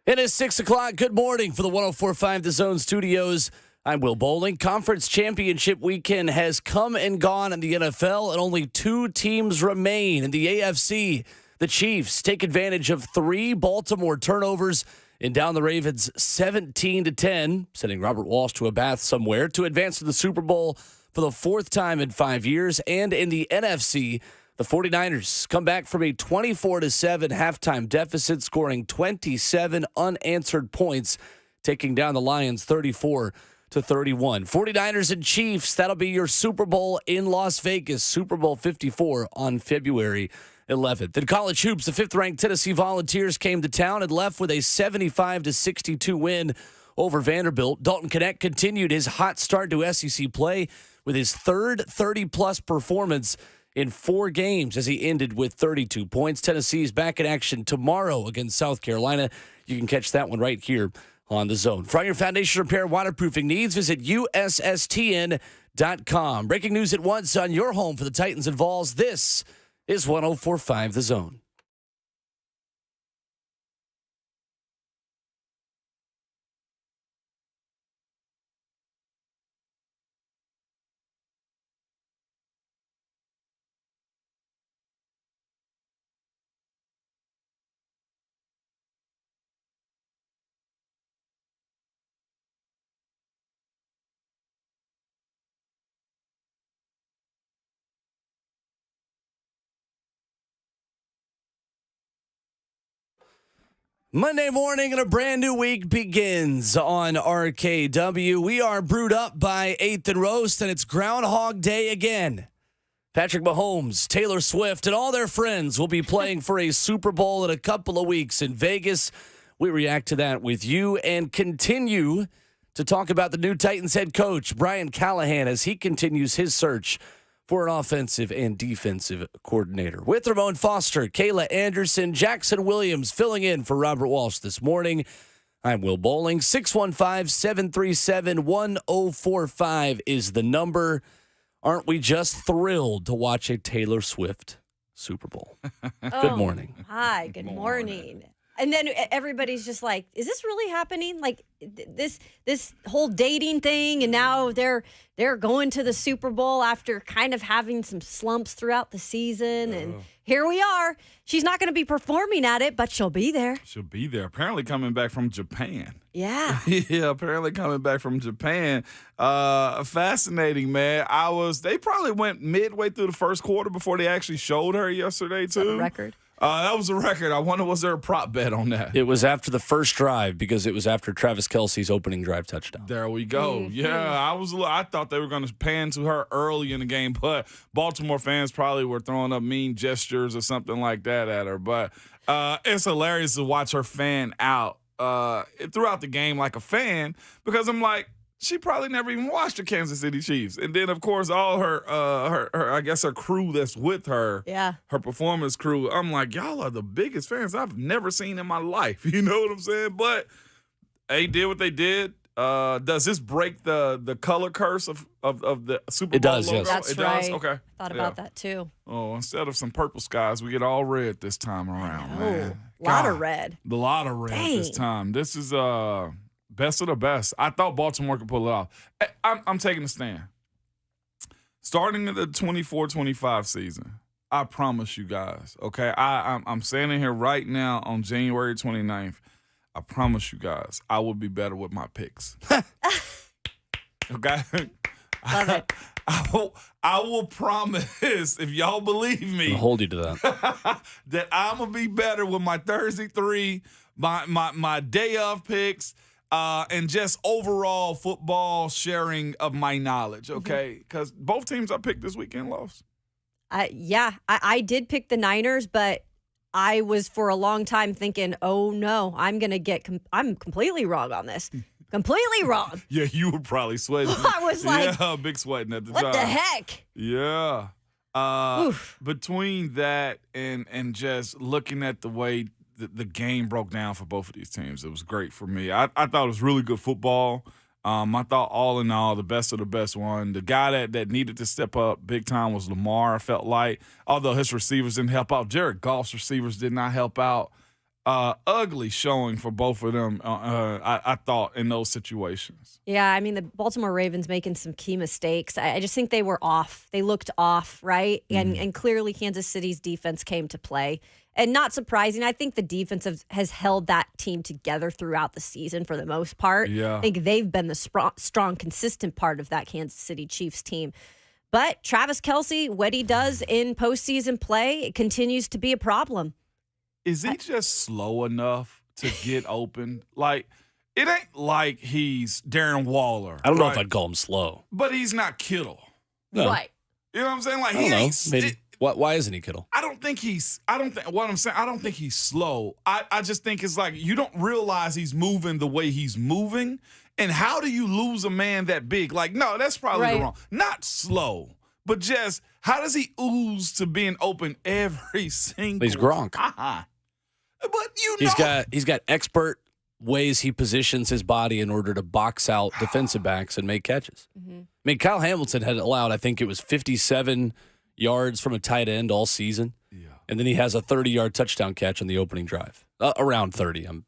It is 6 o'clock. Good morning for the 104.5 The Zone Studios. I'm Will Bowling. Conference championship weekend has come and gone in the NFL, and only two teams remain in the AFC. The Chiefs take advantage of three Baltimore turnovers and down the Ravens 17-10, sending Robert Walsh to a bath somewhere to advance to the Super Bowl for the fourth time in 5 years. And in the NFC, the 49ers come back from a 24-7 halftime deficit, scoring 27 unanswered points, taking down the Lions 34-31. 49ers and Chiefs, that'll be your Super Bowl in Las Vegas, Super Bowl 54 on February 11th. In college hoops, the fifth-ranked Tennessee Volunteers came to town and left with a 75-62 win over Vanderbilt. Dalton Knecht continued his hot start to SEC play with his third 30-plus performance in 4 games as he ended with 32 points. Tennessee is back in action tomorrow against South Carolina. You can catch that one right here on The Zone. For all your foundation repair waterproofing needs, visit USSTN.com. Breaking news at once on your home for the Titans and Vols. This is 104.5 The Zone. Monday morning and a brand new week begins on RKW. We are brewed up by 8th and Roast, and it's Groundhog Day again. Patrick Mahomes, Taylor Swift, and all their friends will be playing for a Super Bowl in a couple of weeks in Vegas. We react to that with you and continue to talk about the new Titans head coach, Brian Callahan, as he continues his search for an offensive and defensive coordinator. With Ramon Foster, Kayla Anderson, Jackson Williams filling in for Robert Walsh this morning. I'm Will Bowling. 615-737-1045 is the number. Aren't we just thrilled to watch a Taylor Swift Super Bowl? Good morning. Hi, good morning. And then everybody's just like, is this really happening? Like this whole dating thing, and now they're going to the Super Bowl after kind of having some slumps throughout the season. And here we are. She's not going to be performing at it, but she'll be there. She'll be there. Apparently coming back from Japan. Yeah. Yeah, apparently coming back from Japan. Fascinating, man. They probably went midway through the first quarter before they actually showed her yesterday, too. Is that a record? That was a record. I wonder, was there a prop bet on that? It was after the first drive because it was after Travis Kelce's opening drive touchdown. There we go. Mm-hmm. Yeah, I thought they were going to pan to her early in the game, but Baltimore fans probably were throwing up mean gestures or something like that at her. But it's hilarious to watch her fan out throughout the game like a fan, because I'm like, she probably never even watched the Kansas City Chiefs. And then, of course, all her I guess her crew that's with her, her performance crew, I'm like, y'all are the biggest fans I've never seen in my life. You know what I'm saying? But they did what they did. Does this break the color curse of the Super Bowl? It does, logo? yes. That's it right. does? Okay. Thought about that, too. Oh, instead of some purple skies, we get all red this time around, man. A lot of red. A lot of red this time. This is best of the best. I thought Baltimore could pull it off. I'm taking a stand. Starting in the 24-25 season, I promise you guys, okay? I'm standing here right now on January 29th. I promise you guys, I will be better with my picks. Okay? Love it. I will promise, if y'all believe me, I'll hold you to that. that I'm going to be better with my Thursday 3, my day of picks, and just overall football sharing of my knowledge, okay? Because both teams I picked this weekend lost. I did pick the Niners, but I was for a long time thinking, oh, no, I'm completely wrong on this. Completely wrong. Yeah, you were probably sweating. I was like, yeah, big sweating at the what time. the heck? Yeah. Between that and just looking at the way the game broke down for both of these teams, it was great for me. I thought it was really good football. I thought all in all, the best of the best won. The guy that needed to step up big time was Lamar, I felt like. Although his receivers didn't help out. Jared Goff's receivers did not help out. ugly showing for both of them, I thought, in those situations. Yeah, I mean, the Baltimore Ravens making some key mistakes. I just think they were off. They looked off, right? And clearly Kansas City's defense came to play. And not surprising, I think the defense has held that team together throughout the season for the most part. Yeah. I think they've been the strong, consistent part of that Kansas City Chiefs team. But Travis Kelce, what he does in postseason play, it continues to be a problem. Is he just slow enough to get open? Like, it ain't like he's Darren Waller. I don't know if I'd call him slow. But he's not Kittle. No. Right. You know what I'm saying? Like, I he don't know. ain't. Maybe. Why isn't he Kittle? I don't think he's slow. I just think it's like you don't realize he's moving the way he's moving. And how do you lose a man that big? Like, no, that's probably wrong. Not slow, but just how does he ooze to being open every single He's Gronk. time? But He's got expert ways he positions his body in order to box out defensive backs and make catches. I mean, Kyle Hamilton had allowed, I think it was 57 yards from a tight end all season. Yeah. And then he has a 30-yard touchdown catch on the opening drive. Around 30, I'm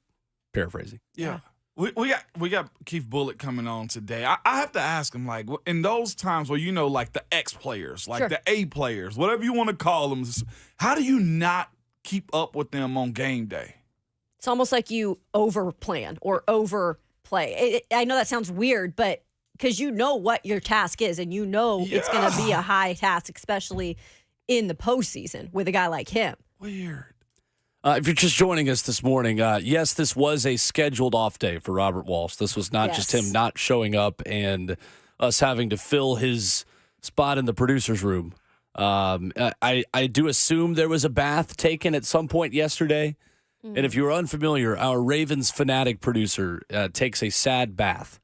paraphrasing. Yeah. We got Keith Bulluck coming on today. I have to ask him, like, in those times where, like the X players, like the A players, whatever you want to call them, how do you not keep up with them on game day? It's almost like you overplan or overplay. I know that sounds weird, but because you know what your task is and you know it's going to be a high task, especially in the postseason with a guy like him. Weird. If you're just joining us this morning, yes, this was a scheduled off day for Robert Walsh. This was not just him not showing up and us having to fill his spot in the producer's room. I do assume there was a bath taken at some point yesterday. And if you're unfamiliar, our Ravens fanatic producer takes a sad bath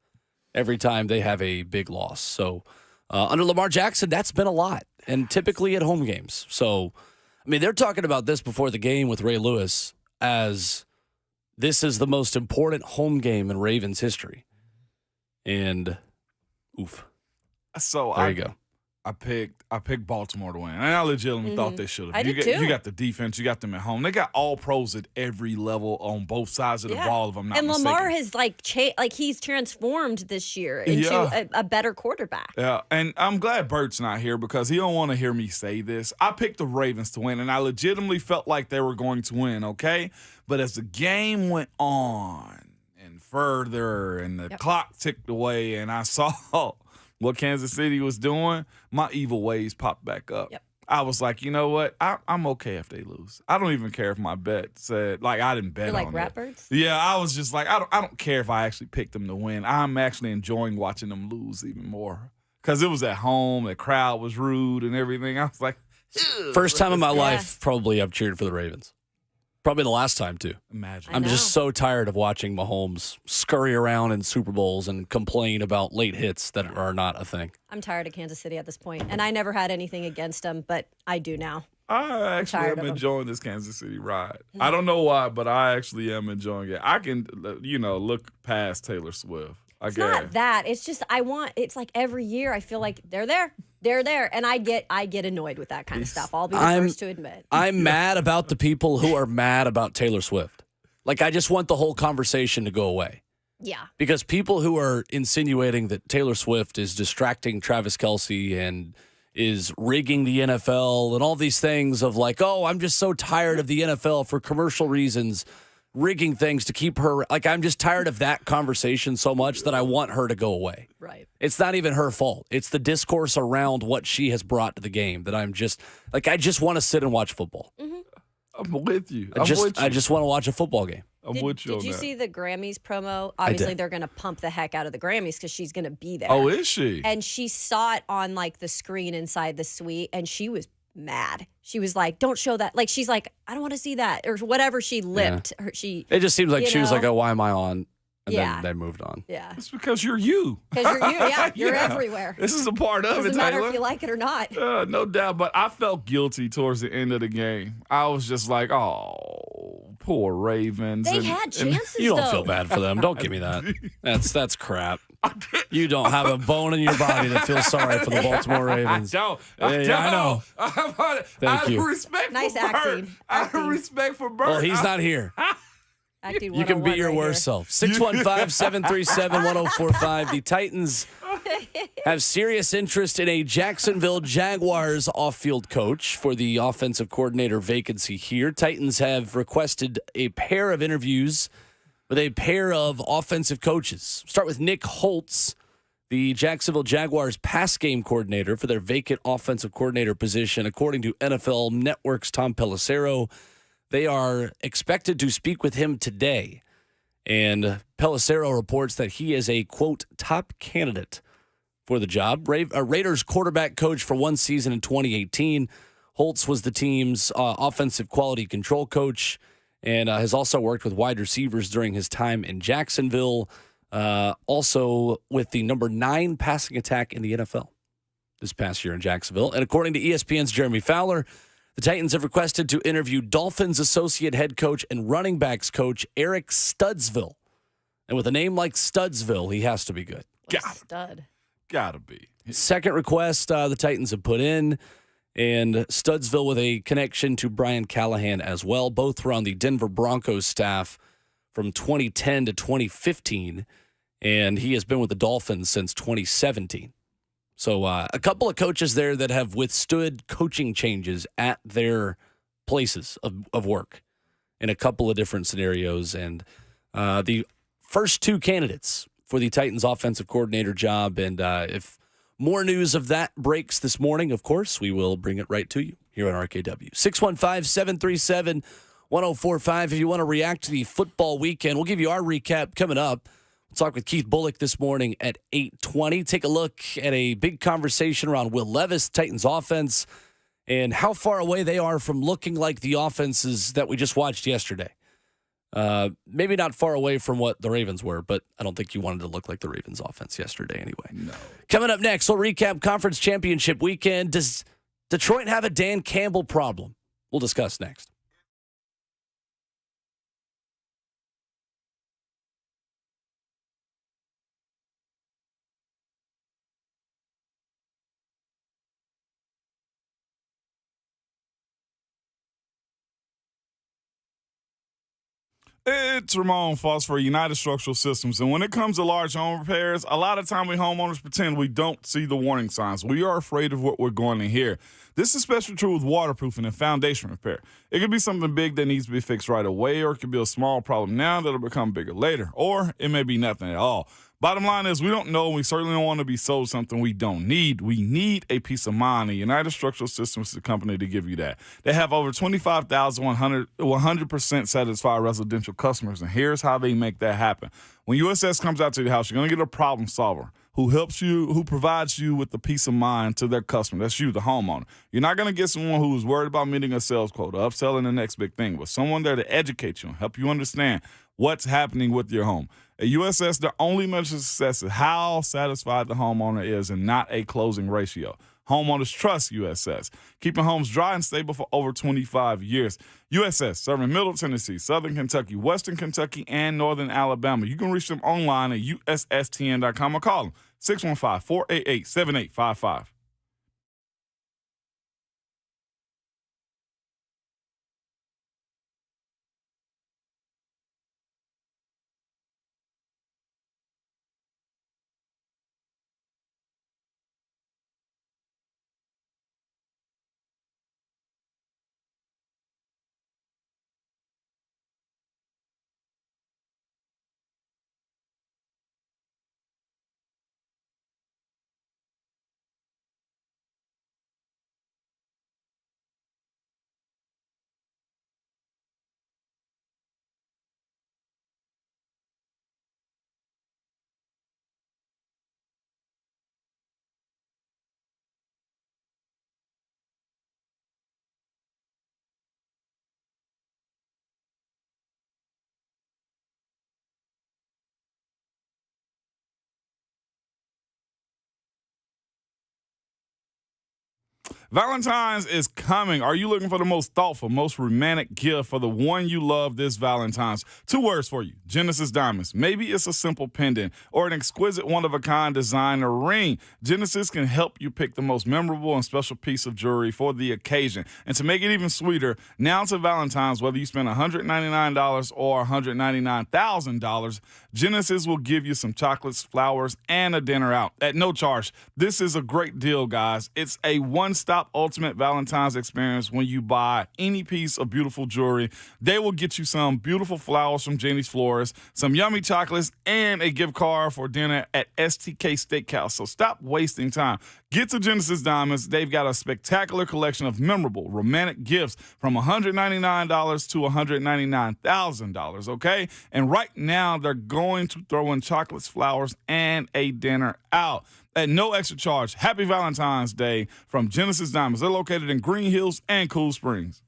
every time they have a big loss. So under Lamar Jackson, that's been a lot, and typically at home games. So, I mean, they're talking about this before the game with Ray Lewis as this is the most important home game in Ravens history. And, oof. So there you go. I picked Baltimore to win, and I legitimately thought they should have. I did too. You got the defense, you got them at home. They got all pros at every level on both sides of the ball. If I'm not mistaken. And Lamar has he's transformed this year into a better quarterback. Yeah, and I'm glad Bert's not here because he don't want to hear me say this. I picked the Ravens to win, and I legitimately felt like they were going to win. Okay, but as the game went on and further, and the clock ticked away, and I saw what Kansas City was doing, my evil ways popped back up. Yep. I was like, you know what? I'm okay if they lose. I don't even care if my bet said, like, I didn't bet You're on like it. Ratbirds? Yeah, I was just like, I don't care if I actually picked them to win. I'm actually enjoying watching them lose even more. Because it was at home, the crowd was rude and everything. I was like, First time in my life, probably I've cheered for the Ravens. Probably the last time, too. Imagine. I'm just so tired of watching Mahomes scurry around in Super Bowls and complain about late hits that are not a thing. I'm tired of Kansas City at this point, and I never had anything against them, but I do now. I actually am enjoying this Kansas City ride. I don't know why, but I actually am enjoying it. I can, look past Taylor Swift. It's not that. It's just it's like every year I feel like they're there. They're there, and I get annoyed with that kind of stuff. I'll be the first to admit. I'm mad about the people who are mad about Taylor Swift. Like, I just want the whole conversation to go away. Yeah. Because people who are insinuating that Taylor Swift is distracting Travis Kelce and is rigging the NFL and all these things of like, oh, I'm just so tired of the NFL for commercial reasons rigging things to keep her. Like, I'm just tired of that conversation so much that I want her to go away. Right. It's not even her fault. It's the discourse around what she has brought to the game that I'm just like, I just want to sit and watch football. Mm-hmm. I'm with you. I just want to watch a football game. Did you see the Grammys promo? Obviously, they're going to pump the heck out of the Grammys because she's going to be there. Oh, is she? And she saw it on like the screen inside the suite, and she was mad. She was like, "Don't show that." Like, she's like, "I don't want to see that," or whatever. She lipped. Yeah. It just seems like she was like, "Oh, why am I on?" And then they moved on. Yeah. It's because you're you. Because you're you. Yeah, you're everywhere. This is a part of it, Doesn't matter Taylor. if you like it or not. No doubt. But I felt guilty towards the end of the game. I was just like, oh, Poor Ravens. They and- had and- chances, You don't though. feel bad for them. Don't give me that. That's crap. You don't have a bone in your body that feels sorry for the Baltimore Ravens. I know. Thank you. Respect Nice for Bert. acting. Out of respect for Bert. Well, he's not here. Acting You can be 101 your right worst here. self. 615-737-1045. The Titans have serious interest in a Jacksonville Jaguars off-field coach for the offensive coordinator vacancy here. Titans have requested a pair of interviews with a pair of offensive coaches. Start with Nick Holtz, the Jacksonville Jaguars pass game coordinator for their vacant offensive coordinator position. According to NFL Network's Tom Pelissero, they are expected to speak with him today. And Pelissero reports that he is a, quote, top candidate for the job. Raiders quarterback coach for one season in 2018. Holtz was the team's offensive quality control coach and has also worked with wide receivers during his time in Jacksonville. Also with the number 9 passing attack in the NFL this past year in Jacksonville. And according to ESPN's Jeremy Fowler, the Titans have requested to interview Dolphins associate head coach and running backs coach Eric Studsville. And with a name like Studsville, he has to be good. What a stud. Gotta be. Second request the Titans have put in, and Studsville with a connection to Brian Callahan as well. Both were on the Denver Broncos staff from 2010 to 2015, and he has been with the Dolphins since 2017. So a couple of coaches there that have withstood coaching changes at their places of work in a couple of different scenarios. And the first 2 candidates for the Titans offensive coordinator job. And if more news of that breaks this morning, of course, we will bring it right to you here on RKW. 615-737-1045. If you want to react to the football weekend, we'll give you our recap coming up. We'll talk with Keith Bulluck this morning at 8:20. Take a look at a big conversation around Will Levis, Titans offense, and how far away they are from looking like the offenses that we just watched yesterday. Maybe not far away from what the Ravens were, but I don't think you wanted to look like the Ravens offense yesterday anyway. No. Coming up next, we'll recap conference championship weekend. Does Detroit have a Dan Campbell problem? We'll discuss next. It's Ramon Foss for United Structural Systems. And when it comes to large home repairs, a lot of time we homeowners pretend we don't see the warning signs. We are afraid of what we're going to hear. This is especially true with waterproofing and foundation repair. It could be something big that needs to be fixed right away, or it could be a small problem now that'll become bigger later, or it may be nothing at all. Bottom line is we don't know, and we certainly don't want to be sold something we don't need. We need a peace of mind, and United Structural Systems is the company to give you that. They have over 100% satisfied residential customers, and here's how they make that happen. When USS comes out to your house, you're going to get a problem solver who helps you, who provides you with the peace of mind to their customer. That's you, the homeowner. You're not going to get someone who is worried about meeting a sales quota, upselling the next big thing, but someone there to educate you and help you understand what's happening with your home. At USS, the only measure of success is how satisfied the homeowner is and not a closing ratio. Homeowners trust USS, keeping homes dry and stable for over 25 years. USS, serving Middle Tennessee, Southern Kentucky, Western Kentucky, and Northern Alabama. You can reach them online at USSTN.com or call them 615-488-7855. Valentine's is coming. Are you looking for the most thoughtful, most romantic gift for the one you love this Valentine's? 2 words for you: Genesis Diamonds. Maybe it's a simple pendant or an exquisite one-of-a-kind designer ring. Genesis can help you pick the most memorable and special piece of jewelry for the occasion. And to make it even sweeter, now to Valentine's, whether you spend $199 or $199,000, Genesis will give you some chocolates, flowers, and a dinner out at no charge. This is a great deal, guys. It's a one-stop ultimate Valentine's experience when you buy any piece of beautiful jewelry. They will get you some beautiful flowers from Janie's Florist, some yummy chocolates, and a gift card for dinner at STK Steakhouse. So stop wasting time. Get to Genesis Diamonds. They've got a spectacular collection of memorable romantic gifts from $199 to $199,000, okay? And right now, they're going to throw in chocolates, flowers, and a dinner out at no extra charge. Happy Valentine's Day from Genesis Diamonds. They're located in Green Hills and Cool Springs.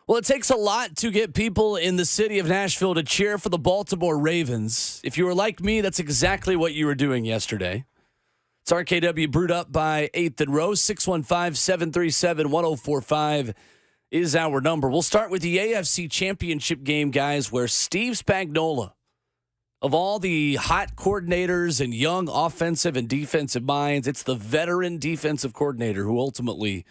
Well, it takes a lot to get people in the city of Nashville to cheer for the Baltimore Ravens. If you were like me, that's exactly what you were doing yesterday. It's RKW brewed up by 8th and Rose. 615-737-1045 is our number. We'll start with the AFC Championship game, guys, where Steve Spagnuolo, of all the hot coordinators and young offensive and defensive minds, it's the veteran defensive coordinator who ultimately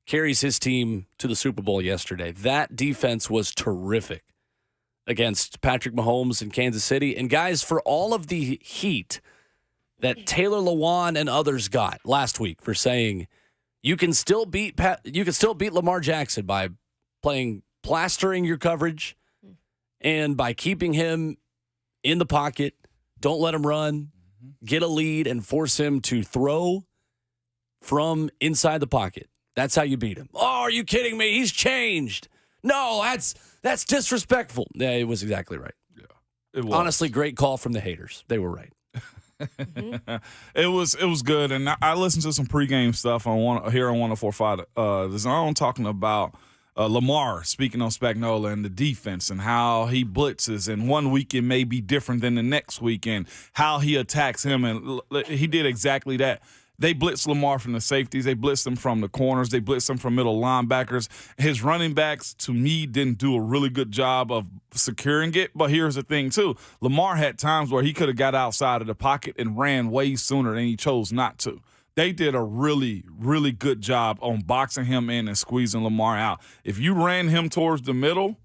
carries his team to the Super Bowl yesterday. That defense was terrific against Patrick Mahomes in Kansas City. And guys, for all of the heat that Taylor Lewan and others got last week for saying you can still beat Lamar Jackson by plastering your coverage and by keeping him in the pocket, don't let him run, get a lead and force him to throw from inside the pocket. That's how you beat him. Oh, are you kidding me? He's changed. No, that's disrespectful. Yeah, it was exactly right. Yeah, it was. Honestly, great call from the haters. They were right. It was good, and I listened to some pregame stuff here on 104.5 The Zone talking about Lamar speaking on Spagnuolo and the defense and how he blitzes, and one week it may be different than the next week, and how he attacks him, and he did exactly that. They blitzed Lamar from the safeties. They blitzed him from the corners. They blitzed him from middle linebackers. His running backs, to me, didn't do a really good job of securing it. But here's the thing, too. Lamar had times where he could have got outside of the pocket and ran way sooner, and he chose not to. They did a really, really good job on boxing him in and squeezing Lamar out. If you ran him towards the middle,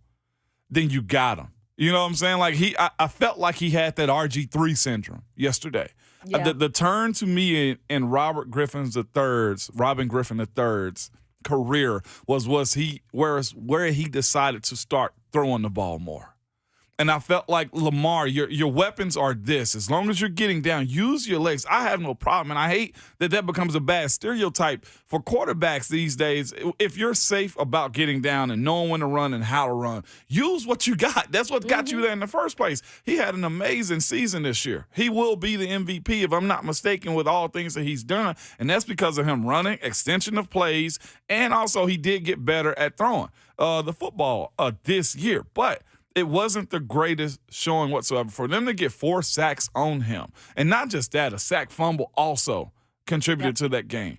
then you got him. You know what I'm saying? Like I felt like he had that RG3 syndrome yesterday. Yeah. The turn to me in Robin Griffin III's career was where he decided to start throwing the ball more. And I felt like, Lamar, your weapons are this. As long as you're getting down, use your legs. I have no problem. And I hate that becomes a bad stereotype for quarterbacks these days. If you're safe about getting down and knowing when to run and how to run, use what you got. That's what got you there in the first place. He had an amazing season this year. He will be the MVP, if I'm not mistaken, with all things that he's done. And that's because of him running, extension of plays, and also he did get better at throwing the football this year. But it wasn't the greatest showing whatsoever. For them to get 4 sacks on him, and not just that, a sack fumble also contributed to that game.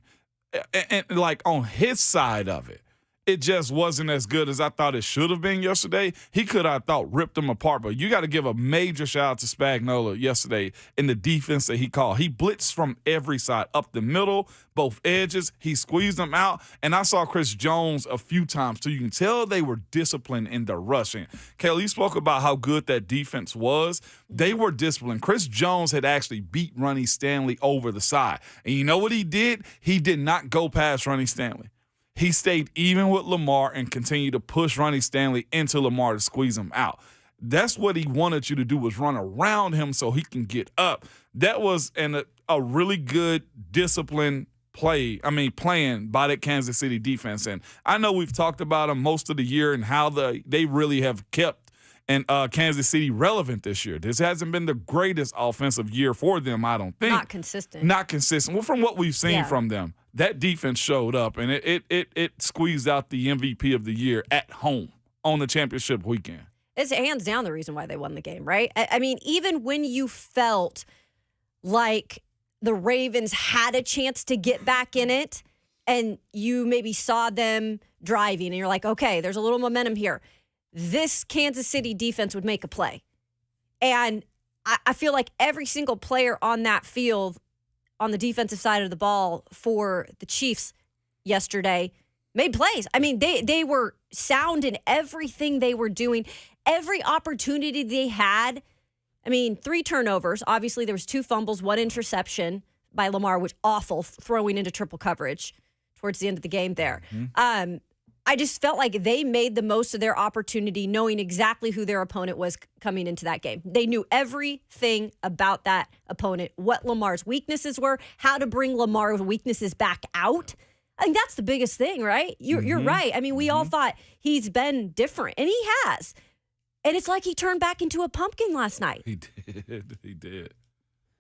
And like on his side of it, it just wasn't as good as I thought it should have been yesterday. He could, I thought, ripped them apart. But you got to give a major shout out to Spagnuolo yesterday in the defense that he called. He blitzed from every side, up the middle, both edges. He squeezed them out. And I saw Chris Jones a few times, so you can tell they were disciplined in the rushing. Kelly spoke about how good that defense was. They were disciplined. Chris Jones had actually beat Ronnie Stanley over the side. And you know what he did? He did not go past Ronnie Stanley. He stayed even with Lamar and continued to push Ronnie Stanley into Lamar to squeeze him out. That's what he wanted you to do, was run around him so he can get up. That was a really good disciplined playing by that Kansas City defense. And I know we've talked about them most of the year and how they really have kept Kansas City relevant this year. This hasn't been the greatest offensive year for them, I don't think. Not consistent. Well, from what we've seen from them, that defense showed up, and it squeezed out the MVP of the year at home on the championship weekend. It's hands down the reason why they won the game, right? I mean, even when you felt like the Ravens had a chance to get back in it, and you maybe saw them driving, and you're like, okay, there's a little momentum here, this Kansas City defense would make a play. And I feel like every single player on that field on the defensive side of the ball for the Chiefs yesterday made plays. I mean, they were sound in everything they were doing. Every opportunity they had. I mean, 3 turnovers. Obviously, there was 2 fumbles, 1 interception by Lamar, which awful, throwing into triple coverage towards the end of the game there. I just felt like they made the most of their opportunity, knowing exactly who their opponent was coming into that game. They knew everything about that opponent, what Lamar's weaknesses were, how to bring Lamar's weaknesses back out. I think that's the biggest thing, right? You're right. I mean, we all thought he's been different, and he has. And it's like he turned back into a pumpkin last night. He did.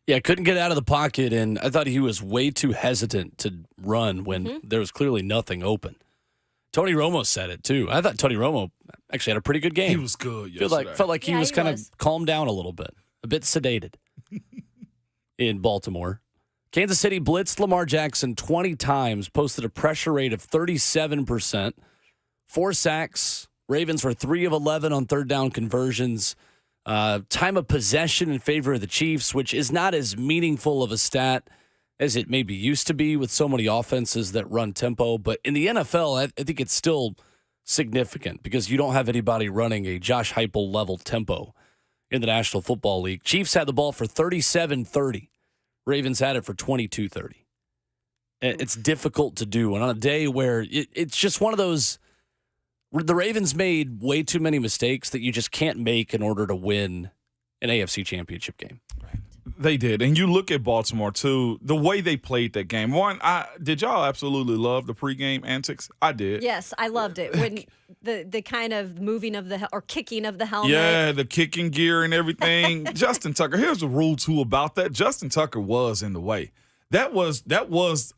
Yeah, couldn't get out of the pocket, and I thought he was way too hesitant to run when there was clearly nothing open. Tony Romo said it too. I thought Tony Romo actually had a pretty good game. He was good yesterday. Felt like he Yeah, was he kind of was. calmed down a little bit, a bit sedated in Baltimore. Kansas City blitzed Lamar Jackson 20 times, posted a pressure rate of 37%, 4 sacks. Ravens were 3 of 11 on third down conversions. Time of possession in favor of the Chiefs, which is not as meaningful of a stat as it maybe used to be with so many offenses that run tempo. But in the NFL, I think it's still significant because you don't have anybody running a Josh Heupel level tempo in the National Football League. Chiefs had the ball for 37-30. Ravens had it for 22-30. It's difficult to do. And on a day where it's just one of those, the Ravens made way too many mistakes that you just can't make in order to win an AFC championship game. They did. And you look at Baltimore, too, the way they played that game. One, did y'all absolutely love the pregame antics? I did. Yes, I loved it. When the kind of moving of or kicking of the helmet. Yeah, the kicking gear and everything. Justin Tucker, here's the rule, too, about that. Justin Tucker was in the way. That was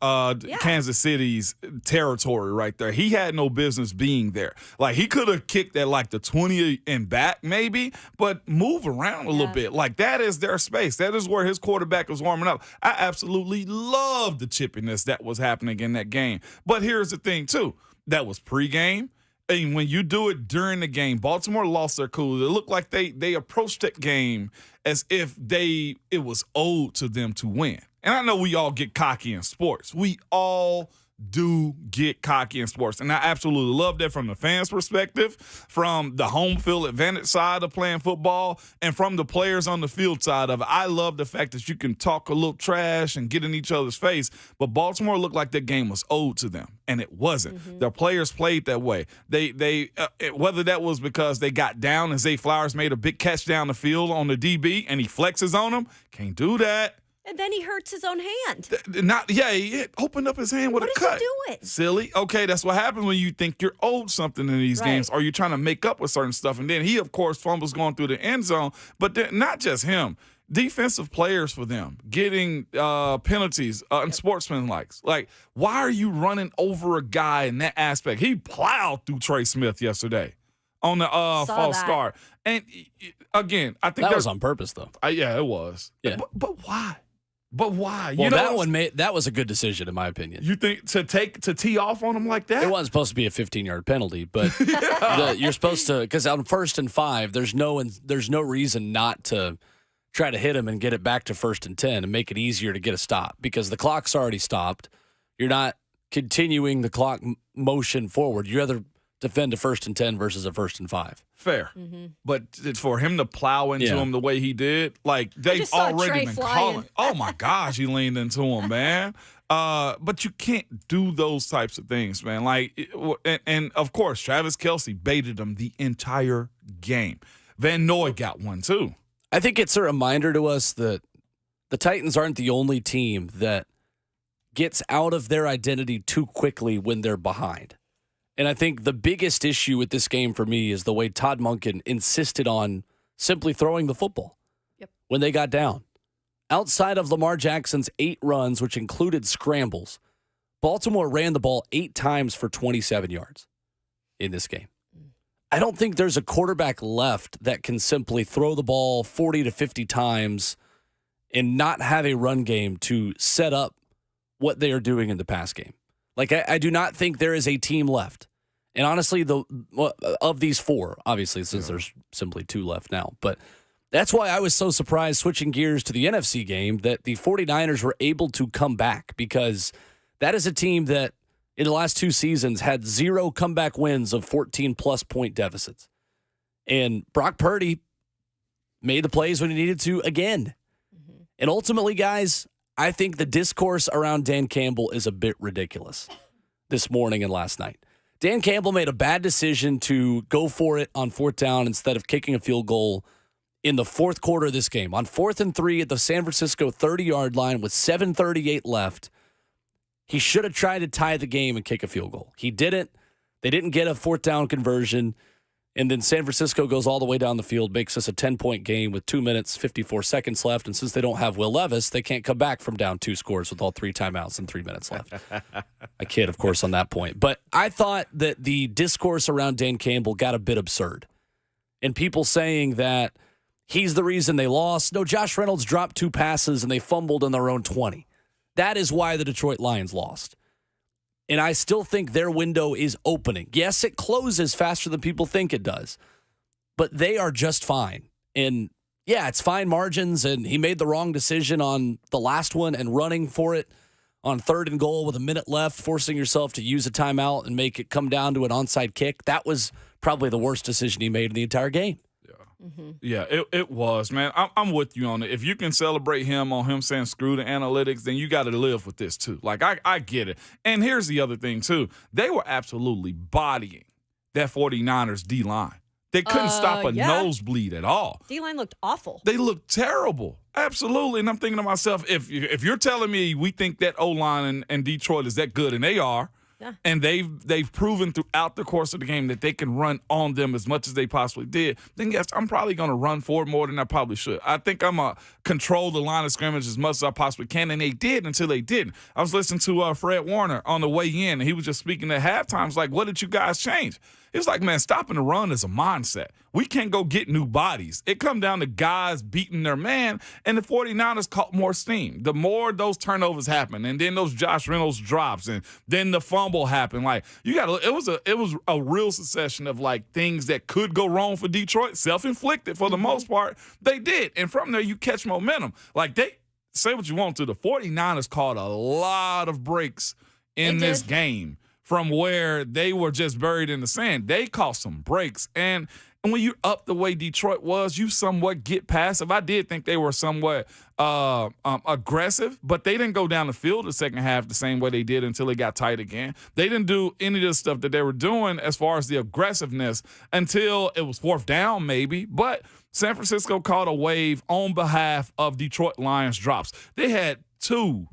Kansas City's territory right there. He had no business being there. Like, he could have kicked at like the 20 and back maybe, but move around a little bit. Like, that is their space. That is where his quarterback was warming up. I absolutely loved the chippiness that was happening in that game. But here's the thing, too. That was pregame. And when you do it during the game, Baltimore lost their cool. It looked like they approached that game as if it was owed to them to win. And I know we all get cocky in sports. We all do get cocky in sports. And I absolutely love that from the fans' perspective, from the home field advantage side of playing football, and from the players on the field side of it. I love the fact that you can talk a little trash and get in each other's face. But Baltimore looked like that game was owed to them, and it wasn't. Mm-hmm. Their players played that way. They whether that was because they got down and Zay Flowers made a big catch down the field on the DB and he flexes on them, can't do that. And then he hurts his own hand. He opened up his hand with a cut. What is he doing? Silly. Okay, that's what happens when you think you're owed something in these games, or you're trying to make up with certain stuff. And then he, of course, fumbles going through the end zone. But not just him. Defensive players for them getting penalties and sportsmanlike. Like, why are you running over a guy in that aspect? He plowed through Trey Smith yesterday on the false start. And again, I think that was on purpose, though. Yeah, it was. Yeah. But why? But why? Well, that was a good decision, in my opinion. You think to tee off on him like that? It wasn't supposed to be a 15-yard penalty, but you're supposed to, because on 1st and 5, there's no reason not to try to hit him and get it back to 1st and 10 and make it easier to get a stop because the clock's already stopped. You're not continuing the clock motion forward. You rather defend a 1st and 10 versus a 1st and 5. Fair. Mm-hmm. But for him to plow into him the way he did, like they've already been calling. Oh my gosh, he leaned into him, man. But you can't do those types of things, man. Like, and of course, Travis Kelce baited him the entire game. Van Noy got one too. I think it's a reminder to us that the Titans aren't the only team that gets out of their identity too quickly when they're behind. And I think the biggest issue with this game for me is the way Todd Monken insisted on simply throwing the football when they got down. Outside of Lamar Jackson's 8 runs, which included scrambles, Baltimore ran the ball 8 times for 27 yards in this game. I don't think there's a quarterback left that can simply throw the ball 40 to 50 times and not have a run game to set up what they are doing in the pass game. Like, I do not think there is a team left. And honestly, of these 4, obviously, since there's simply 2 left now. But that's why I was so surprised, switching gears to the NFC game, that the 49ers were able to come back, because that is a team that in the last 2 seasons had 0 comeback wins of 14-plus point deficits. And Brock Purdy made the plays when he needed to again. Mm-hmm. And ultimately, guys, I think the discourse around Dan Campbell is a bit ridiculous this morning and last night. Dan Campbell made a bad decision to go for it on 4th down instead of kicking a field goal in the 4th quarter of this game. On 4th and 3 at the San Francisco 30-yard line with 7:38 left, he should have tried to tie the game and kick a field goal. He didn't. They didn't get a 4th down conversion. And then San Francisco goes all the way down the field, makes us a 10-point game with 2 minutes, 54 seconds left. And since they don't have Will Levis, they can't come back from down 2 scores with all 3 timeouts and 3 minutes left. I kid, of course, on that point. But I thought that the discourse around Dan Campbell got a bit absurd. And people saying that he's the reason they lost. No, Josh Reynolds dropped 2 passes and they fumbled in their own 20. That is why the Detroit Lions lost. And I still think their window is opening. Yes, it closes faster than people think it does, but they are just fine. And yeah, it's fine margins, and he made the wrong decision on the last one and running for it on 3rd and goal with a minute left, forcing yourself to use a timeout and make it come down to an onside kick. That was probably the worst decision he made in the entire game. Yeah, it was, man. I'm with you on it. If you can celebrate him on him saying screw the analytics, then you got to live with this too. Like, I get it. And here's the other thing too. They were absolutely bodying that 49ers D-line. They couldn't stop a nosebleed at all. D-line looked awful. They looked terrible. Absolutely. And I'm thinking to myself, if you're telling me we think that O-line in Detroit is that good, and they are, and they've proven throughout the course of the game that they can run on them as much as they possibly did, then yes, I'm probably going to run forward more than I probably should. I think I'm going to control the line of scrimmage as much as I possibly can, and they did until they didn't. I was listening to Fred Warner on the way in, and he was just speaking at halftime. It's like, what did you guys change? It was like, man, stopping the run is a mindset. We can't go get new bodies. It come down to guys beating their man, and the 49ers caught more steam. The more those turnovers happen, and then those Josh Reynolds drops, and then the fumble happened. Like, you got to. It was a real succession of like things that could go wrong for Detroit, self-inflicted for the most part. They did, and from there you catch momentum. Like, they say what you want to. The 49ers caught a lot of breaks in this game. From where they were just buried in the sand. They caught some breaks. And when you're up the way Detroit was, you somewhat get passive. I did think they were somewhat aggressive, but they didn't go down the field the second half the same way they did until it got tight again. They didn't do any of the stuff that they were doing as far as the aggressiveness until it was 4th down maybe. But San Francisco caught a wave on behalf of Detroit Lions drops. They had 2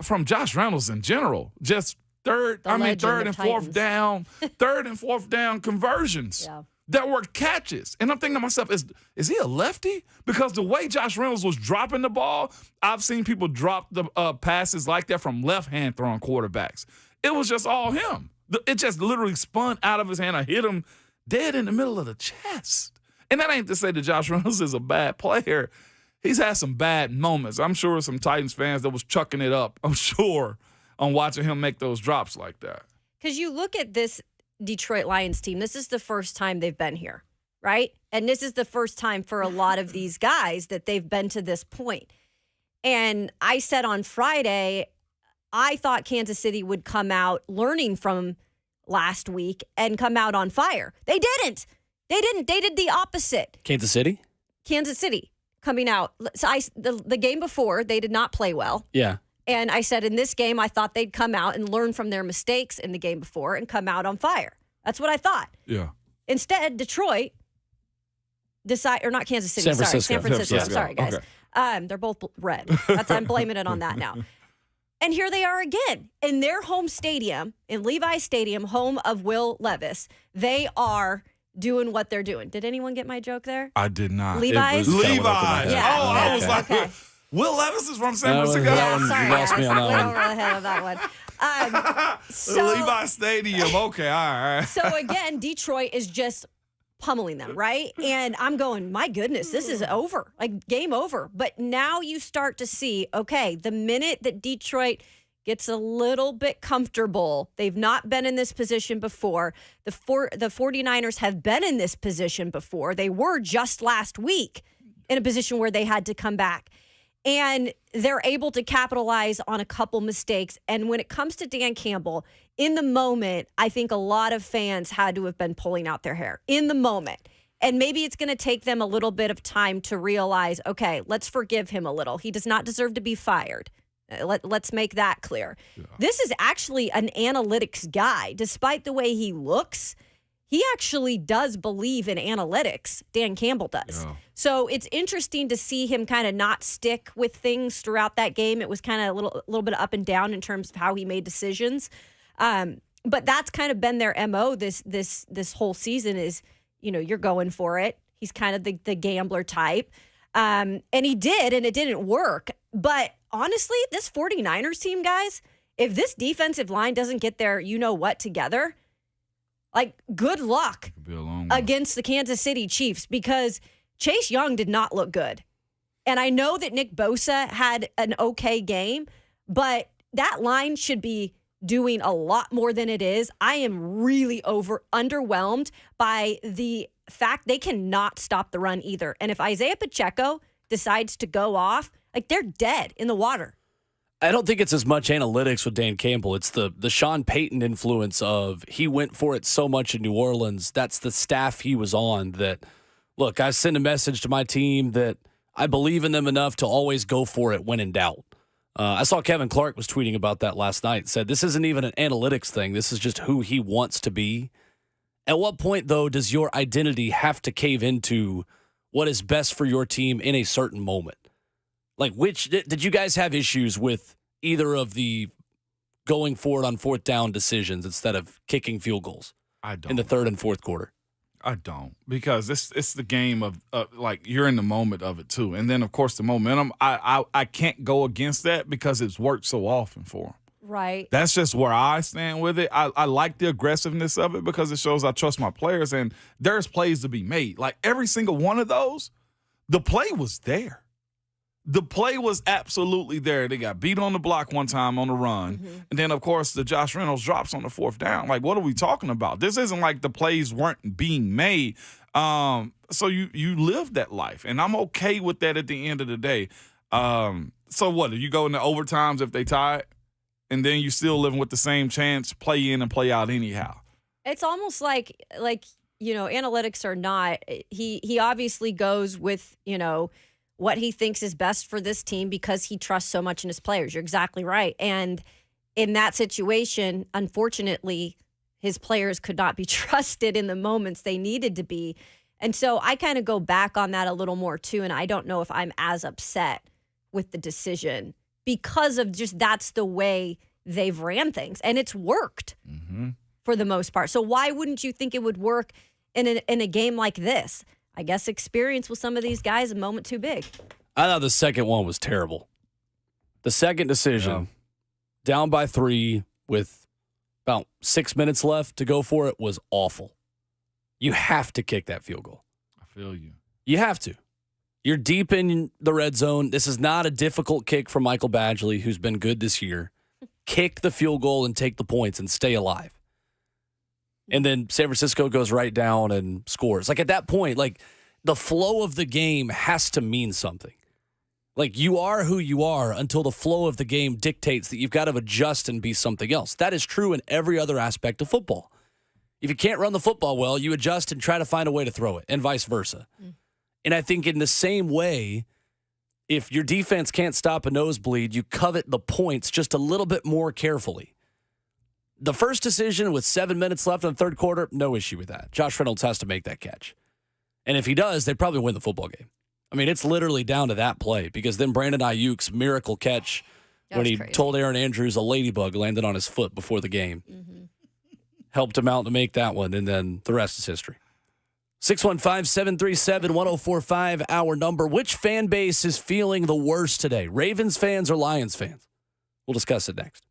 from Josh Reynolds in general, just third and 4th down, 3rd and 4th down conversions that were catches. And I'm thinking to myself, is he a lefty? Because the way Josh Reynolds was dropping the ball, I've seen people drop the passes like that from left-hand throwing quarterbacks. It was just all him. It just literally spun out of his hand. I hit him dead in the middle of the chest. And that ain't to say that Josh Reynolds is a bad player. He's had some bad moments. I'm sure some Titans fans that was chucking it up, I'm sure, on watching him make those drops like that. Because you look at this Detroit Lions team, this is the first time they've been here, right? And this is the first time for a lot of these guys that they've been to this point. And I said on Friday, I thought Kansas City would come out learning from last week and come out on fire. They didn't. They did the opposite. Kansas City coming out. So the game before, they did not play well. Yeah. And I said in this game, I thought they'd come out and learn from their mistakes in the game before and come out on fire. That's what I thought. Yeah. Instead, Detroit or not Kansas City, San Francisco. Yeah. Sorry, guys. Okay. They're both red. I'm blaming it on that now. And here they are again in their home stadium, in Levi Stadium, home of Will Levis. They are doing what they're doing. Did anyone get my joke there? I did not. Levi's? Levi's. Yeah. Oh, I was like, okay. Will Levis is from San Francisco. Sorry, you lost me on that I one. went over the head of that one. Levi Stadium. Okay, all right. So again, Detroit is just pummeling them, right? And I'm going, my goodness, this is over, like game over. But now you start to see, okay, the minute that Detroit gets a little bit comfortable, they've not been in this position before. The 49ers have been in this position before. They were just last week in a position where they had to come back. And they're able to capitalize on a couple mistakes. And when it comes to Dan Campbell, in the moment, I think a lot of fans had to have been pulling out their hair in the moment. And maybe it's going to take them a little bit of time to realize, okay, let's forgive him a little. He does not deserve to be fired. Let's make that clear. Yeah. This is actually an analytics guy. Despite the way he looks, he actually does believe in analytics. Dan Campbell does. Yeah. So it's interesting to see him kind of not stick with things throughout that game. It was kind of a little bit up and down in terms of how he made decisions. But that's kind of been their MO this whole season is you're going for it. He's kind of the gambler type. And he did, and it didn't work. But honestly, this 49ers team, guys, if this defensive line doesn't get their you-know-what together, good luck against the Kansas City Chiefs, because Chase Young did not look good. And I know that Nick Bosa had an okay game, but that line should be doing a lot more than it is. I am really underwhelmed by the fact they cannot stop the run either. And if Isaiah Pacheco decides to go off, they're dead in the water. I don't think it's as much analytics with Dan Campbell. It's the Sean Payton influence of he went for it so much in New Orleans. That's the staff he was on that, look, I send a message to my team that I believe in them enough to always go for it when in doubt. I saw Kevin Clark was tweeting about that last night. Said this isn't even an analytics thing. This is just who he wants to be. At what point, though, does your identity have to cave into what is best for your team in a certain moment? Did you guys have issues with either of the going for it on fourth down decisions instead of kicking field goals? I don't. In the third and fourth quarter. I don't, because it's the game of you're in the moment of it too, and then of course the momentum. I can't go against that because it's worked so often for him. Right. That's just where I stand with it. I like the aggressiveness of it because it shows I trust my players, and there's plays to be made. Every single one of those, the play was there. The play was absolutely there. They got beat on the block one time on the run. Mm-hmm. And then, of course, the Josh Reynolds drops on the fourth down. What are we talking about? This isn't like the plays weren't being made. So you live that life, and I'm okay with that at the end of the day. So what, do you go into overtimes if they tie it? And then you still living with the same chance, play in and play out anyhow. It's almost like analytics or not, he obviously goes with, what he thinks is best for this team because he trusts so much in his players. You're exactly right. And in that situation, unfortunately, his players could not be trusted in the moments they needed to be. And so I kind of go back on that a little more too, and I don't know if I'm as upset with the decision because of just that's the way they've ran things. And it's worked for the most part. So why wouldn't you think it would work in a game like this? I guess experience with some of these guys a moment too big. I thought the second one was terrible. The second decision, down by 3 with about 6 minutes left to go for it, was awful. You have to kick that field goal. I feel you. You have to. You're deep in the red zone. This is not a difficult kick for Michael Badgley, who's been good this year. Kick the field goal and take the points and stay alive. And then San Francisco goes right down and scores. At that point, the flow of the game has to mean something. You are who you are until the flow of the game dictates that you've got to adjust and be something else. That is true in every other aspect of football. If you can't run the football well, you adjust and try to find a way to throw it, and vice versa. And I think in the same way, if your defense can't stop a nosebleed, you covet the points just a little bit more carefully. The first decision with 7 minutes left in the third quarter, no issue with that. Josh Reynolds has to make that catch. And if he does, they probably win the football game. I mean, it's literally down to that play because then Brandon Ayuk's miracle catch when he told Aaron Andrews a ladybug landed on his foot before the game helped him out to make that one, and then the rest is history. 615-737-1045, our number. Which fan base is feeling the worst today? Ravens fans or Lions fans? We'll discuss it next.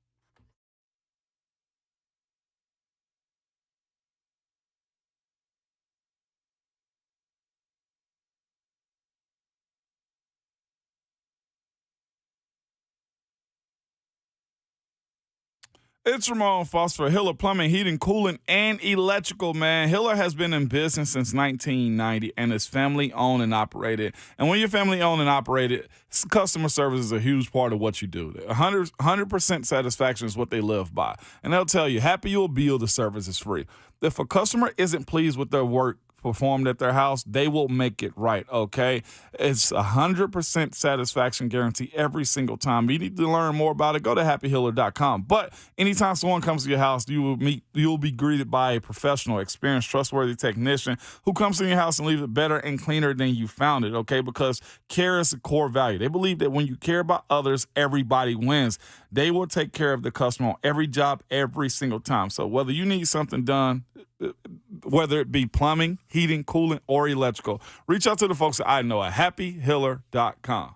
It's Ramon Foster, Hiller Plumbing, Heating, Cooling, and Electrical, man. Hiller has been in business since 1990 and is family-owned and operated. And when you're family-owned and operated, customer service is a huge part of what you do. 100% satisfaction is what they live by. And they'll tell you, happy you'll be, the service is free. If a customer isn't pleased with their work performed at their house, they will make it right, okay? It's 100% satisfaction guarantee every single time. You need to learn more about it, go to happyhiller.com. But anytime someone comes to your house, you'll be greeted by a professional, experienced, trustworthy technician who comes to your house and leaves it better and cleaner than you found it, okay? Because care is a core value. They believe that when you care about others, everybody wins. They will take care of the customer on every job, every single time. So whether you need something done whether it be plumbing, heating, cooling, or electrical. Reach out to the folks that I know at happyhiller.com.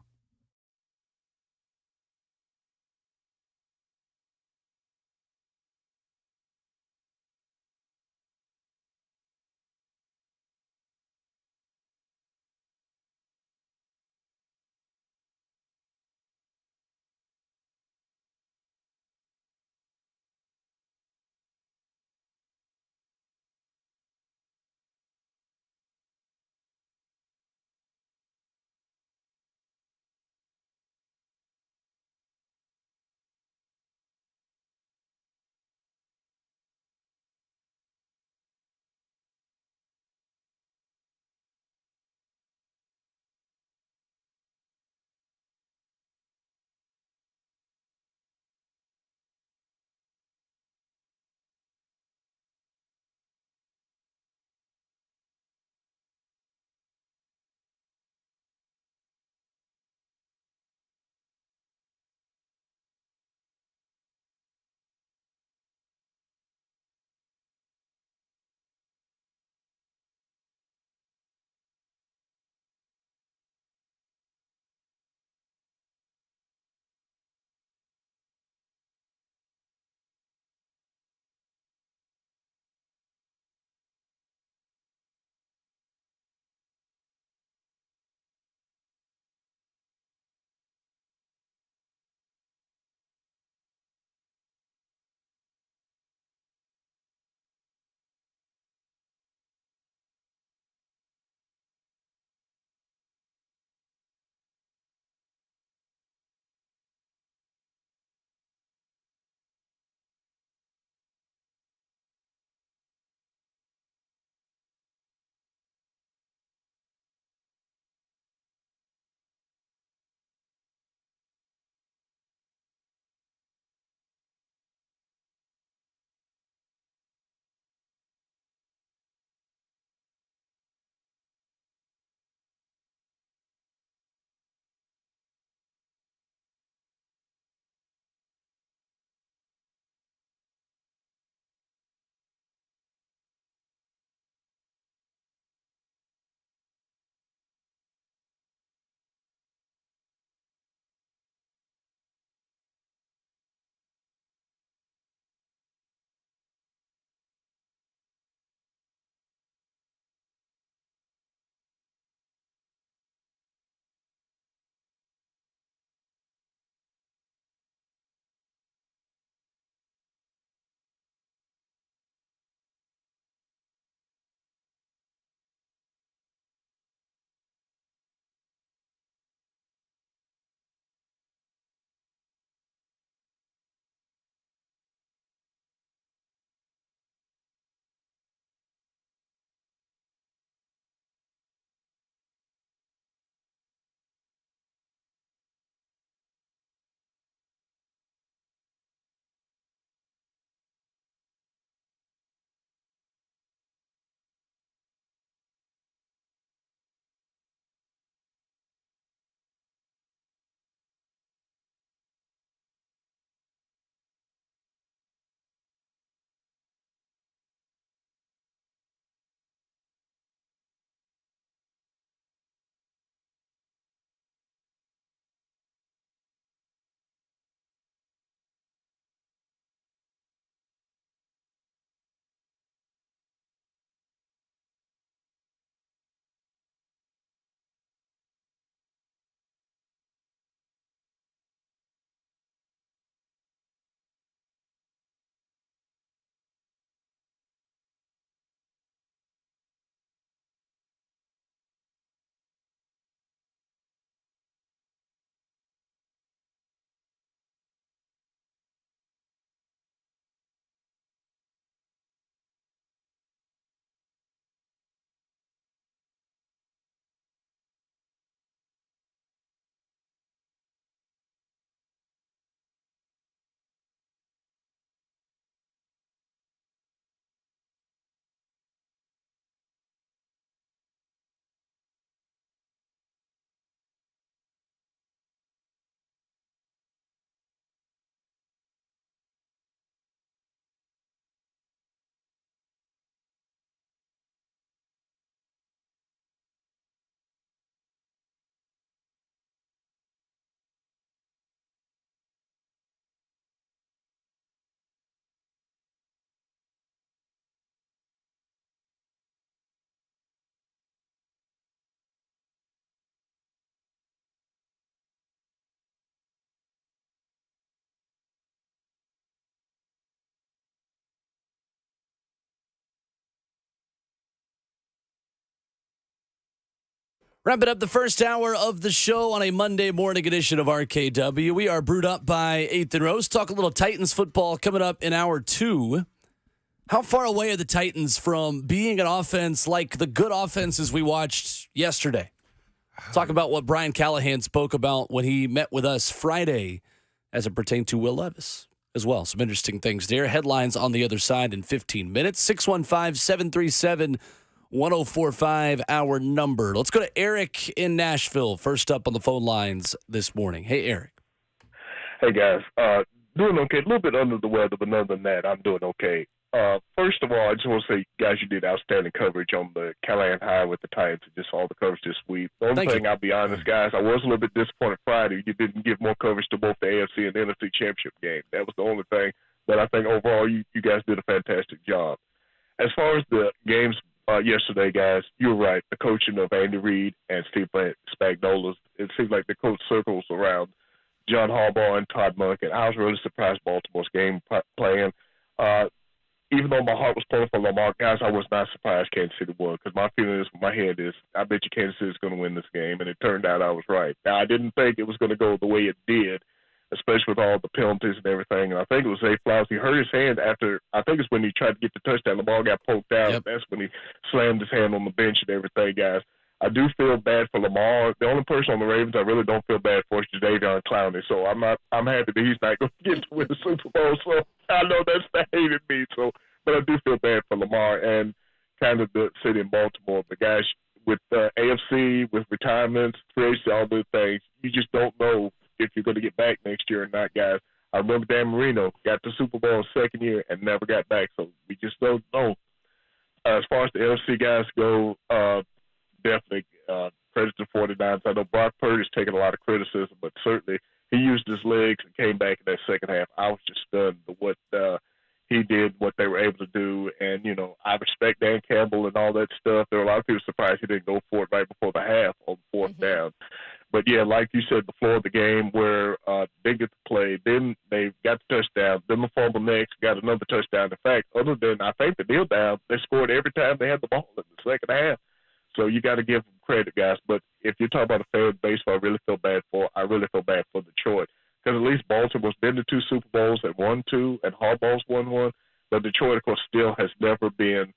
Wrapping up the first hour of the show on a Monday morning edition of RKW. We are brewed up by 8th and Rose. Talk a little Titans football coming up in hour 2. How far away are the Titans from being an offense like the good offenses we watched yesterday? Talk about what Brian Callahan spoke about when he met with us Friday as it pertained to Will Levis as well. Some interesting things there. Headlines on the other side in 15 minutes. 615-737-1045, our number. Let's go to Eric in Nashville, first up on the phone lines this morning. Hey, Eric. Hey, guys. Doing okay. A little bit under the weather, but other than that, I'm doing okay. First of all, I just want to say, guys, you did outstanding coverage on the Callahan High with the Titans and just all the coverage this week. The only thing, I'll be honest, guys, I was a little bit disappointed Friday. You didn't give more coverage to both the AFC and the NFC championship game. That was the only thing. But I think overall, you guys did a fantastic job. As far as the games yesterday, guys, you're right. The coaching of Andy Reid and Steve Spagnuolo, it seems like the coach circles around John Harbaugh and Todd Monken. I was really surprised Baltimore's game plan. Even though my heart was pulling for Lamar, guys, I was not surprised Kansas City won because my feeling is, my head is, I bet you Kansas City is going to win this game, and it turned out I was right. Now, I didn't think it was going to go the way it did, especially with all the penalties and everything, and I think it was Zay Flowers. He hurt his hand after, I think it's when he tried to get the touchdown. The ball got poked out. Yep. That's when he slammed his hand on the bench and everything, guys. I do feel bad for Lamar. The only person on the Ravens I really don't feel bad for is Jadeveon Clowney. So I'm happy that he's not going to get to win the Super Bowl. So I know that's not hating me. But I do feel bad for Lamar and kind of the city in Baltimore. But guys, with AFC, with retirements, free agency, all those things, you just don't know if you're going to get back next year or not, guys. I remember Dan Marino got the Super Bowl his second year and never got back. So we just don't know. As far as the NFC guys go, definitely credit to the 49ers. I know Brock Purdy's taken a lot of criticism, but certainly he used his legs and came back in that second half. I was just stunned with what he did, what they were able to do. And, you know, I respect Dan Campbell and all that stuff. There were a lot of people surprised he didn't go for it right before the half on fourth down. But, yeah, like you said before the game where they get the play, then they got the touchdown, then the fumble next, got another touchdown. In fact, other than I think the kneel down, they scored every time they had the ball in the second half. So you got to give them credit, guys. But if you're talking about a fan base, I really feel bad for Detroit. Because at least Baltimore's been to 2 Super Bowls and won 2, and Harbaugh's won 1. But Detroit, of course, still has never been,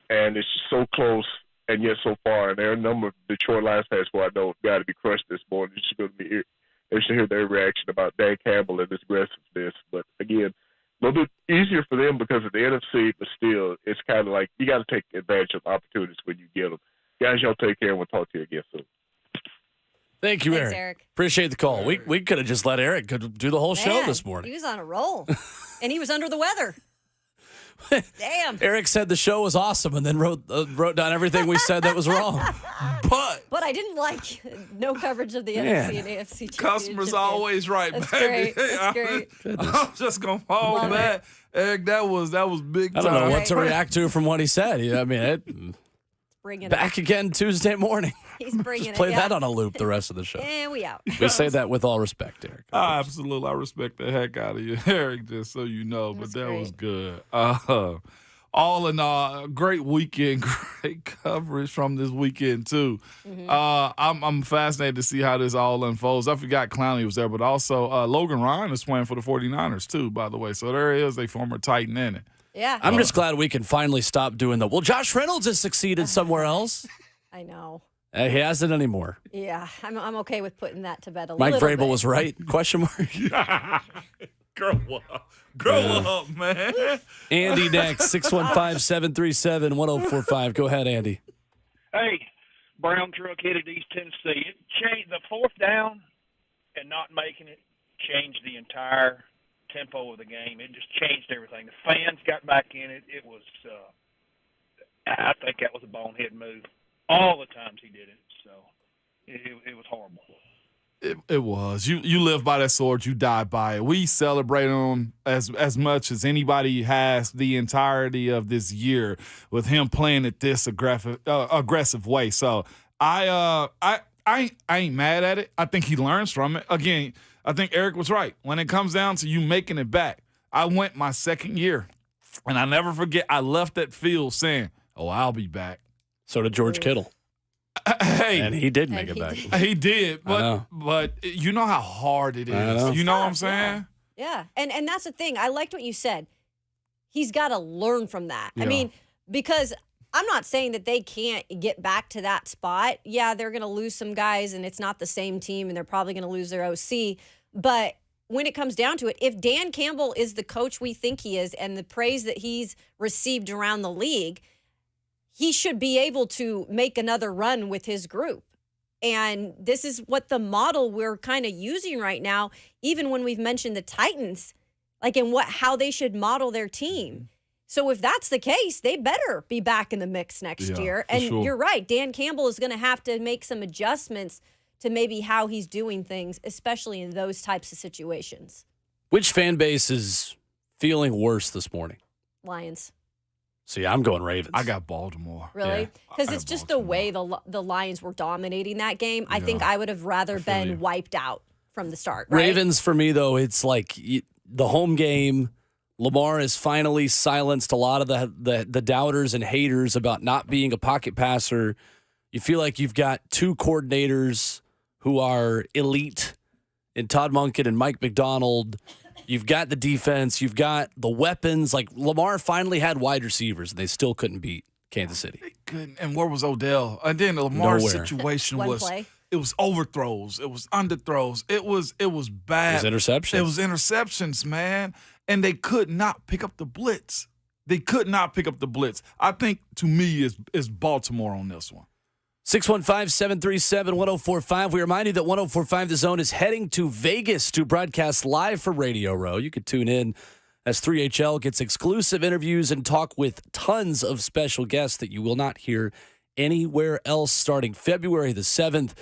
and it's just so close and yet so far. And there are a number of Detroit Lions fans who I know have got to be crushed this morning. It's going to be they should hear their reaction about Dan Campbell and his aggressiveness. But again, a little bit easier for them because of the NFC, but still, it's kind of like you got to take advantage of opportunities when you get them. Guys, y'all take care, and we'll talk to you again soon. Thank you, Thanks, Eric. Appreciate the call. We could have just let Eric do the whole show this morning. He was on a roll, and he was under the weather. Damn. Eric said the show was awesome and then wrote down everything we said that was wrong. But I didn't like no coverage of the NFC and AFC championship. Customers always right, That's baby. great. That's great. I'm just going to fall back. Eric, that was big time. I don't know what to react to from what he said. I mean, back again Tuesday morning. He's bringing Just play that on a loop the rest of the show. And we out. We say that with all respect, Eric. Absolutely. I respect the heck out of you, Eric, just so you know. But that was good. All in all, great weekend, great coverage from this weekend, too. I'm fascinated to see how this all unfolds. I forgot Clowney was there, but also Logan Ryan is playing for the 49ers, too, by the way. So there is a former Titan in it. Yeah. I'm just glad we can finally stop doing that. Well, Josh Reynolds has succeeded somewhere else. I know. He hasn't anymore. Yeah, I'm okay with putting that to bed a Mike little Vrabel bit. was right? Question mark. Grow up, man. Andy next, 615-737-1045. Go ahead, Andy. Hey, brown truck headed East Tennessee. It changed the fourth down and not making it changed the entire tempo of the game. It just changed everything. The fans got back in it. It was, I think that was a bonehead move. All the times he did it, so it was horrible. It was. You live by that sword, you die by it. We celebrate them as much as anybody has the entirety of this year with him playing it this aggressive way. So I ain't mad at it. I think he learns from it. Again, I think Eric was right. When it comes down to you making it back, I went my second year, and I never forget I left that field saying, "Oh, I'll be back." So did George Kittle. Hey, And he did make And it back. he he did, know. but you know how hard it is. know. You know what I'm Tough, yeah. saying? Yeah. And that's the thing. I liked what you said. He's got to learn from that. I Yeah. mean, because I'm not saying that they can't get back to that spot. Yeah, they're going to lose some guys and it's not the same team and they're probably going to lose their OC. But when it comes down to it, if Dan Campbell is the coach we think he is and the praise that he's received around the league, he should be able to make another run with his group. And this is what the model we're kind of using right now, even when we've mentioned the Titans, like in how they should model their team. So if that's the case, they better be back in the mix next Yeah, year. for And sure. you're right, Dan Campbell is going to have to make some adjustments to maybe how he's doing things, especially in those types of situations. Which fan base is feeling worse this morning? Lions. See, I'm going Ravens. I got Baltimore. Really? Yeah. Because I it's got just the Baltimore. way the Lions were dominating that game. I think Yeah. I would have rather feel been you. wiped out from the start. Right? Ravens for me though, it's like the home game. Lamar has finally silenced a lot of the doubters and haters about not being a pocket passer. You feel like you've got two coordinators who are elite in Todd Monken and Mike McDonald. You've got the defense. You've got the weapons. Like Lamar finally had wide receivers, and they still couldn't beat Kansas City. Couldn't. And where was Odell? And then the Lamar Nowhere. situation One was play. it was overthrows, it was underthrows, it was bad. It was interceptions. It was interceptions, man. And they could not pick up the blitz. They could not pick up the blitz. I think to me is Baltimore on this one. 615-737-1045. We remind you that 1045 The Zone is heading to Vegas to broadcast live for Radio Row. You can tune in as 3HL gets exclusive interviews and talk with tons of special guests that you will not hear anywhere else starting February the 7th.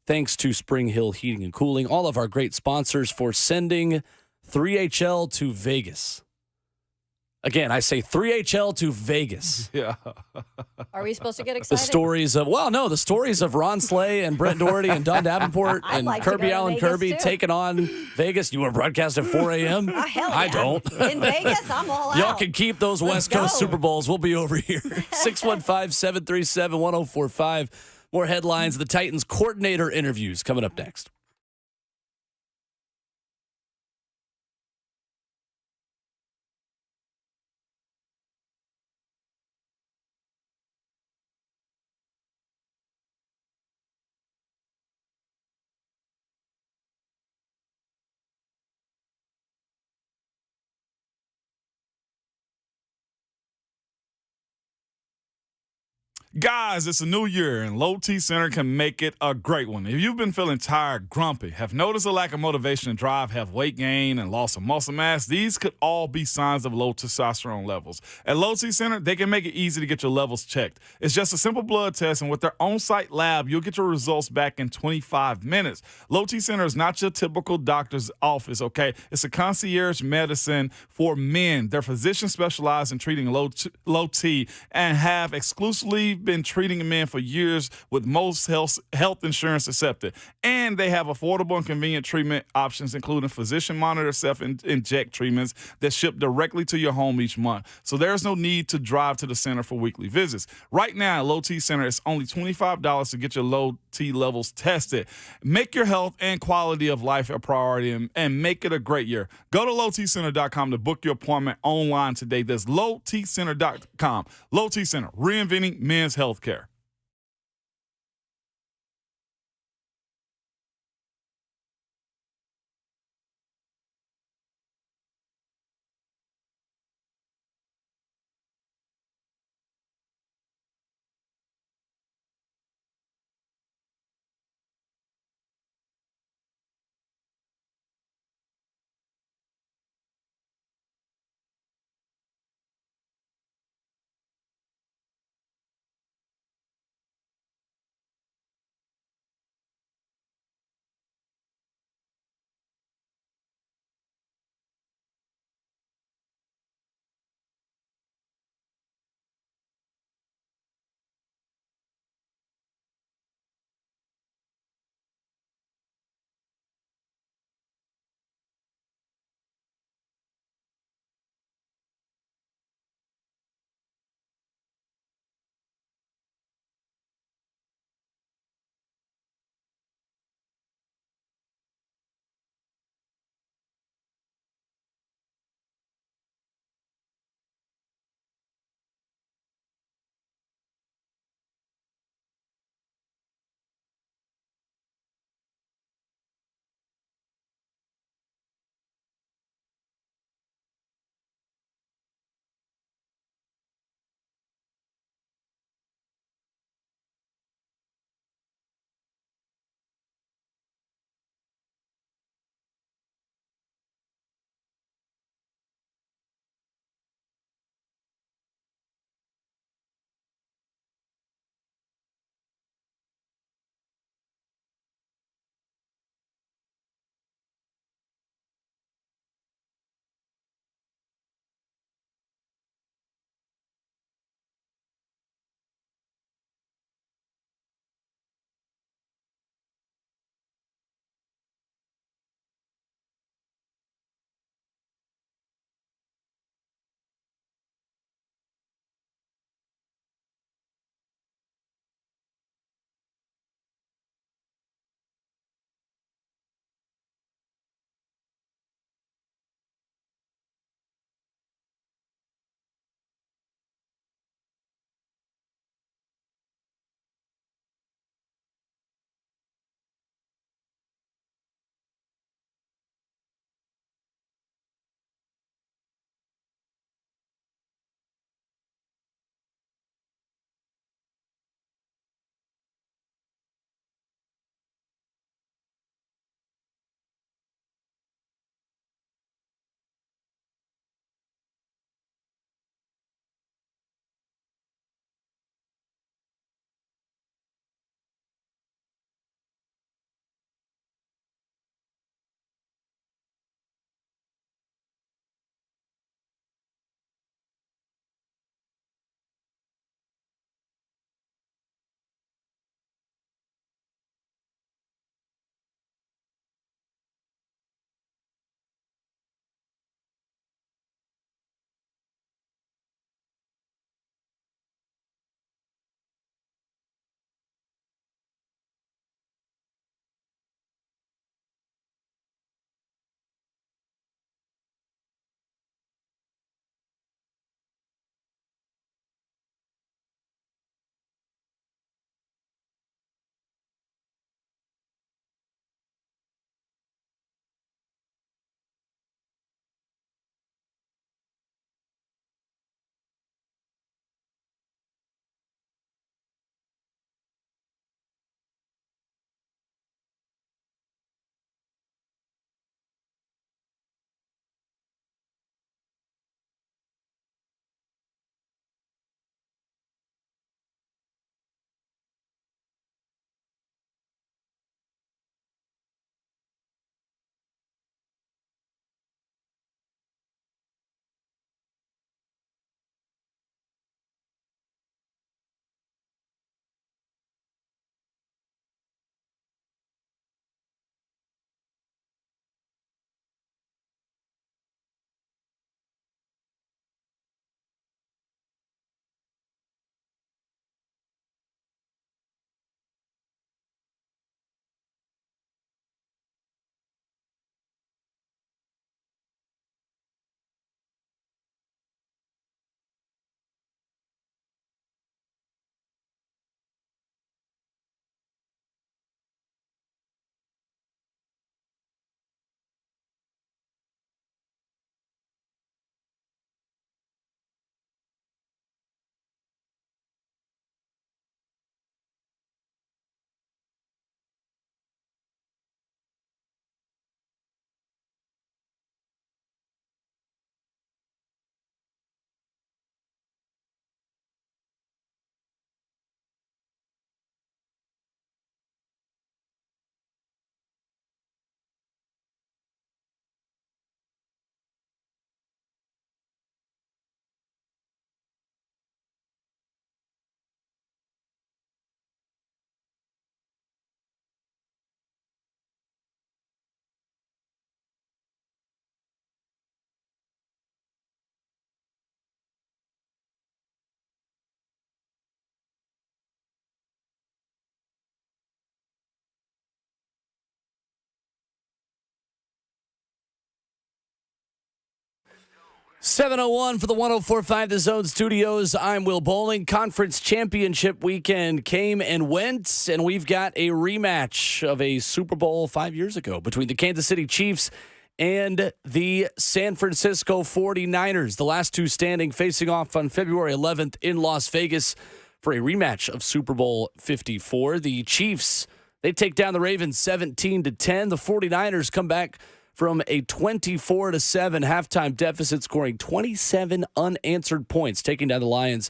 Thanks to Spring Hill Heating and Cooling, all of our great sponsors for sending 3HL to Vegas. Again, I say 3HL to Vegas. Yeah. Are we supposed to get The excited? stories of the stories of Ron Slay and Brent Doherty and Don Davenport I'd and like to Kirby go to Allen Vegas, Kirby too. taking on Vegas. You want to broadcast at 4 a.m.? Hell I yeah. don't. In Vegas, I'm all out. Y'all can keep those West Coast go. Super Bowls. We'll be over here. 615-737-1045. More headlines. The Titans coordinator interviews coming up next. Guys, it's a new year, and Low T Center can make it a great one. If you've been feeling tired, grumpy, have noticed a lack of motivation to drive, have weight gain, and loss of muscle mass, these could all be signs of low testosterone levels. At Low T Center, they can make it easy to get your levels checked. It's just a simple blood test, and with their on-site lab, you'll get your results back in 25 minutes. Low T Center is not your typical doctor's office, okay? It's a concierge medicine for men. Their physicians specialize in treating low T and have exclusively been treating men for years with most health insurance accepted. And they have affordable and convenient treatment options, including physician-monitored self-inject treatments that ship directly to your home each month. So there's no need to drive to the center for weekly visits. Right now, at Low T Center, it's only $25 to get your low T levels tested. Make your health and quality of life a priority and make it a great year. Go to lowtcenter.com to book your appointment online today. That's lowtcenter.com. Low T Center, reinventing men's healthcare. 7:01 for the 104.5 The Zone Studios. I'm Will Bowling. Conference championship weekend came and went, and we've got a rematch of a Super Bowl 5 years ago between the Kansas City Chiefs and the San Francisco 49ers. The last two standing, facing off on February 11th in Las Vegas for a rematch of Super Bowl 54. The Chiefs, they take down the Ravens 17-10. The 49ers come back from a 24-7 halftime deficit, scoring 27 unanswered points, taking down the Lions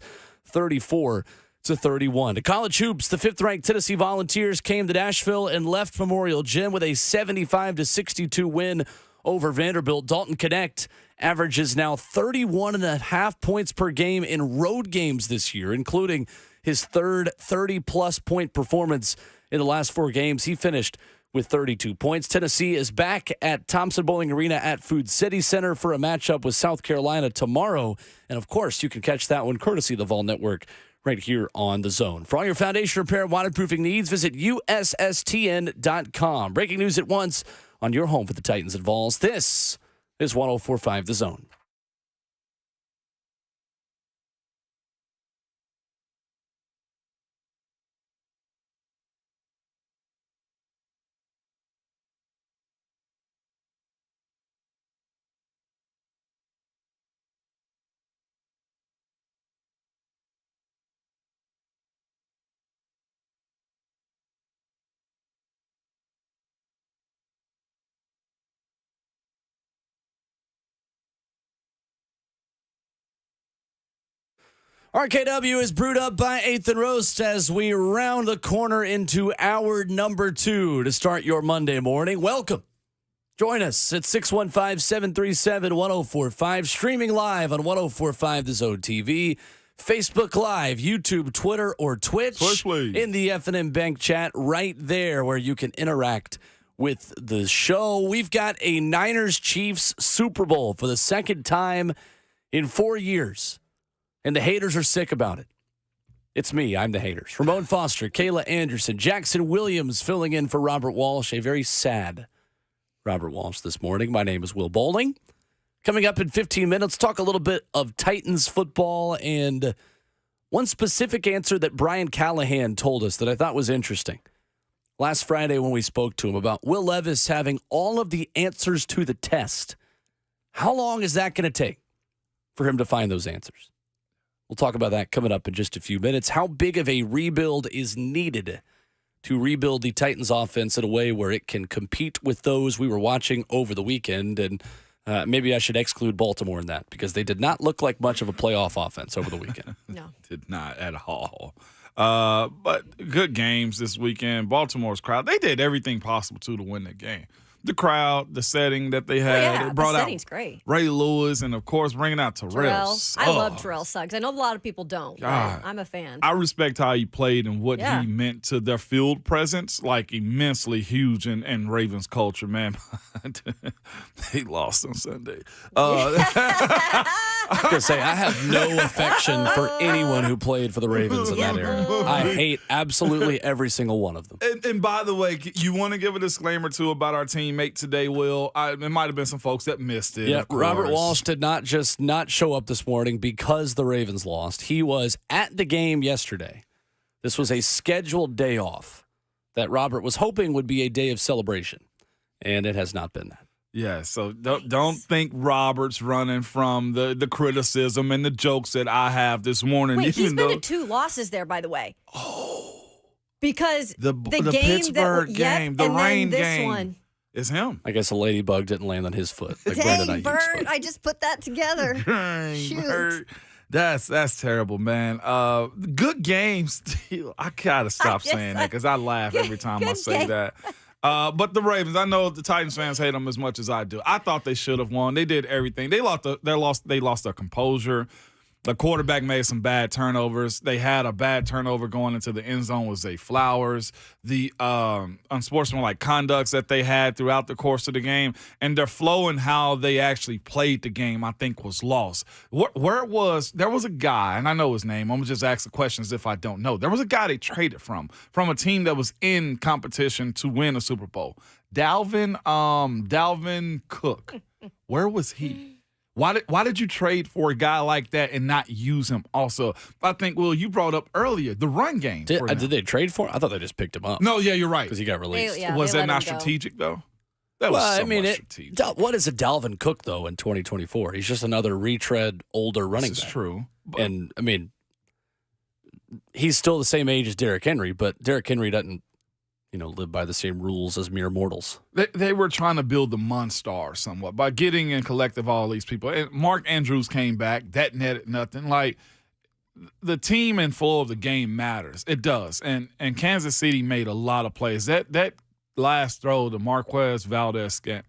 34-31. To college hoops, the fifth-ranked Tennessee Volunteers came to Nashville and left Memorial Gym with a 75-62 win over Vanderbilt. Dalton Connect averages now 31.5 points per game in road games this year, including his third 30-plus point performance in the last 4 games. He finished with 32 points. Tennessee is back at Thompson Bowling Arena at Food City Center for a matchup with South Carolina tomorrow. And, of course, you can catch that one courtesy of the Vol Network right here on The Zone. For all your foundation repair and waterproofing needs, visit USSTN.com. Breaking news at once on your home for the Titans and Vols. This is 104.5 The Zone. RKW is brewed up by 8th and Roast as we round the corner into hour number 2 to start your Monday morning. Welcome. Join us at 615-737-1045, streaming live on 1045 The Zone TV, Facebook Live, YouTube, Twitter, or Twitch. In the F&M Bank chat right there where you can interact with the show. We've got a Niners-Chiefs Super Bowl for the second time in 4 years. And the haters are sick about it. It's me. I'm the haters. Ramon Foster, Kayla Anderson, Jackson Williams filling in for Robert Walsh. A very sad Robert Walsh this morning. My name is Will Bowling. Coming up in 15 minutes, talk a little bit of Titans football and one specific answer that Brian Callahan told us that I thought was interesting. Last Friday when we spoke to him about Will Levis having all of the answers to the test. How long is that going to take for him to find those answers? We'll talk about that coming up in just a few minutes. How big of a rebuild is needed to rebuild the Titans offense in a way where it can compete with those we were watching over the weekend? And maybe I should exclude Baltimore in that because they did not look like much of a playoff offense over the weekend. No. Did not at all. But good games this weekend. Baltimore's crowd, they did everything possible to win the game. The crowd, the setting that they had, it brought the out setting's great. Ray Lewis, and of course bringing out Terrell. I love Terrell Suggs. I know a lot of people don't, but I'm a fan. I respect how he played and what he meant to their field presence, like immensely huge in Ravens culture, man. They lost on Sunday. I was going to say, I have no affection for anyone who played for the Ravens in that era. I hate absolutely every single one of them. And by the way, you want to give a disclaimer, too, about our teammate today, Will. There might have been some folks that missed it. Yeah, Robert Walsh did not just not show up this morning because the Ravens lost. He was at the game yesterday. This was a scheduled day off that Robert was hoping would be a day of celebration, and it has not been that. Yeah, so don't think Robert's running from the criticism and the jokes that I have this morning. Wait, he's been to 2 losses there, by the way. Oh. Because the game Pittsburgh game, the rain game. One. It's him. I guess a ladybug didn't land on his foot. Like Dang, Bert, I just put that together. Shoot. Bert. That's terrible, man. Good games. I gotta stop saying that because I laugh every time I say that. But the Ravens, I know the Titans fans hate them as much as I do. I thought they should have won. They did everything. They lost their composure. The quarterback made some bad turnovers. They had a bad turnover going into the end zone with Zay Flowers. The unsportsmanlike conducts that they had throughout the course of the game, and their flow and how they actually played the game, I think, was lost. There was a guy, and I know his name. I'm going to just ask the questions if I don't know. There was a guy they traded from a team that was in competition to win a Super Bowl. Dalvin Cook. Where was he? Why did you trade for a guy like that and not use him also? I think, Will, you brought up earlier the run game. Did they trade for him? I thought they just picked him up. No, yeah, you're right. Because he got released. Was they that let not him go. strategic, though? That was strategic. What is a Dalvin Cook, though, in 2024? He's just another retread, older running back. This is true. And, I mean, he's still the same age as Derrick Henry, but Derrick Henry doesn't, live by the same rules as mere mortals. They were trying to build the Monstar somewhat by getting in collective all these people. And Mark Andrews came back. That netted nothing. Like, the team and flow of the game matters. It does. And Kansas City made a lot of plays. That last throw to Marquez Valdez-Scantling,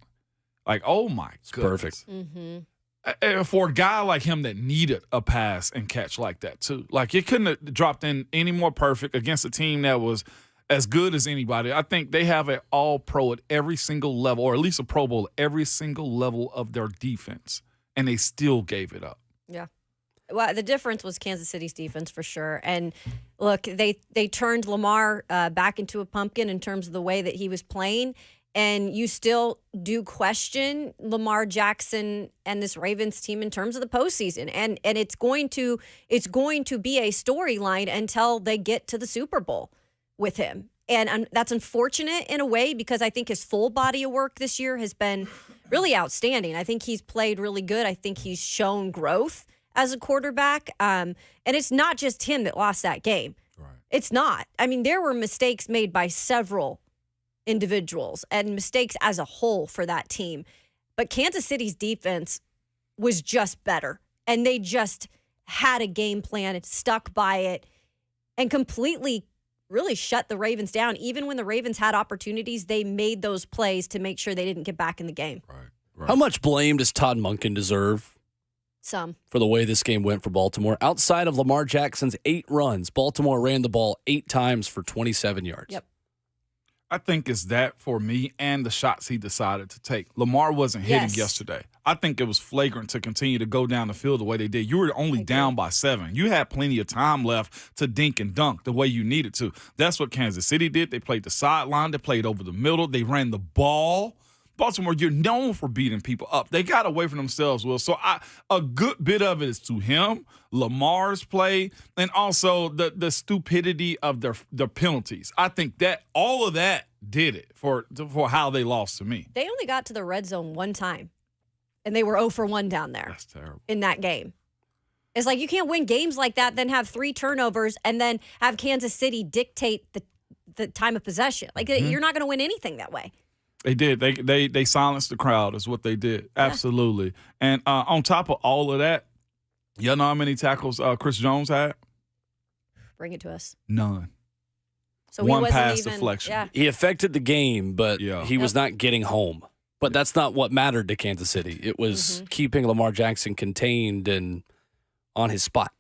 like, oh, my goodness. Perfect. Mm-hmm. For a guy like him that needed a pass and catch like that, too. Like, it couldn't have dropped in any more perfect against a team that was as good as anybody. I think they have an all-pro at every single level, or at least a Pro Bowl at every single level of their defense, and they still gave it up. Yeah. Well, the difference was Kansas City's defense for sure. And look, they turned Lamar back into a pumpkin in terms of the way that he was playing. And you still do question Lamar Jackson and this Ravens team in terms of the postseason. And it's going to be a storyline until they get to the Super Bowl with him. And that's unfortunate in a way because I think his full body of work this year has been really outstanding. I think he's played really good. I think he's shown growth as a quarterback. And it's not just him that lost that game. Right. It's not. I mean, there were mistakes made by several individuals and mistakes as a whole for that team. But Kansas City's defense was just better. And they just had a game plan, it stuck by it, and completely really shut the Ravens down. Even when the Ravens had opportunities, they made those plays to make sure they didn't get back in the game. Right. How much blame does Todd Monken deserve Some. for the way this game went for Baltimore? Outside of Lamar Jackson's 8 runs, Baltimore ran the ball 8 times for 27 yards. Yep. I think it's that for me and the shots he decided to take. Lamar wasn't hitting Yes. yesterday. I think it was flagrant to continue to go down the field the way they did. You were only down by 7. You had plenty of time left to dink and dunk the way you needed to. That's what Kansas City did. They played the sideline. They played over the middle. They ran the ball. Baltimore, you're known for beating people up. They got away from themselves, Will. So a good bit of it is to him, Lamar's play, and also the stupidity of their penalties. I think that all of that did it for how they lost to me. They only got to the red zone one time, and they were 0 for 1 down there. That's terrible. In that game. It's like you can't win games like that, then have 3 turnovers, and then have Kansas City dictate the time of possession. Like, you're not going to win anything that way. They did. They silenced the crowd is what they did. Absolutely. And on top of all of that, you know how many tackles Chris Jones had? Bring it to us. None. So One he wasn't pass even, deflection. Yeah. He affected the game, but Yeah. he was not getting home. But that's not what mattered to Kansas City. It was keeping Lamar Jackson contained and on his spot.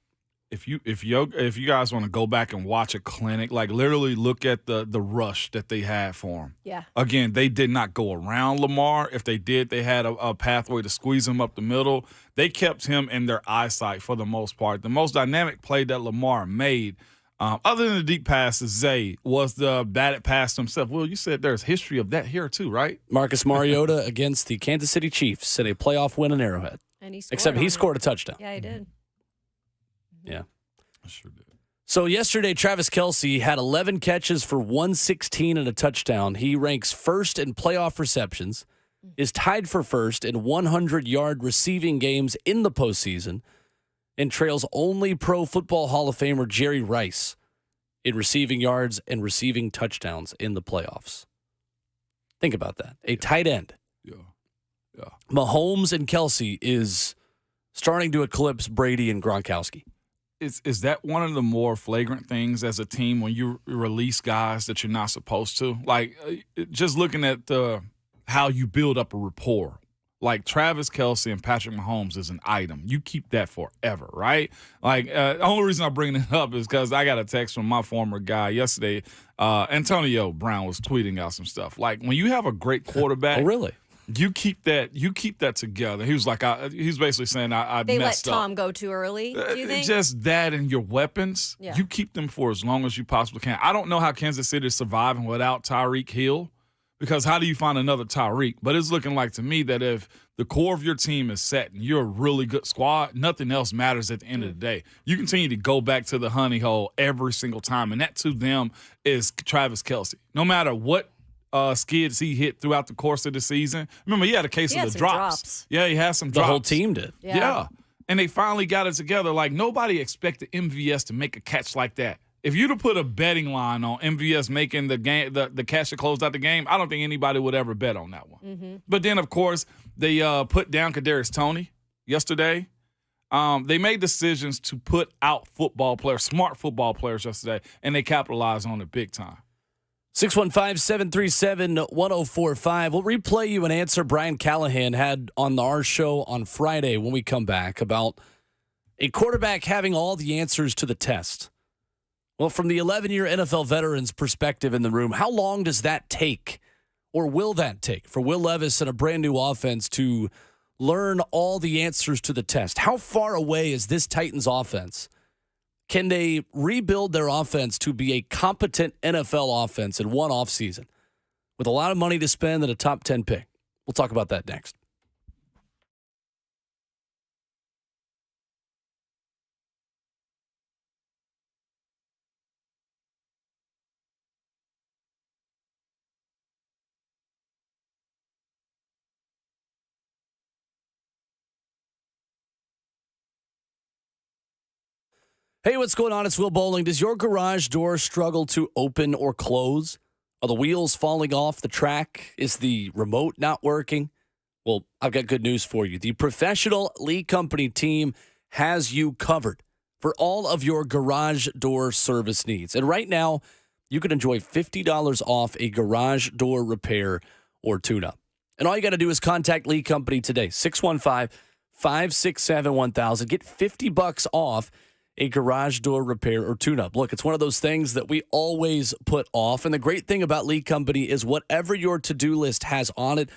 If you guys want to go back and watch a clinic, like literally look at the rush that they had for him. Yeah. Again, they did not go around Lamar. If they did, they had a pathway to squeeze him up the middle. They kept him in their eyesight for the most part. The most dynamic play that Lamar made, other than the deep passes, Zay, was the batted pass himself. Will, you said there's history of that here too, right? Marcus Mariota against the Kansas City Chiefs in a playoff win in Arrowhead. And he scored Except he on it. scored a touchdown. Yeah, he did. Yeah. I sure did. So yesterday, Travis Kelce had 11 catches for 116 and a touchdown. He ranks first in playoff receptions, is tied for first in 100-yard receiving games in the postseason, and trails only Pro Football Hall of Famer Jerry Rice in receiving yards and receiving touchdowns in the playoffs. Think about that. A tight end. Yeah. Mahomes and Kelce is starting to eclipse Brady and Gronkowski. Is that one of the more flagrant things as a team when you release guys that you're not supposed to? Like, just looking at how you build up a rapport. Like, Travis Kelce and Patrick Mahomes is an item. You keep that forever, right? Like, the only reason I bring it up is because I got a text from my former guy yesterday. Antonio Brown was tweeting out some stuff. Like, when you have a great quarterback. Oh, really? You keep that together. He was like, he's basically saying, I They let messed up. Tom go too early, do you think? Just that and your weapons, you keep them for as long as you possibly can. I don't know how Kansas City is surviving without Tyreek Hill, because how do you find another Tyreek? But it's looking like to me that if the core of your team is set and you're a really good squad, nothing else matters at the end of the day. You continue to go back to the honey hole every single time, and that to them is Travis Kelce. No matter what skids he hit throughout the course of the season. Remember, he had a case of the drops. Yeah, he had some drops. The whole team did. Yeah. And they finally got it together. Like, nobody expected MVS to make a catch like that. If you'd have put a betting line on MVS making the game, the catch that closed out the game, I don't think anybody would ever bet on that one. Mm-hmm. But then, of course, they put down Kadarius Toney yesterday. They made decisions to put out football players, smart football players yesterday, and they capitalized on it big time. 615-737-1045. We'll replay you an answer Brian Callahan had on our show on Friday when we come back about a quarterback having all the answers to the test. Well, from the 11-year NFL veteran's perspective in the room, how long does that take, or will that take, for Will Levis and a brand-new offense to learn all the answers to the test? How far away is this Titans offense? Can they rebuild their offense to be a competent NFL offense in one offseason with a lot of money to spend and a top 10 pick? We'll talk about that next. Hey, what's going on? It's Will Bowling. Does your garage door struggle to open or close? Are the wheels falling off the track? Is the remote not working? Well, I've got good news for you. The professional Lee Company team has you covered for all of your garage door service needs. And right now, you can enjoy $50 off a garage door repair or tune-up. And all you got to do is contact Lee Company today, 615-567-1000. Get $50 off a garage door repair or tune-up. Look, it's one of those things that we always put off. And the great thing about Lee Company is whatever your to-do list has on it,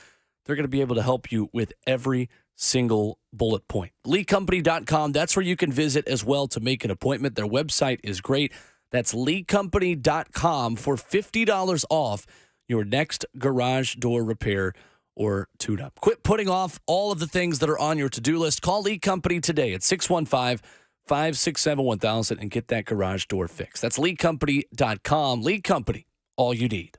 they're going to be able to help you with every single bullet point. LeeCompany.com, that's where you can visit as well to make an appointment. Their website is great. That's LeeCompany.com for $50 off your next garage door repair or tune-up. Quit putting off all of the things that are on your to-do list. Call Lee Company today at 615-567-1000 and get that garage door fixed. That's LeeCompany.com. Lee Company, all you need.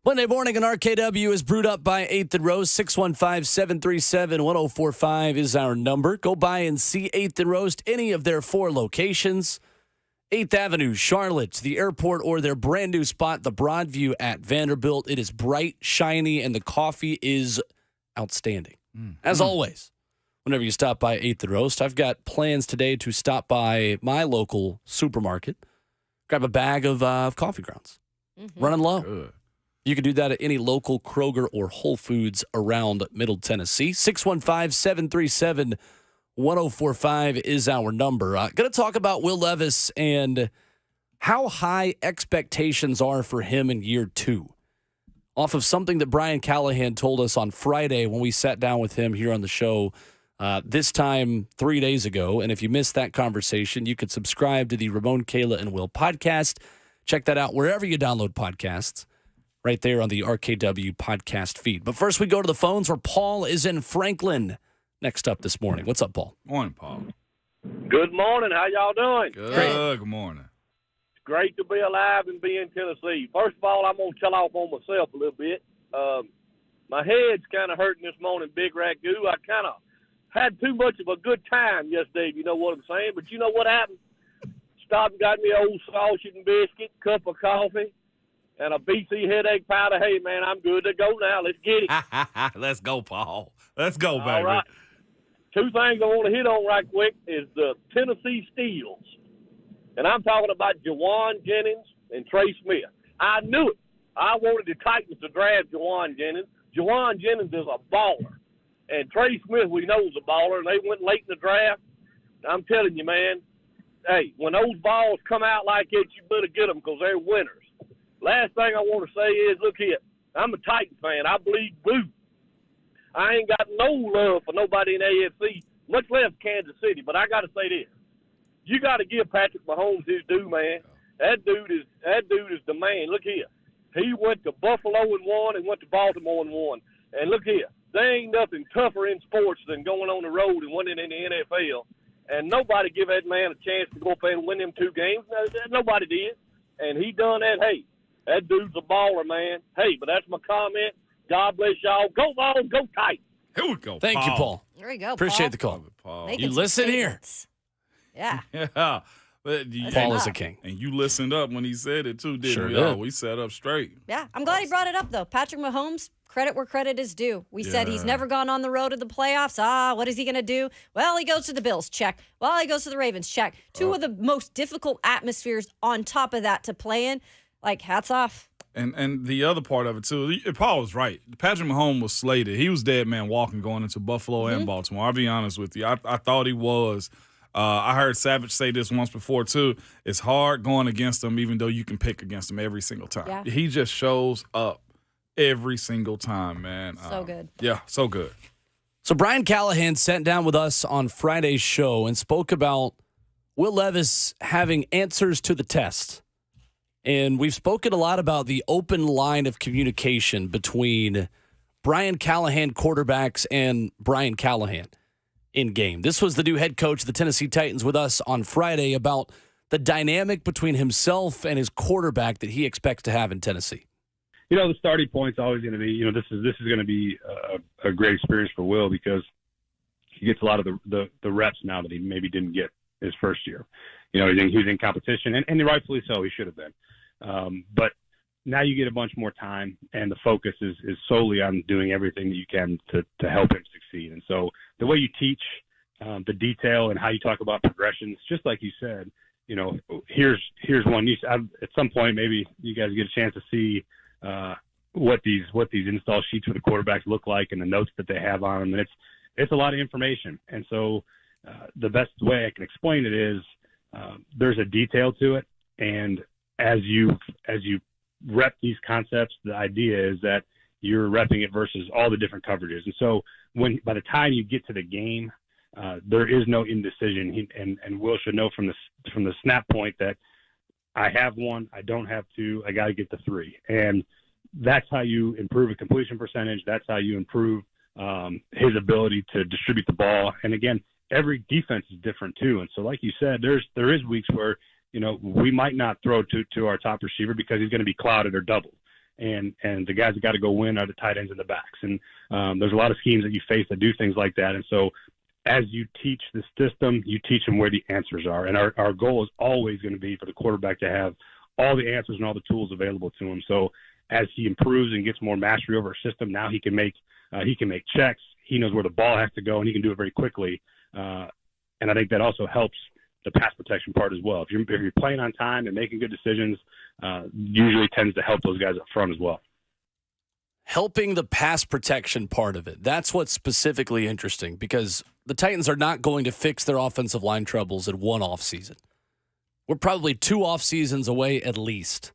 Monday morning on RKW is brewed up by 8th and Rose. 615-737-1045 is our number. Go by and see 8th and Rose, any of their 4 locations. 8th Avenue, Charlotte, the airport, or their brand new spot, the Broadview at Vanderbilt. It is bright, shiny, and the coffee is outstanding. As always, whenever you stop by 8th and Roast, I've got plans today to stop by my local supermarket, grab a bag of coffee grounds. Running low. Good. You can do that at any local Kroger or Whole Foods around Middle Tennessee. 615-737-1045 is our number. Going to talk about Will Levis and how high expectations are for him in year 2. Off of something that Brian Callahan told us on Friday when we sat down with him here on the show this time 3 days ago. And if you missed that conversation, you could subscribe to the Ramon, Kayla, and Will podcast. Check that out wherever you download podcasts, right there on the RKW podcast feed. But first we go to the phones where Paul is in Franklin next up this morning. What's up, Paul? Morning, Paul. Good morning. How y'all doing? Good morning. It's great to be alive and be in Tennessee. First of all, I'm going to tell off on myself a little bit. My head's kind of hurting this morning, Big Ragu. I kind of had too much of a good time yesterday, if you know what I'm saying. But you know what happened? Stopped and got me an old sausage and biscuit, cup of coffee, and a BC headache powder. Hey, man, I'm good to go now. Let's get it. Let's go, Paul. Let's go, baby. All right. 2 things I want to hit on right quick is the Tennessee Steals. And I'm talking about Jawan Jennings and Trey Smith. I knew it. I wanted the Titans to draft Jawan Jennings. Jawan Jennings is a baller. And Trey Smith, we know, is a baller, and they went late in the draft. I'm telling you, man, hey, when those balls come out like it, you better get them because they're winners. Last thing I want to say is, look here, I'm a Titans fan. I bleed blue. I ain't got no love for nobody in AFC, much less Kansas City. But I got to say this: you got to give Patrick Mahomes his due, man. That dude is the man. Look here, he went to Buffalo and won, and went to Baltimore and won. And look here, there ain't nothing tougher in sports than going on the road and winning in the NFL. And nobody give that man a chance to go up there and win them 2 games. Nobody did. And he done that. Hey, that dude's a baller, man. Hey, but that's my comment. God bless y'all. Go Balls, go Titans. Here we go, Thank you, Paul. There you go, Appreciate Paul. the call. Paul. Making You some listen here. statements. Yeah. Yeah. But Paul is a king. And you listened up when he said it, too, didn't Sure we? did. Oh, we set up straight. Yeah. I'm glad he brought it up, though. Patrick Mahomes, credit where credit is due. We said he's never gone on the road to the playoffs. What is he going to do? Well, he goes to the Bills. Check. Well, he goes to the Ravens. Check. 2 of the most difficult atmospheres on top of that to play in. Like, hats off. And the other part of it, too, Paul was right. Patrick Mahomes was slated. He was dead man walking going into Buffalo and Baltimore. I'll be honest with you. I thought he was. I heard Savage say this once before, too. It's hard going against him, even though you can pick against him every single time. Yeah. He just shows up every single time, man. So good. Yeah, so good. So Brian Callahan sat down with us on Friday's show and spoke about Will Levis having answers to the test. And we've spoken a lot about the open line of communication between Brian Callahan quarterbacks and Brian Callahan in game. This was the new head coach of the Tennessee Titans with us on Friday about the dynamic between himself and his quarterback that he expects to have in Tennessee. The starting point's always going to be, this is going to be a great experience for Will because he gets a lot of the reps now that he maybe didn't get his first year. He was in competition, and rightfully so. He should have been. But now you get a bunch more time, and the focus is solely on doing everything that you can to help him succeed. And so the way you teach, the detail, and how you talk about progressions, just like you said, here's one. At some point, maybe you guys get a chance to see what these install sheets for the quarterbacks look like and the notes that they have on them. And it's a lot of information. And so the best way I can explain it is there's a detail to it, and as you rep these concepts, the idea is that you're repping it versus all the different coverages. And so by the time you get to the game, there is no indecision. And Will should know from the snap point that I have 1, I don't have 2, I got to get to 3. And that's how you improve a completion percentage. That's how you improve his ability to distribute the ball. And again, every defense is different too. And so, like you said, there is weeks where we might not throw to our top receiver because he's going to be clouded or doubled. and the guys that got to go win are the tight ends and the backs. And there's a lot of schemes that you face that do things like that. And so as you teach the system, you teach them where the answers are. And our goal is always going to be for the quarterback to have all the answers and all the tools available to him. So as he improves and gets more mastery over our system, now he can make checks. He knows where the ball has to go, and he can do it very quickly. And I think that also helps the pass protection part as well. If you're playing on time and making good decisions, usually tends to help those guys up front as well. Helping the pass protection part of it. That's what's specifically interesting, because the Titans are not going to fix their offensive line troubles in one offseason. We're probably 2 off seasons away at least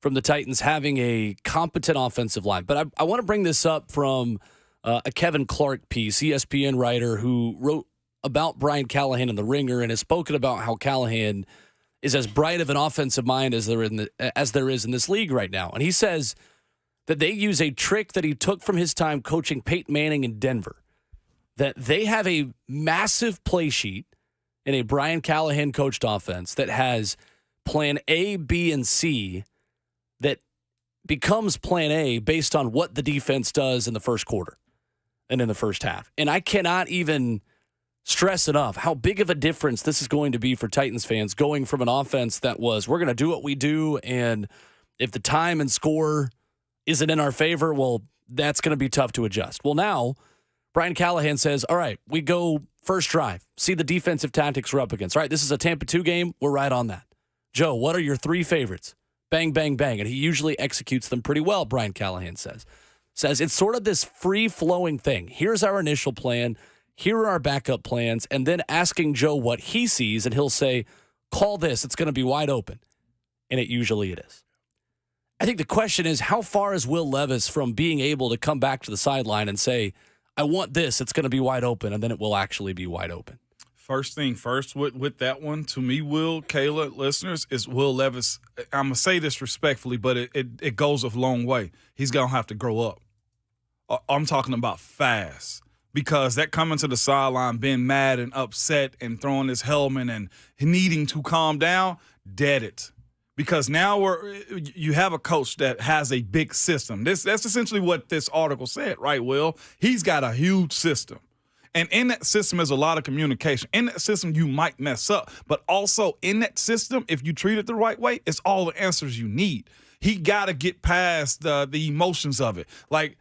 from the Titans having a competent offensive line. But I want to bring this up from a Kevin Clark piece, ESPN writer who wrote about Brian Callahan in The Ringer and has spoken about how Callahan is as bright of an offensive mind as there is in this league right now. And he says that they use a trick that he took from his time coaching Peyton Manning in Denver, that they have a massive play sheet in a Brian Callahan coached offense that has plan A, B, and C that becomes plan A based on what the defense does in the first quarter and in the first half. And I cannot even stress enough how big of a difference this is going to be for Titans fans, going from an offense that was, we're going to do what we do, and if the time and score isn't in our favor, well, that's going to be tough to adjust. Well, now Brian Callahan says, all right, we go first drive, see the defensive tactics we're up against. All right, this is a Tampa 2 game. We're right on that. Joe, what are your 3 favorites? Bang, bang, bang. And he usually executes them pretty well, Brian Callahan says. Says it's sort of this free-flowing thing. Here's our initial plan. Here are our backup plans. And then asking Joe what he sees, and he'll say, call this. It's going to be wide open. And it usually is. I think the question is, how far is Will Levis from being able to come back to the sideline and say, I want this, it's going to be wide open, and then it will actually be wide open? First thing first with that one, to me, Will, Kayla, listeners, is Will Levis. I'm going to say this respectfully, but it goes a long way. He's going to have to grow up. I'm talking about fast, because that coming to the sideline, being mad and upset and throwing his helmet and needing to calm down, dead it. Because now you have a coach that has a big system. That's essentially what this article said, right, Will? He's got a huge system. And in that system is a lot of communication. In that system, you might mess up. But also in that system, if you treat it the right way, it's all the answers you need. He got to get past the emotions of it. Like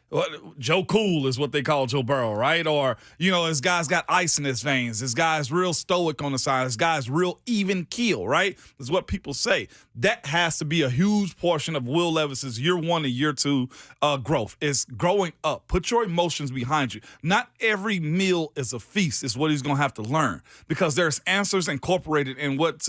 Joe Cool is what they call Joe Burrow, right? Or, this guy's got ice in his veins. This guy's real stoic on the side. This guy's real even keel, right? That's what people say. That has to be a huge portion of Will Levis's year 1 and year 2 growth, is growing up. Put your emotions behind you. Not every meal is a feast is what he's going to have to learn, because there's answers incorporated in what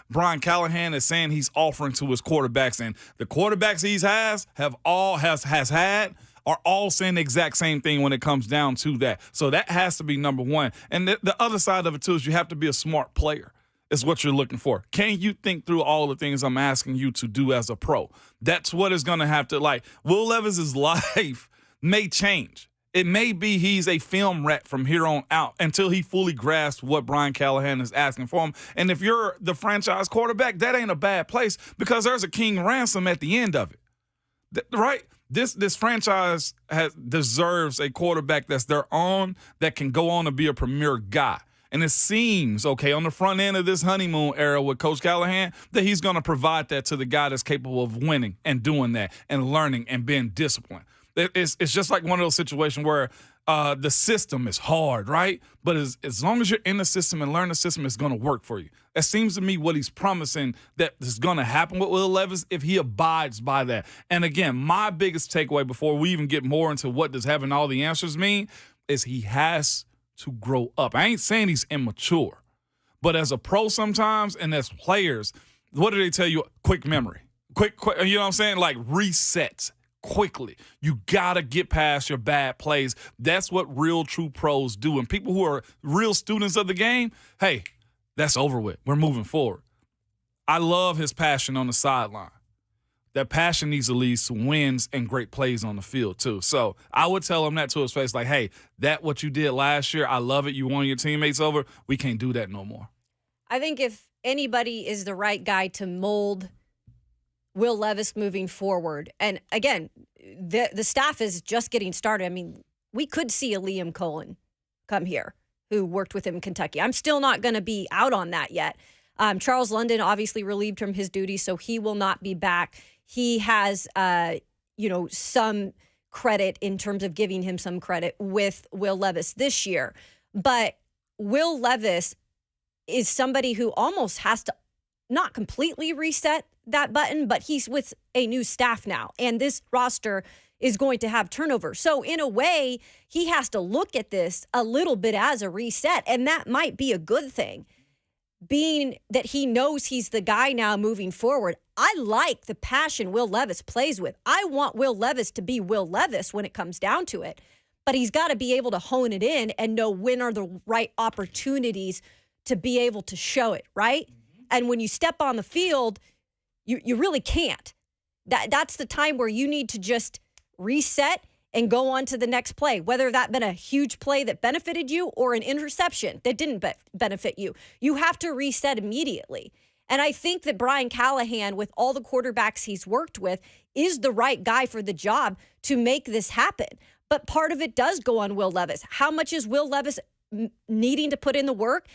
Brian Callahan is saying he's offering to his quarterbacks. And the quarterbacks he has had are all saying the exact same thing when it comes down to that. So that has to be number one. And the other side of it, too, is you have to be a smart player, is what you're looking for. Can you think through all the things I'm asking you to do as a pro? That's what is going to have to, Will Levis's life may change. It may be he's a film rat from here on out until he fully grasps what Brian Callahan is asking for him. And if you're the franchise quarterback, that ain't a bad place, because there's a king ransom at the end of it, right? This franchise deserves a quarterback that's their own, that can go on to be a premier guy. And it seems, on the front end of this honeymoon era with Coach Callahan, that he's going to provide that to the guy that's capable of winning and doing that and learning and being disciplined. It's just like one of those situations where the system is hard, right? But as long as you're in the system and learn the system, it's going to work for you. That seems to me what he's promising that is going to happen with Will Levis if he abides by that. And again, my biggest takeaway before we even get more into what does having all the answers mean is he has to grow up. I ain't saying he's immature, but as a pro sometimes and as players, what do they tell you? Quick memory. Quick, you know what I'm saying? Like resets quickly. You got to get past your bad plays. That's what real true pros do. And people who are real students of the game, hey, that's over with. We're moving forward. I love his passion on the sideline. That passion needs to lead to wins and great plays on the field, too. So I would tell him that to his face, like, hey, that what you did last year, I love it. You won your teammates over. We can't do that no more. I think if anybody is the right guy to mold Will Levis moving forward. And again, the staff is just getting started. I mean, we could see a Liam Cohen come here who worked with him in Kentucky. I'm still not going to be out on that yet. Charles London obviously relieved from his duties, so he will not be back. He has, some credit in terms of giving him some credit with Will Levis this year. But Will Levis is somebody who almost has to not completely reset that button, but he's with a new staff now, and this roster is going to have turnover. So in a way, he has to look at this a little bit as a reset, and that might be a good thing, being that he knows he's the guy now moving forward. I like the passion Will Levis plays with. I want Will Levis to be Will Levis when it comes down to it, but he's got to be able to hone it in and know when are the right opportunities to be able to show it, right? And when you step on the field, you really can't. That's the time where you need to just reset and go on to the next play, whether that been a huge play that benefited you or an interception that didn't benefit you. You have to reset immediately. And I think that Brian Callahan, with all the quarterbacks he's worked with, is the right guy for the job to make this happen. But part of it does go on Will Levis. How much is Will Levis needing to put in the work?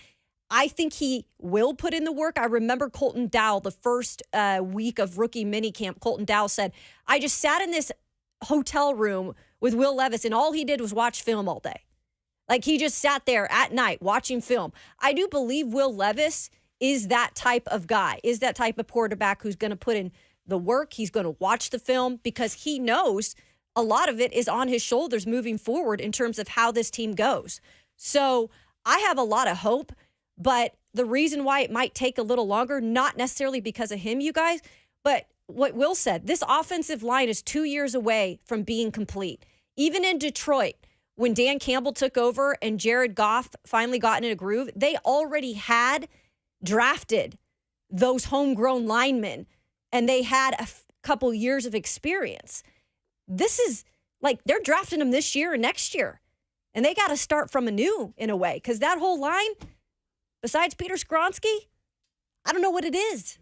I think he will put in the work. I remember Colton Dowell, the first week of rookie minicamp, Colton Dowell said, I just sat in this hotel room with Will Levis, and all he did was watch film all day. Like, he just sat there at night watching film. I do believe Will Levis is that type of guy, is that type of quarterback who's going to put in the work. He's going to watch the film because he knows a lot of it is on his shoulders moving forward in terms of how this team goes. So I have a lot of hope. But the reason why it might take a little longer, not necessarily because of him, you guys, but what Will said, this offensive line is 2 years away from being complete. Even in Detroit, when Dan Campbell took over and Jared Goff finally got in a groove, they already had drafted those homegrown linemen, and they had a couple years of experience. This is like they're drafting them this year and next year, and they got to start from anew in a way because that whole line, besides Peter Skronsky, I don't know what it is.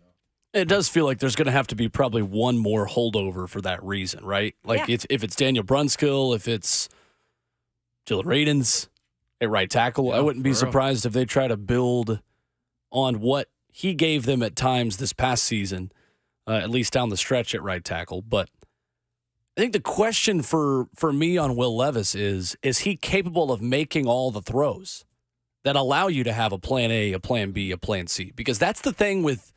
It does feel like there's going to have to be probably one more holdover for that reason, right? Like if it's Daniel Brunskill, if it's Jalen Radens at right tackle, I wouldn't be surprised if they try to build on what he gave them at times this past season, at least down the stretch at right tackle. But I think the question for me on Will Levis is he capable of making all the throws that allow you to have a plan A, a plan B, a plan C? Because that's the thing with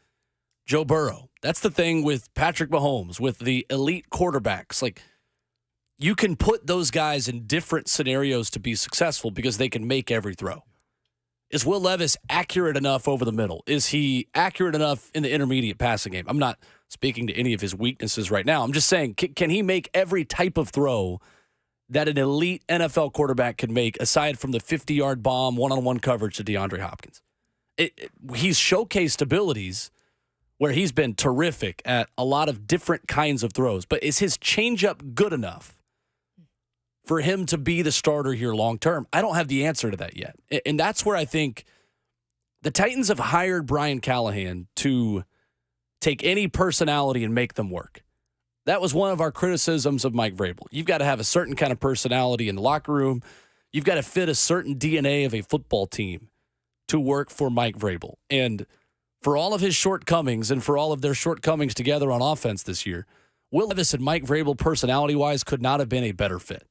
Joe Burrow. That's the thing with Patrick Mahomes, with the elite quarterbacks. Like, you can put those guys in different scenarios to be successful because they can make every throw. Is Will Levis accurate enough over the middle? Is he accurate enough in the intermediate passing game? I'm not speaking to any of his weaknesses right now. I'm just saying, can he make every type of throw that an elite NFL quarterback can make, aside from the 50-yard bomb, one-on-one coverage to DeAndre Hopkins? He's showcased abilities where he's been terrific at a lot of different kinds of throws. But is his changeup good enough for him to be the starter here long-term? I don't have the answer to that yet. And that's where I think the Titans have hired Brian Callahan to take any personality and make them work. That was one of our criticisms of Mike Vrabel. You've got to have a certain kind of personality in the locker room. You've got to fit a certain DNA of a football team to work for Mike Vrabel. And for all of his shortcomings and for all of their shortcomings together on offense this year, Will Levis and Mike Vrabel, personality-wise, could not have been a better fit.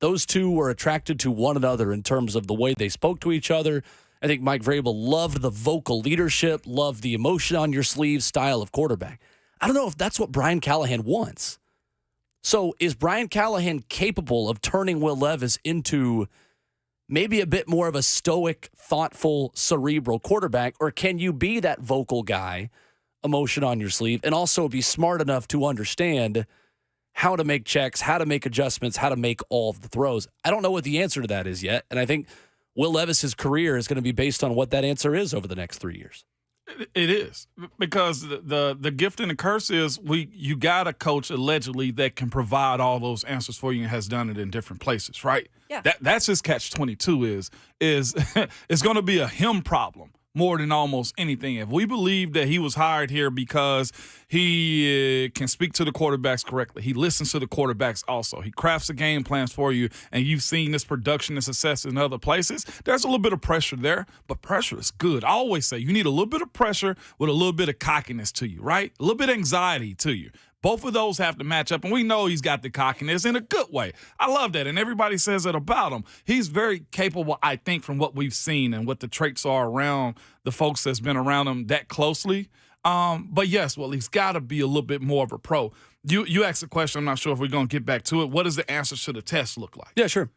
Those two were attracted to one another in terms of the way they spoke to each other. I think Mike Vrabel loved the vocal leadership, loved the emotion on your sleeve style of quarterback. I don't know if that's what Brian Callahan wants. So is Brian Callahan capable of turning Will Levis into maybe a bit more of a stoic, thoughtful, cerebral quarterback, or can you be that vocal guy, emotion on your sleeve, and also be smart enough to understand how to make checks, how to make adjustments, how to make all of the throws? I don't know what the answer to that is yet, and I think Will Levis's career is going to be based on what that answer is over the next 3 years. It is, because the gift and the curse is you got a coach allegedly that can provide all those answers for you and has done it in different places, right? Yeah. That's his catch-22 is it's going to be a him problem more than almost anything. If we believe that he was hired here because he can speak to the quarterbacks correctly, he listens to the quarterbacks also, he crafts the game plans for you, and you've seen this production and success in other places, there's a little bit of pressure there, but pressure is good. I always say you need a little bit of pressure with a little bit of cockiness to you, right? A little bit of anxiety to you. Both of those have to match up, and we know he's got the cockiness in a good way. I love that, and everybody says it about him. He's very capable, I think, from what we've seen and what the traits are around the folks that's been around him that closely. But yes, well, he's got to be a little bit more of a pro. You asked a question. I'm not sure if we're going to get back to it. What does the answer to the test look like? Yeah, sure.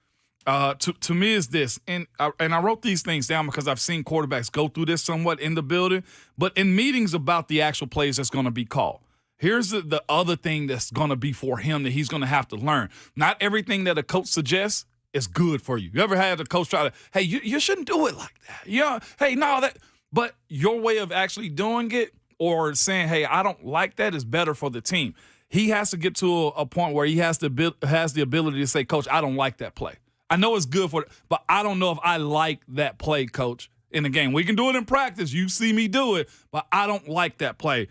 To me is this, and I wrote these things down because I've seen quarterbacks go through this somewhat in the building, but in meetings about the actual plays that's going to be called. Here's the other thing that's going to be for him that he's going to have to learn. Not everything that a coach suggests is good for you. You ever had a coach try to, hey, you shouldn't do it like that. Yeah, hey, no, that. But your way of actually doing it or saying, hey, I don't like that is better for the team. He has to get to a point where he has the ability to say, Coach, I don't like that play. I know it's good for it, but I don't know if I like that play, Coach, in the game. We can do it in practice. You see me do it, but I don't like that play.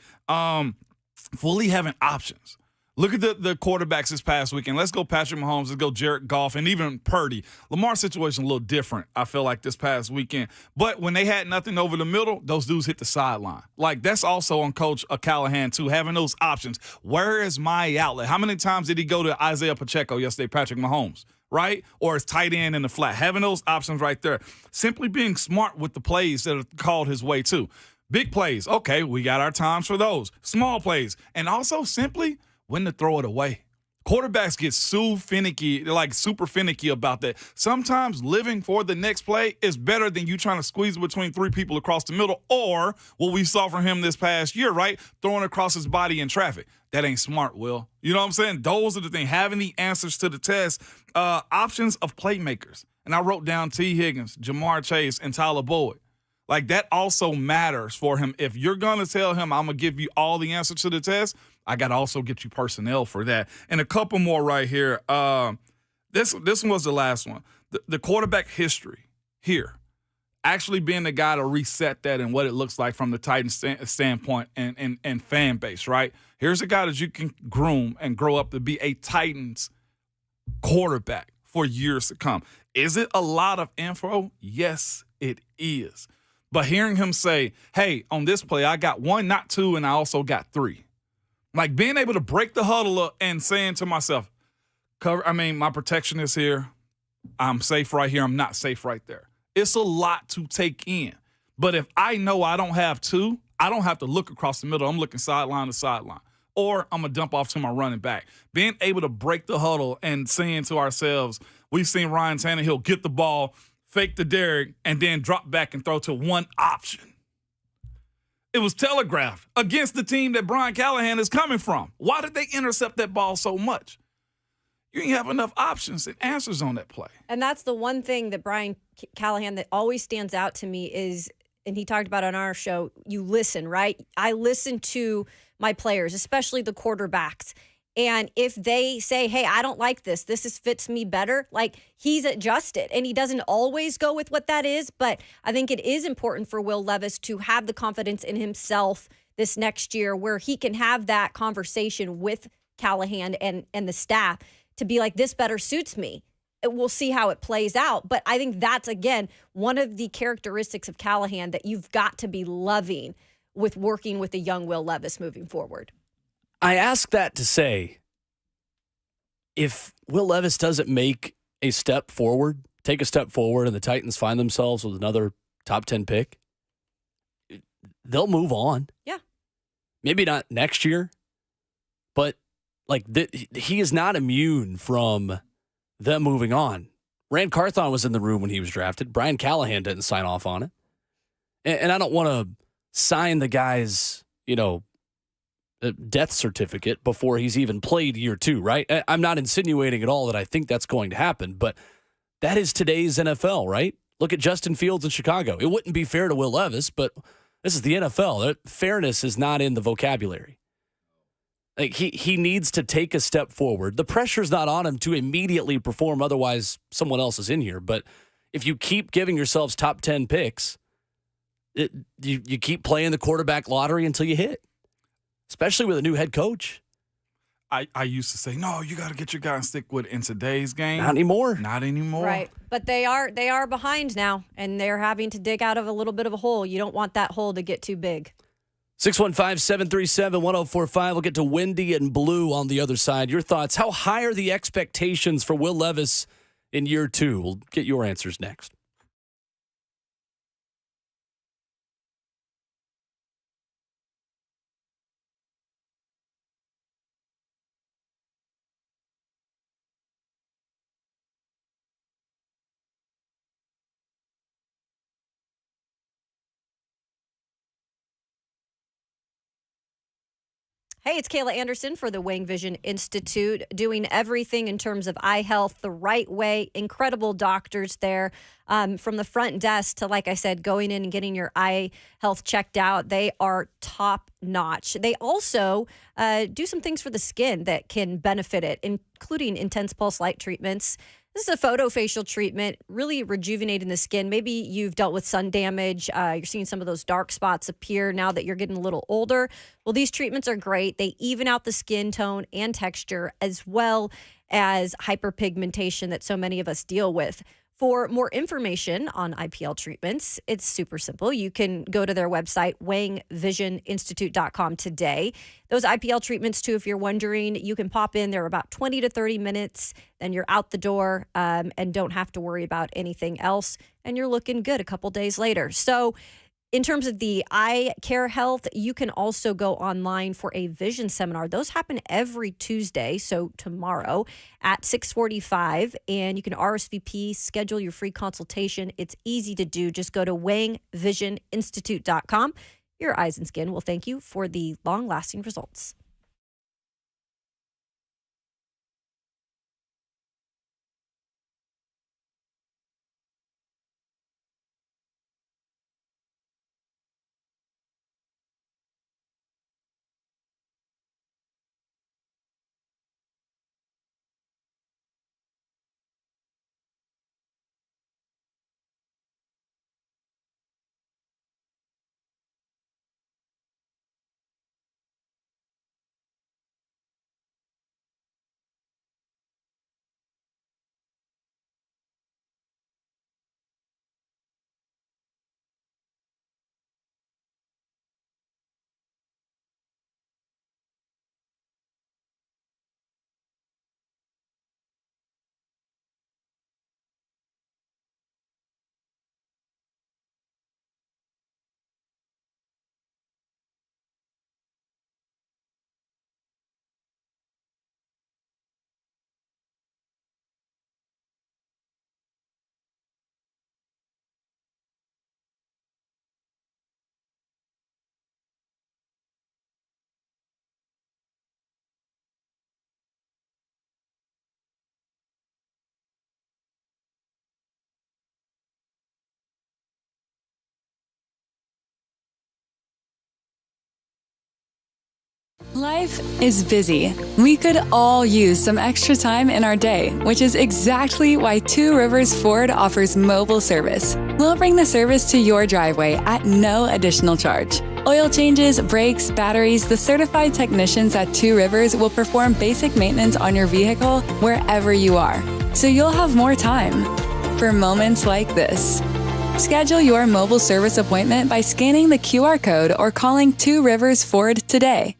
Fully having options. Look at the quarterbacks this past weekend. Let's go Patrick Mahomes. Let's go Jared Goff, and even Purdy. Lamar's situation a little different, I feel like, this past weekend. But when they had nothing over the middle, those dudes hit the sideline. Like, that's also on Coach Callahan, too, having those options. Where is my outlet? How many times did he go to Isaiah Pacheco yesterday, Patrick Mahomes, right? Or his tight end in the flat. Having those options right there. Simply being smart with the plays that are called his way, too. Big plays, okay, we got our times for those. Small plays, and also simply when to throw it away. Quarterbacks get so finicky, they're like super finicky about that. Sometimes living for the next play is better than you trying to squeeze between three people across the middle, or what we saw from him this past year, right? Throwing across his body in traffic. That ain't smart, Will. You know what I'm saying? Those are the things. Having the answers to the test. Options of playmakers. And I wrote down T. Higgins, Jamar Chase, and Tyler Boyd. Like, that also matters for him. If you're going to tell him, I'm going to give you all the answers to the test, I got to also get you personnel for that. And a couple more right here. This one was the last one. The quarterback history here. Actually being the guy to reset that and what it looks like from the Titans standpoint and fan base, right? Here's a guy that you can groom and grow up to be a Titans quarterback for years to come. Is it a lot of info? Yes, it is. But hearing him say, hey, on this play, I got 1, not 2, and I also got 3. Like, being able to break the huddle up and saying to myself, my protection is here. I'm safe right here. I'm not safe right there. It's a lot to take in. But if I know I don't have 2, I don't have to look across the middle. I'm looking sideline to sideline. Or I'm going to dump off to my running back. Being able to break the huddle and saying to ourselves, we've seen Ryan Tannehill get the ball, fake the Derrick, and then drop back and throw to one option. It was telegraphed against the team that Brian Callahan is coming from. Why did they intercept that ball so much? You didn't have enough options and answers on that play. And that's the one thing that Brian Callahan that always stands out to me is, and he talked about on our show, you listen, right? I listen to my players, especially the quarterbacks. And if they say, hey, I don't like this, fits me better, like, he's adjusted. And he doesn't always go with what that is, but I think it is important for Will Levis to have the confidence in himself this next year where he can have that conversation with Callahan and the staff to be like, this better suits me. We'll see how it plays out. But I think that's, again, one of the characteristics of Callahan that you've got to be loving with working with a young Will Levis moving forward. I ask that to say, if Will Levis doesn't make a step forward, take a step forward, and the Titans find themselves with another top 10 pick, they'll move on. Yeah. Maybe not next year, but like he is not immune from them moving on. Rand Carthon was in the room when he was drafted. Brian Callahan didn't sign off on it. And I don't want to sign the guy's, death certificate before he's even played year 2, right? I'm not insinuating at all that I think that's going to happen, but that is today's NFL, right? Look at Justin Fields in Chicago. It wouldn't be fair to Will Levis, but this is the NFL. Fairness is not in the vocabulary. Like he needs to take a step forward. The pressure's not on him to immediately perform, otherwise someone else is in here. But if you keep giving yourselves top 10 picks, You keep playing the quarterback lottery until you hit, especially with a new head coach. I used to say, no, you got to get your guy and stick with it. In today's game. Not anymore. Not anymore. Right. But they are behind now, and they're having to dig out of a little bit of a hole. You don't want that hole to get too big. 615-737-1045. We'll get to Wendy and Blue on the other side. Your thoughts. How high are the expectations for Will Levis in year 2? We'll get your answers next. Hey, it's Kayla Anderson for the Wang Vision Institute, doing everything in terms of eye health the right way. Incredible doctors there, from the front desk to, like I said, going in and getting your eye health checked out. They are top notch. They also do some things for the skin that can benefit it, including intense pulse light treatments. This is a photofacial treatment, really rejuvenating the skin. Maybe you've dealt with sun damage. You're seeing some of those dark spots appear now that you're getting a little older. Well, these treatments are great. They even out the skin tone and texture, as well as hyperpigmentation that so many of us deal with. For more information on IPL treatments, it's super simple. You can go to their website, wangvisioninstitute.com today. Those IPL treatments, too, if you're wondering, you can pop in. They're about 20 to 30 minutes. Then you're out the door and don't have to worry about anything else. And you're looking good a couple days later. So in terms of the eye care health, you can also go online for a vision seminar. Those happen every Tuesday, so tomorrow at 6:45, and you can RSVP, schedule your free consultation. It's easy to do. Just go to wangvisioninstitute.com. Your eyes and skin will thank you for the long-lasting results. Life is busy. We could all use some extra time in our day, which is exactly why Two Rivers Ford offers mobile service. We'll bring the service to your driveway at no additional charge. Oil changes, brakes, batteries, the certified technicians at Two Rivers will perform basic maintenance on your vehicle wherever you are, so you'll have more time for moments like this. Schedule your mobile service appointment by scanning the QR code or calling Two Rivers Ford today.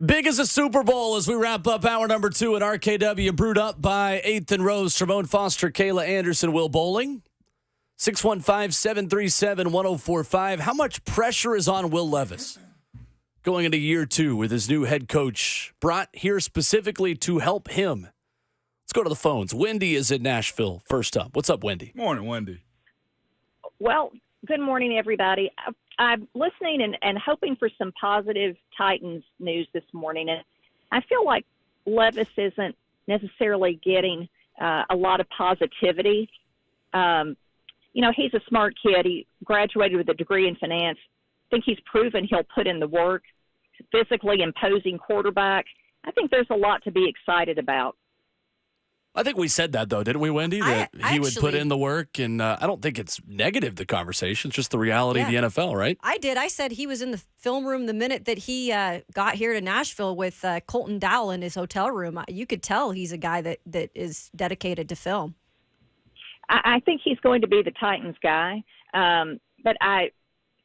Big as a Super Bowl as we wrap up hour number 2 at RKW, brewed up by 8th and Rose, Tremone Foster, Kayla Anderson, Will Bowling. 615-737-1045. How much pressure is on Will Levis going into year 2 with his new head coach, brought here specifically to help him? Let's go to the phones. Wendy is in Nashville first up. What's up, Wendy? Morning, Wendy. Well, good morning, everybody. I'm listening and hoping for some positive Titans news this morning. And I feel like Levis isn't necessarily getting a lot of positivity. He's a smart kid. He graduated with a degree in finance. I think he's proven he'll put in the work. Physically imposing quarterback. I think there's a lot to be excited about. I think we said that, though, didn't we, Wendy? That he would put in the work, and I don't think it's negative, the conversation. It's just the reality of the NFL, right? I did. I said he was in the film room the minute that he got here to Nashville with Colton Dowell in his hotel room. You could tell he's a guy that is dedicated to film. I think he's going to be the Titans guy, but I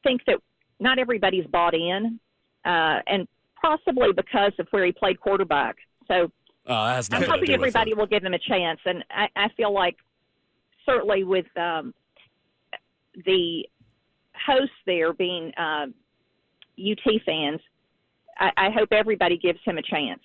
think that not everybody's bought in, and possibly because of where he played quarterback. So I'm hoping everybody will give him a chance, and I feel like certainly with the hosts there being UT fans, I hope everybody gives him a chance.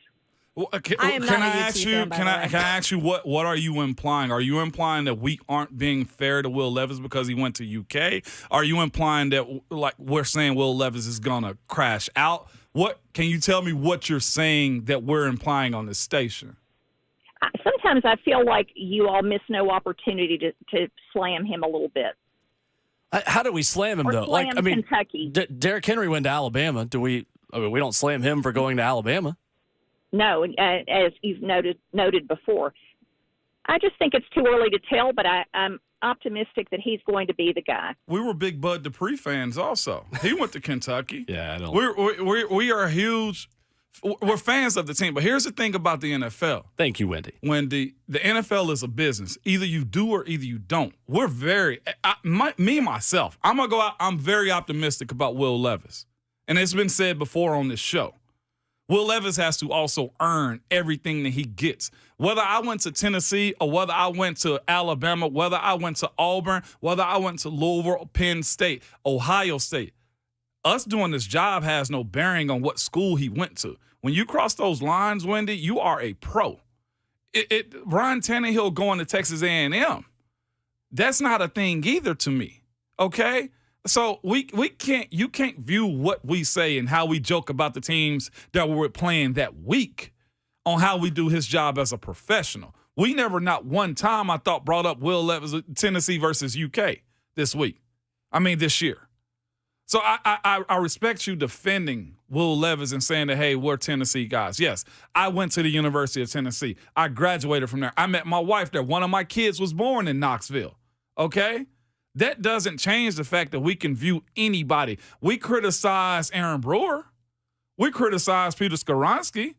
Well, can I ask you what are you implying? Are you implying that we aren't being fair to Will Levis because he went to UK? Are you implying that like we're saying Will Levis is gonna crash out? What can you tell me what you're saying that we're implying on this station? Sometimes I feel like you all miss no opportunity to slam him a little bit. How do we slam him, though? Slam Kentucky. Derrick Henry went to Alabama. We don't slam him for going to Alabama. No, as you've noted before. I just think it's too early to tell, but I'm optimistic that he's going to be the guy. We were big Bud Dupree fans also. He went to Kentucky. Yeah, I don't. We are huge. We're fans of the team, but here's the thing about the NFL. Thank you, Wendy. Wendy, the NFL is a business. Either you do or either you don't. We're me and myself, I'm going to go out. I'm very optimistic about Will Levis. And it's been said before on this show. Will Levis has to also earn everything that he gets. Whether I went to Tennessee or whether I went to Alabama, whether I went to Auburn, whether I went to Louisville, Penn State, Ohio State, us doing this job has no bearing on what school he went to. When you cross those lines, Wendy, you are a pro. Ryan Tannehill going to Texas A&M, that's not a thing either to me, okay? So you can't view what we say and how we joke about the teams that we're playing that week on how we do his job as a professional. We never, not one time, I thought, brought up Will Levis, Tennessee versus UK this year. So I respect you defending Will Levis and saying that, hey, we're Tennessee guys. Yes, I went to the University of Tennessee. I graduated from there. I met my wife there. One of my kids was born in Knoxville, okay? That doesn't change the fact that we can view anybody. We criticize Aaron Brewer. We criticize Peter Skoronski.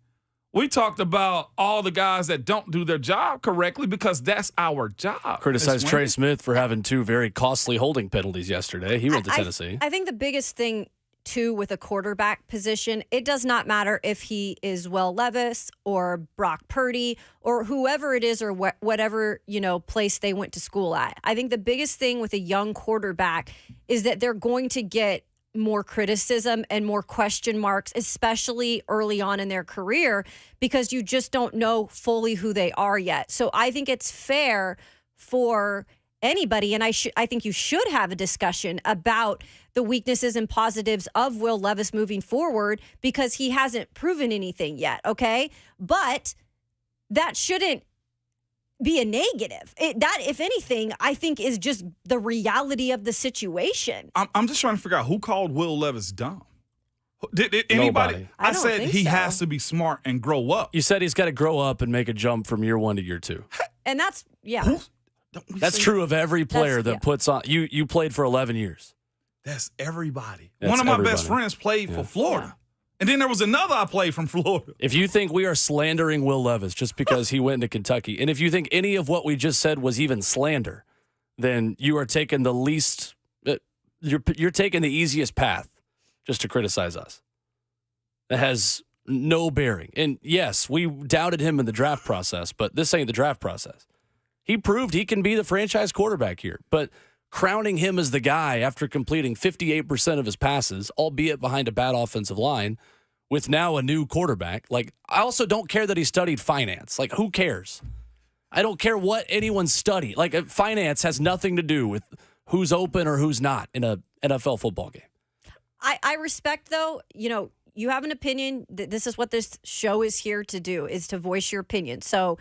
We talked about all the guys that don't do their job correctly because that's our job. Criticized Trey Smith for having 2 very costly holding penalties yesterday. He went to Tennessee. I think the biggest thing, too, with a quarterback position, it does not matter if he is Will Levis or Brock Purdy or whoever it is or whatever, place they went to school at. I think the biggest thing with a young quarterback is that they're going to get more criticism and more question marks, especially early on in their career, because you just don't know fully who they are yet. So I think it's fair for anybody, and I think you should have a discussion about the weaknesses and positives of Will Levis moving forward because he hasn't proven anything yet, okay? But that shouldn't be a negative. That, if anything, I think is just the reality of the situation. I'm just trying to figure out who called Will Levis dumb. Did anybody? Nobody. I said he has to be smart and grow up. You said he's got to grow up and make a jump from year 1 to year 2. And that's, yeah. That's true of every player that puts on. You played for 11 years. That's everybody. That's One of my everybody. best friends played for Florida. And then there was another I played from Florida. If you think we are slandering Will Levis just because he went to Kentucky, and if you think any of what we just said was even slander, then you are taking the least you're taking the easiest path just to criticize us. That has No bearing. And yes, we doubted him in the draft process, but this ain't the draft process. He proved he can be the franchise quarterback here, but crowning him as the guy after completing 58% of his passes, albeit behind a bad offensive line, with now a new quarterback. Like, I also don't care that he studied finance. Like, who cares? I don't care what anyone studied. Like, finance has nothing to do with who's open or who's not in a NFL football game. I respect, though, you have an opinion. This is what this show is here to do, is to voice your opinion. So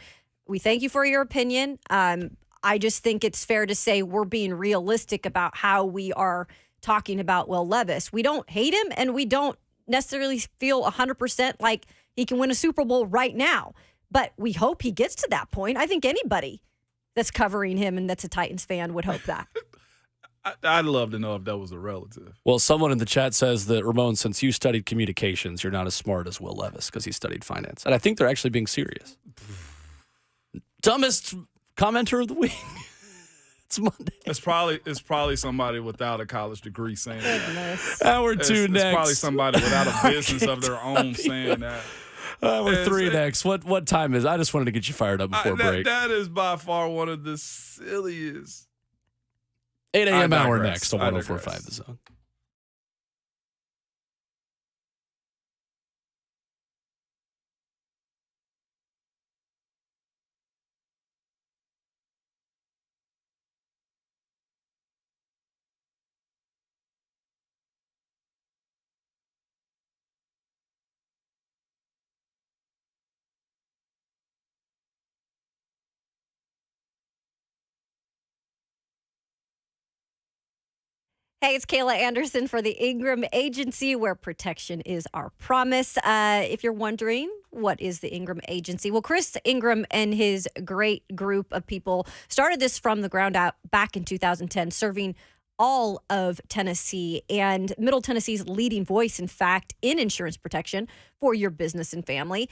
we thank you for your opinion. I just think it's fair to say we're being realistic about how we are talking about Will Levis. We don't hate him, and we don't necessarily feel 100% like he can win a Super Bowl right now. But we hope he gets to that point. I think anybody that's covering him and that's a Titans fan would hope that. I'd love to know if that was a relative. Well, someone in the chat says that, Ramon, since you studied communications, you're not as smart as Will Levis because he studied finance. And I think they're actually being serious. Dumbest commenter of the week. It's Monday. It's probably somebody without a college degree saying that. Hour two next. It's probably somebody without a business of their own saying that. Hour three next. What time is it? I just wanted to get you fired up before break. That is by far one of the silliest. 8 a.m. hour next on 104.5 The Zone. Hey, it's Kayla Anderson for the Ingram Agency, where protection is our promise. If you're wondering, what is the Ingram Agency? Well, Chris Ingram and his great group of people started this from the ground up back in 2010, serving all of Tennessee and Middle Tennessee's leading voice, in fact, in insurance protection for your business and family.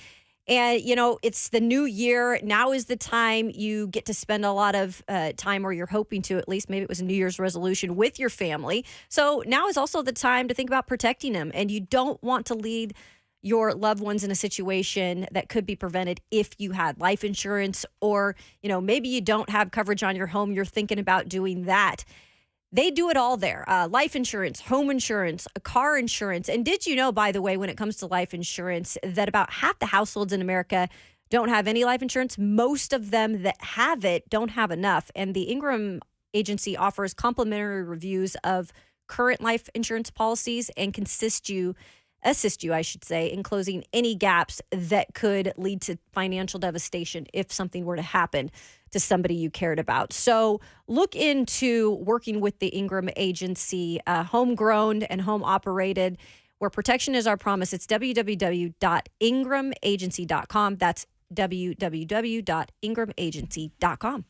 And, it's the new year. Now is the time you get to spend a lot of time, or you're hoping to, at least. Maybe it was a New Year's resolution with your family. So now is also the time to think about protecting them. And you don't want to lead your loved ones in a situation that could be prevented if you had life insurance, or, maybe you don't have coverage on your home. You're thinking about doing that. They do it all there. Life insurance, home insurance, car insurance. And did you know, by the way, when it comes to life insurance, that about half the households in America don't have any life insurance? Most of them that have it don't have enough. And the Ingram Agency offers complimentary reviews of current life insurance policies and can assist you, in closing any gaps that could lead to financial devastation if something were to happen to somebody you cared about. So look into working with the Ingram Agency, homegrown and home operated, where protection is our promise. It's www.ingramagency.com. That's www.ingramagency.com.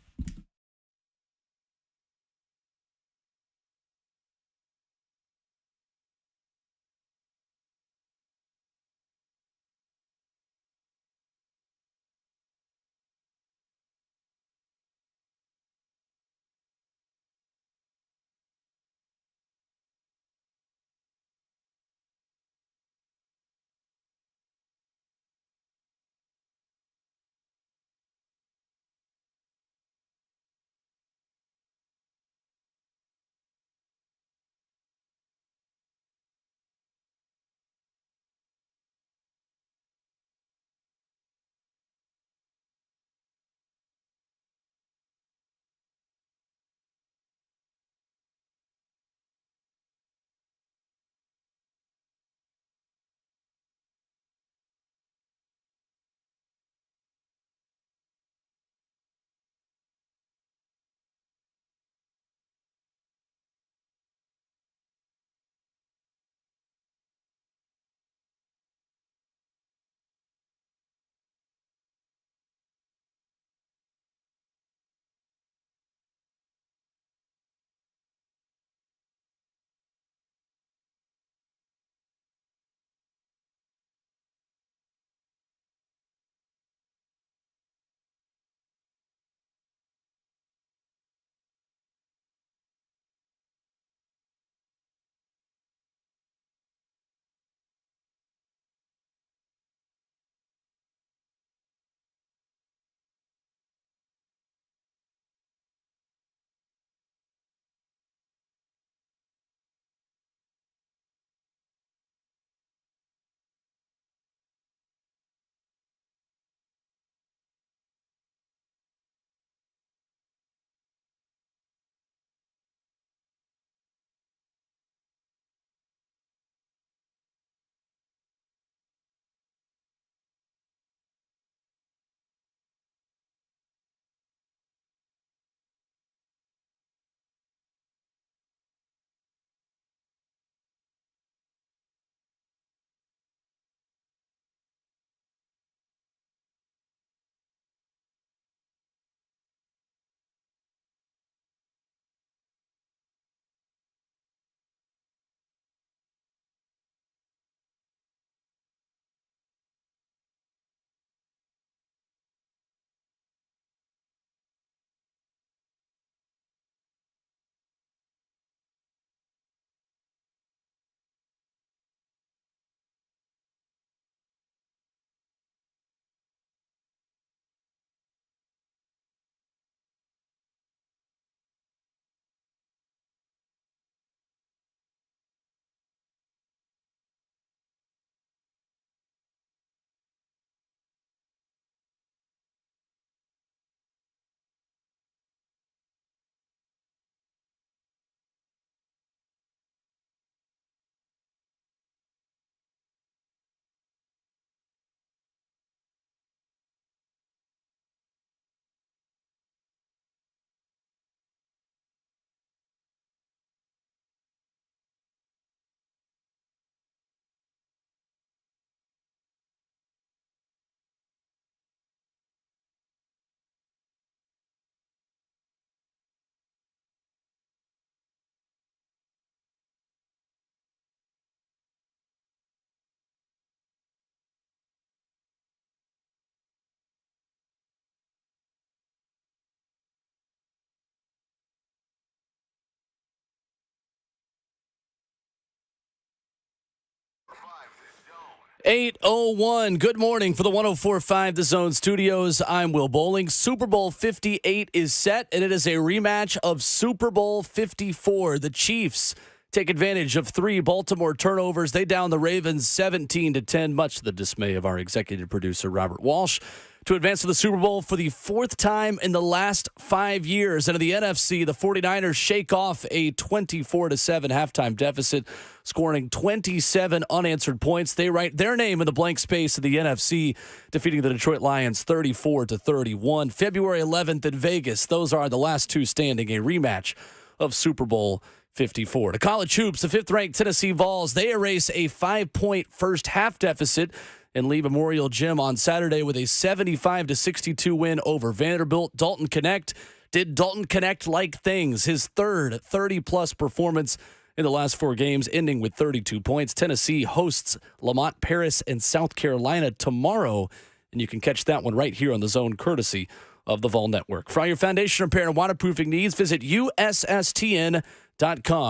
8:01. Good morning for the 104.5 The Zone Studios. I'm Will Bowling. Super Bowl 58 is set, and it is a rematch of Super Bowl 54. The Chiefs take advantage of 3 Baltimore turnovers. They down the Ravens 17-10, much to the dismay of our executive producer, Robert Walsh, to advance to the Super Bowl for the 4th time in the last 5 years. And in the NFC, the 49ers shake off a 24-7 halftime deficit, scoring 27 unanswered points. They write their name in the blank space of the NFC, defeating the Detroit Lions 34-31. February 11th in Vegas, those are the last 2 standing, a rematch of Super Bowl 54. To college hoops, the 5th-ranked Tennessee Vols, they erase a 5-point first half deficit and Lee Memorial Gym on Saturday with a 75-62 win over Vanderbilt. Dalton Connect did Dalton Connect-like things, his 3rd 30-plus performance in the last 4 games, ending with 32 points. Tennessee hosts Lamont Paris and South Carolina tomorrow, and you can catch that one right here on The Zone, courtesy of the Vol Network. For all your foundation repair and waterproofing needs, visit USSTN.com.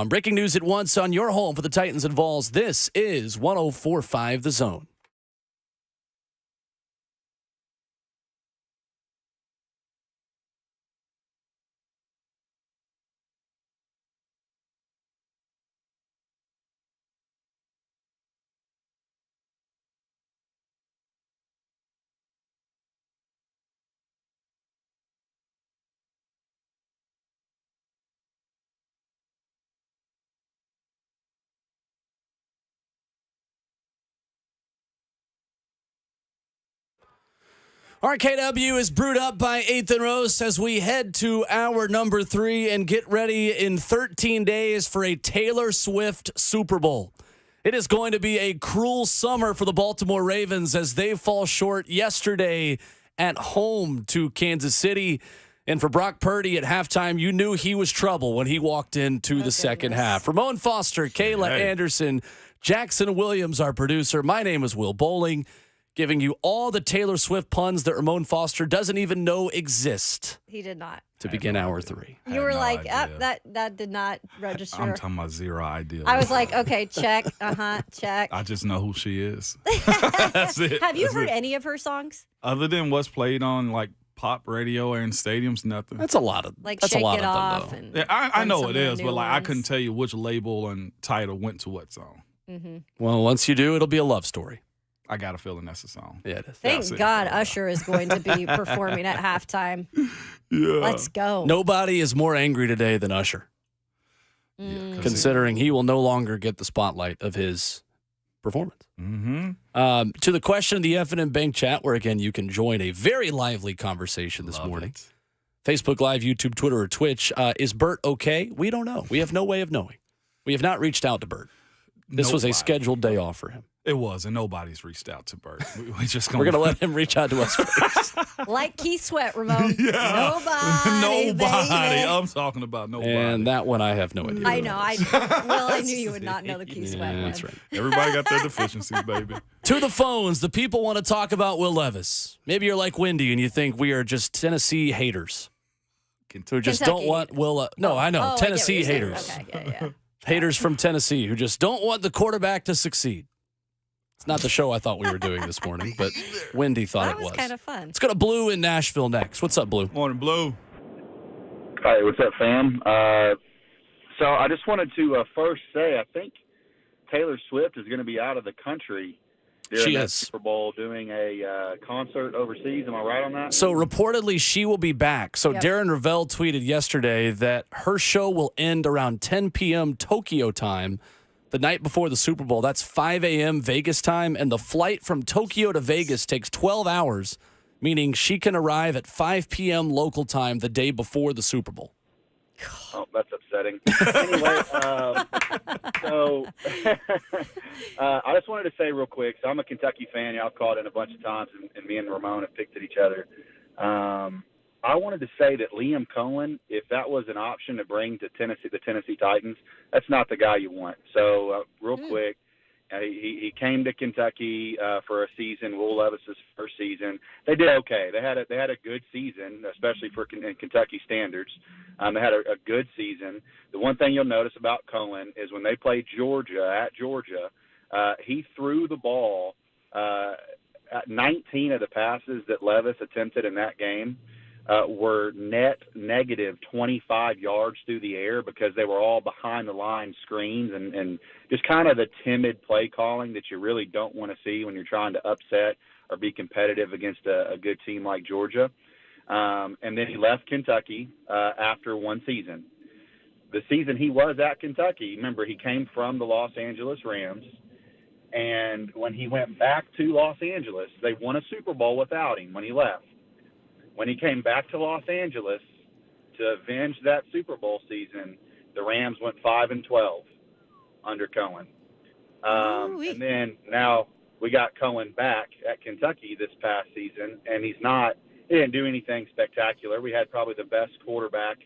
Breaking news at once on your home for the Titans and Vols. This is 104.5 The Zone. RKW is brewed up by 8th and Roast as we head to hour number 3 and get ready in 13 days for a Taylor Swift Super Bowl. It is going to be a cruel summer for the Baltimore Ravens as they fall short yesterday at home to Kansas City. And for Brock Purdy at halftime, you knew he was trouble when he walked into the second half. Ramon Foster, Kayla Anderson, Jackson Williams, our producer. My name is Will Bowling, giving you all the Taylor Swift puns that Ramon Foster doesn't even know exist. He did not. To begin hour 3. You were like, that did not register. I'm talking about zero idea. I was like, okay, check. Check. I just know who she is. That's it. Have you That's heard it. any of her songs? Other than what's played on like pop radio or in stadiums, nothing. That's a lot of Like that's Shake a lot It of Off. them, And Yeah, I know some it of the is, new but like I ones. couldn't tell you which label and title went to what song. Mm-hmm. Well, once you do, it'll be a love story. I got a feeling that's the song. Yeah, it is. Thank God Usher is going to be performing at halftime. Yeah. Let's go. Nobody is more angry today than Usher, considering he will no longer get the spotlight of his performance. Mm-hmm. To the question of the F&M Bank chat, where, again, you can join a very lively conversation this morning. Facebook Live, YouTube, Twitter, or Twitch. Is Bert okay? We don't know. We have no way of knowing. We have not reached out to Bert. This was a scheduled day off for him. It was, and nobody's reached out to Bert. We just We're going to let him reach out to us first. Like Keith Sweat, Ramon. Yeah. Nobody. Baby. I'm talking about nobody. And that one I have no idea. I know. I knew you would not know the Keith Sweat one. That's right. Everybody got their deficiencies, baby. To the phones, the people want to talk about Will Levis. Maybe you're like Wendy and you think we are just Tennessee haters who just don't want Will. No, I know. Tennessee haters. Okay, yeah. Haters from Tennessee who just don't want the quarterback to succeed. It's not the show I thought we were doing this morning, but Wendy thought That it was was. kind of fun. Let's go to Blue in Nashville next. What's up, Blue? Morning, Blue. Hi, what's up, fam? So I just wanted to first say I think Taylor Swift is going to be out of the country during She that is. Super Bowl doing a concert overseas. Am I right on that? So reportedly she will be back. So Yep. Darren Ravel tweeted yesterday that her show will end around 10 p.m. Tokyo time the night before the Super Bowl. That's 5 a.m. Vegas time, and the flight from Tokyo to Vegas takes 12 hours, meaning she can arrive at 5 p.m. local time the day before the Super Bowl. Oh, that's upsetting. Anyway, so I just wanted to say real quick, so I'm a Kentucky fan. Y'all called in a bunch of times, and me and Ramon have picked at each other. I wanted to say that Liam Cohen, if that was an option to bring to Tennessee, the Tennessee Titans, that's not the guy you want. So real quick, he came to Kentucky for a season, Will Levis's first season. They did okay. They had a good season, especially for in Kentucky standards. They had a good season. The one thing you'll notice about Cohen is when they played Georgia, he threw the ball 19 of the passes that Levis attempted in that game were net negative 25 yards through the air because they were all behind the line screens and just kind of the timid play calling that you really don't want to see when you're trying to upset or be competitive against a good team like Georgia. And then he left Kentucky after one season. The season he was at Kentucky, remember, he came from the Los Angeles Rams. And when he went back to Los Angeles, they won a Super Bowl without him when he left. When he came back to Los Angeles to avenge that Super Bowl season, the Rams went 5-12 under Cohen. And then now we got Cohen back at Kentucky this past season, and he didn't do anything spectacular. We had probably the best quarterback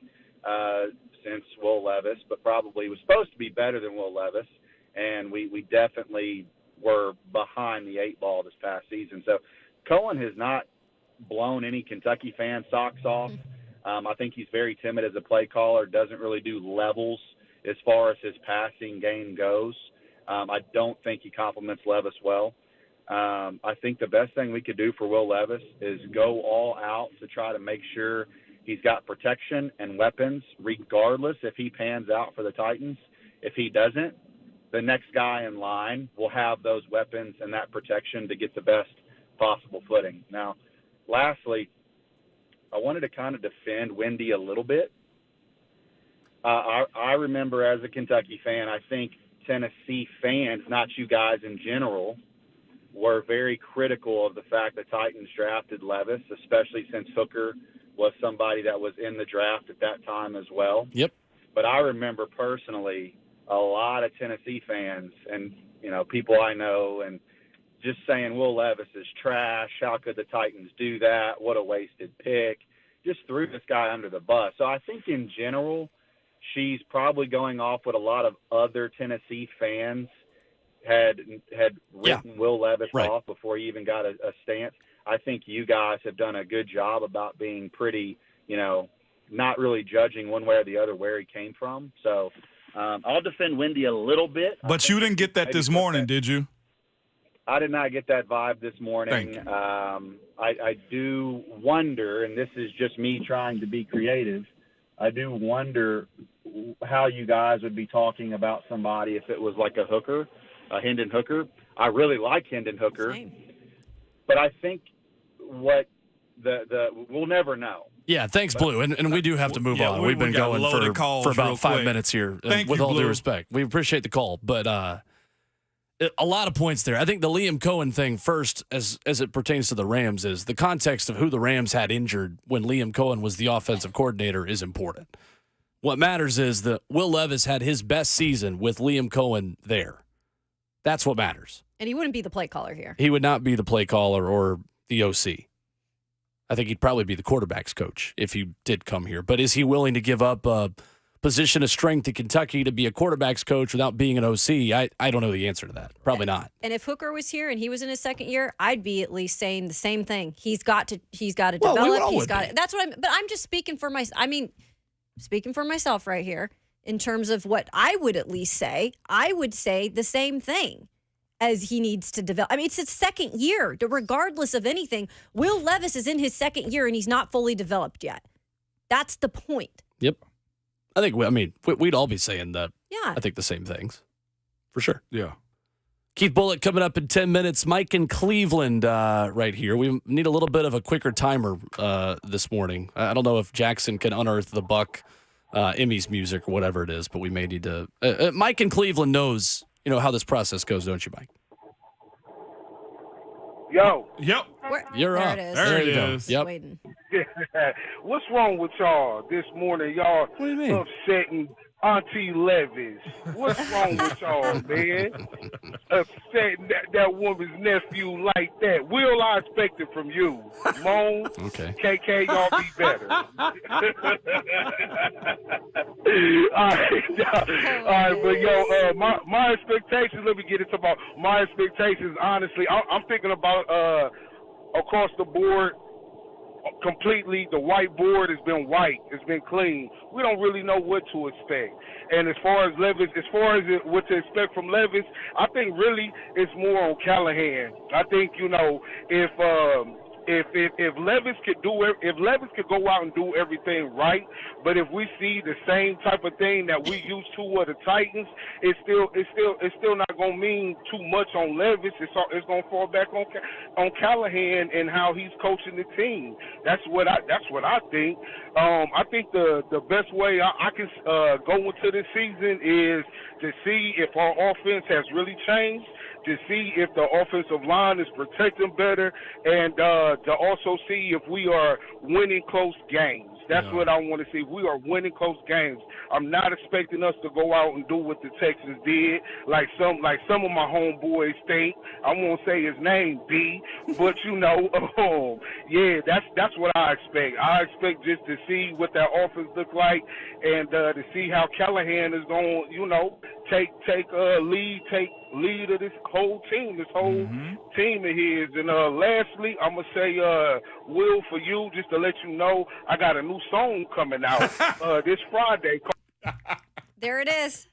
since Will Levis, but probably was supposed to be better than Will Levis. And we definitely were behind the 8 ball this past season. So Cohen has not blown any Kentucky fan socks off. I think he's very timid as a play caller, doesn't really do levels as far as his passing game goes. I don't think he compliments Levis well. I think the best thing we could do for Will Levis is go all out to try to make sure he's got protection and weapons, regardless if he pans out for the Titans. If he doesn't, the next guy in line will have those weapons and that protection to get the best possible footing. Now, lastly, I wanted to kind of defend Wendy a little bit. I remember as a Kentucky fan, I think Tennessee fans, not you guys in general, were very critical of the fact the Titans drafted Levis, especially since Hooker was somebody that was in the draft at that time as well. Yep. But I remember personally a lot of Tennessee fans and, people I know and just saying Will Levis is trash. How could the Titans do that? What a wasted pick. Just threw this guy under the bus. So I think in general, she's probably going off what a lot of other Tennessee fans had written Will Levis off before he even got a stance. I think you guys have done a good job about being pretty, not really judging one way or the other where he came from. So I'll defend Wendy a little bit. But you didn't get that this morning, did you? I did not get that vibe this morning. Thank you. I do wonder, and this is just me trying to be creative, I do wonder how you guys would be talking about somebody if it was like a Hooker, a Hendon Hooker. I really like Hendon Hooker. Same. But I think what we'll never know. Yeah, thanks, Blue. And we do have to move on. We've been got going loaded for calls about real 5 quick. minutes here, Thank with you, all due Blue. respect. We appreciate the call, but a lot of points there. I think the Liam Cohen thing first, as it pertains to the Rams, is the context of who the Rams had injured when Liam Cohen was the offensive coordinator is important. What matters is that Will Levis had his best season with Liam Cohen there. That's what matters. And he wouldn't be the play caller here. He would not be the play caller or the OC. I think he'd probably be the quarterback's coach if he did come here. But is he willing to give up a position of strength in Kentucky to be a quarterback's coach without being an OC? I don't know the answer to that. Probably not. And if Hooker was here and he was in his second year, I'd be at least saying the same thing. He's got to develop. That's what but I'm just speaking for speaking for myself right here in terms of what I would at least say. I would say the same thing. As he needs to develop. I mean, it's his second year. Regardless of anything, Will Levis is in his second year and he's not fully developed yet. That's the point. Yep. I think, we'd all be saying that. Yeah. I think the same things. For sure. Yeah. Keith Bulluck coming up in 10 minutes. Mike in Cleveland right here. We need a little bit of a quicker timer this morning. I don't know if Jackson can unearth the Buck Emmys music or whatever it is, but we may need to. Mike in Cleveland knows how this process goes, don't you, Mike? Yo. Yep. You're there up. It is. There it go. is. Yep. Waiting. What's wrong with y'all this morning? Y'all What do you mean? upsetting Auntie Levis. What's wrong with y'all, man? Upsetting that woman's nephew like that. Will I expect it from you? Moan, Okay. KK, y'all be better. All right, but yo, my expectations, let me get into about my expectations, honestly. I'm thinking about across the board, completely. The whiteboard has been white. It's been clean. We don't really know what to expect. And as far as Levis, what to expect from Levis, I think really it's more on Callahan. I think if Levis could go out and do everything right, but if we see the same type of thing that we used to with the Titans, it's still not gonna mean too much on Levis. It's gonna fall back on Callahan and how he's coaching the team. That's what I think. I think the best way I can go into this season is to see if our offense has really changed, to see if the offensive line is protecting better, and to also see if we are winning close games. That's what I want to see. We are winning close games. I'm not expecting us to go out and do what the Texans did, like some of my homeboys think. I won't say his name, B, but yeah, that's what I expect. I expect just to see what that offense look like, and to see how Callahan is going, take lead of this whole team, team of his. And lastly, I'm gonna say, Will, for you, just to let you know, I got a new song coming out this Friday. There it is.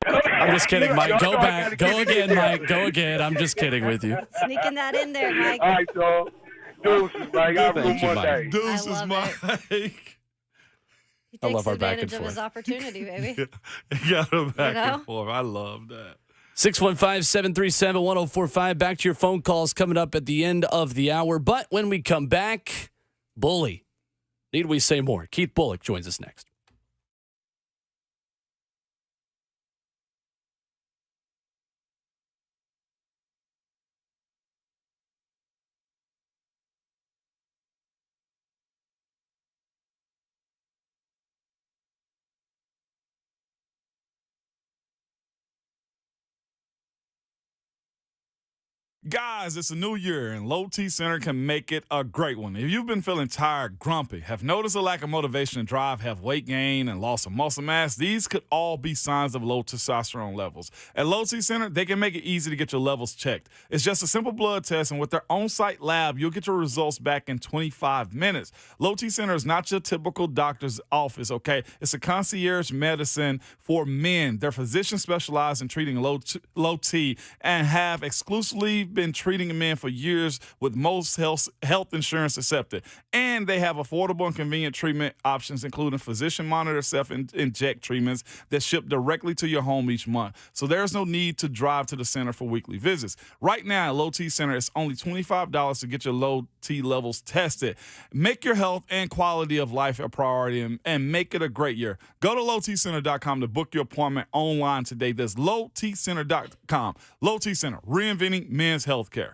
I'm just kidding, Mike. Go back. Go again, Mike. Go again. I'm just kidding with you. Sneaking that in there, Mike. All right, y'all. Deuces, Mike. Have a good Monday. Deuces, Mike. He I takes love our back and advantage of his forth. opportunity, baby. You got him back and forth. I love that. 615-737-1045. Back to your phone calls coming up at the end of the hour. But when we come back, Bully. Need we say more? Keith Bulluck joins us next. Guys, it's a new year, and Low T Center can make it a great one. If you've been feeling tired, grumpy, have noticed a lack of motivation to drive, have weight gain, and loss of muscle mass, these could all be signs of low testosterone levels. At Low T Center, they can make it easy to get your levels checked. It's just a simple blood test, and with their on-site lab, you'll get your results back in 25 minutes. Low T Center is not your typical doctor's office, okay? It's a concierge medicine for men. Their physicians specialize in treating low T and have exclusively been treating men for years with most health insurance accepted. And they have affordable and convenient treatment options, including physician-monitored self-inject treatments that ship directly to your home each month. So there's no need to drive to the center for weekly visits. Right now at Low T Center, it's only $25 to get your low T levels tested. Make your health and quality of life a priority and make it a great year. Go to lowtcenter.com to book your appointment online today. That's lowtcenter.com. Low T Center, reinventing men's healthcare.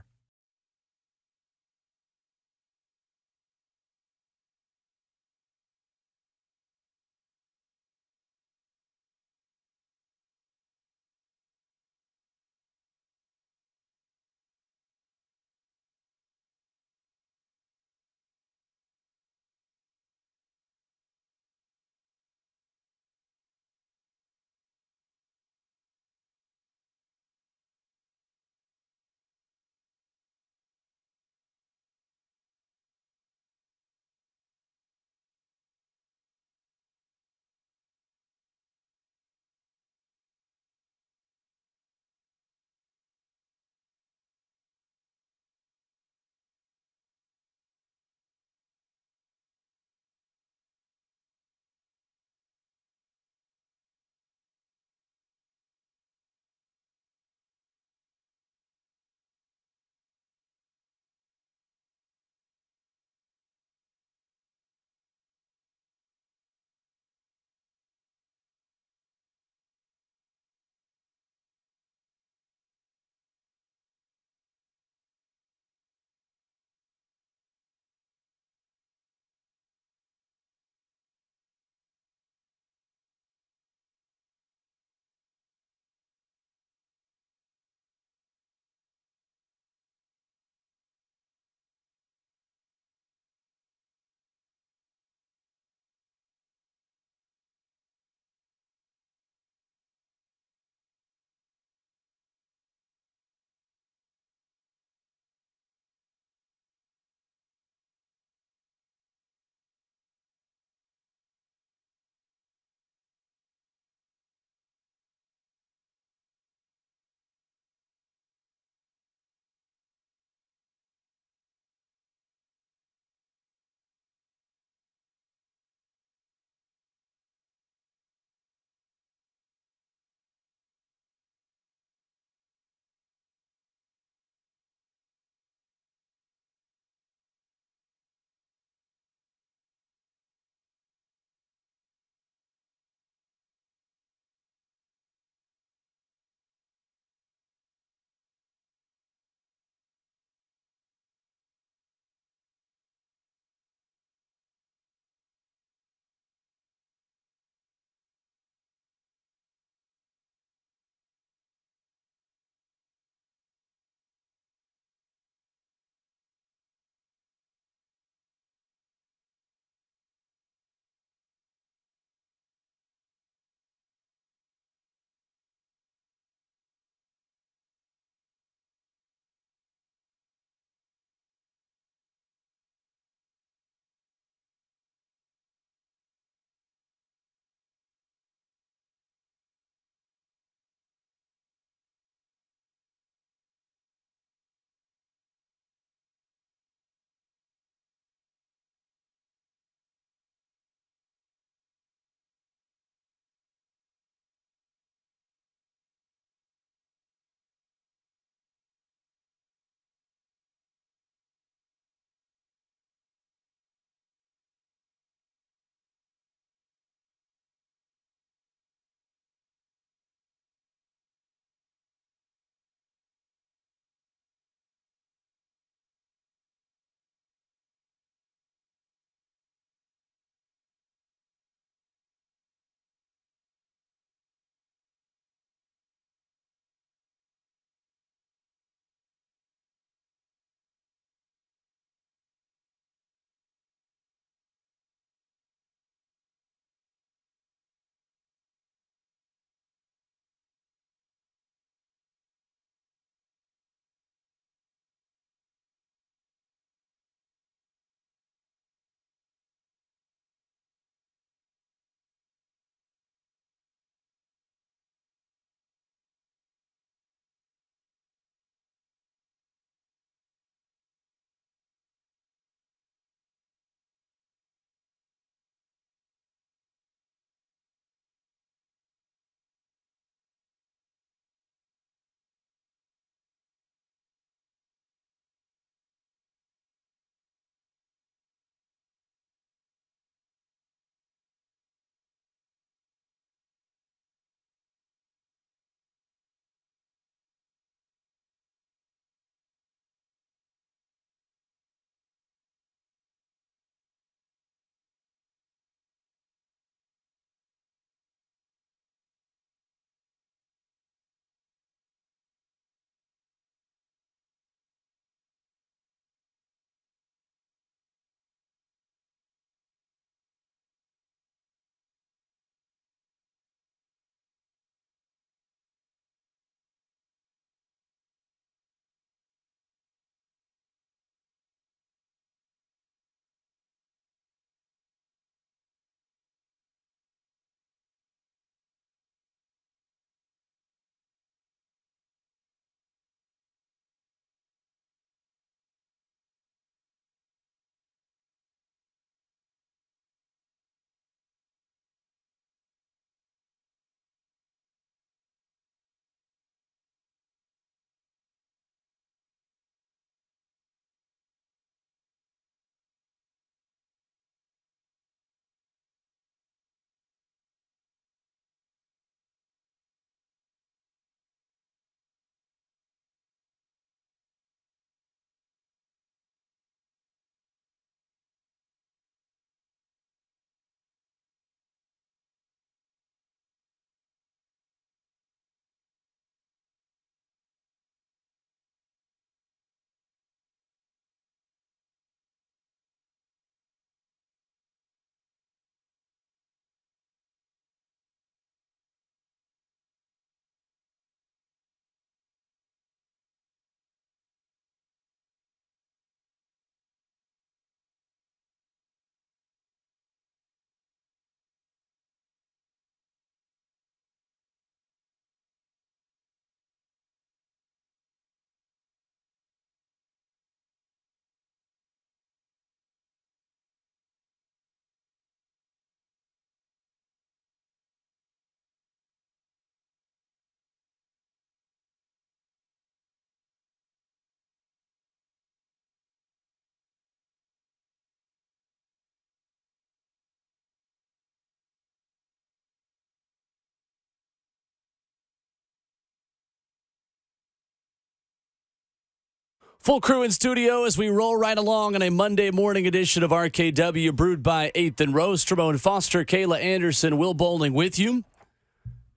Full crew in studio as we roll right along on a Monday morning edition of RKW, brewed by 8th and Rose. Tremone Foster, Kayla Anderson, Will Bowling with you.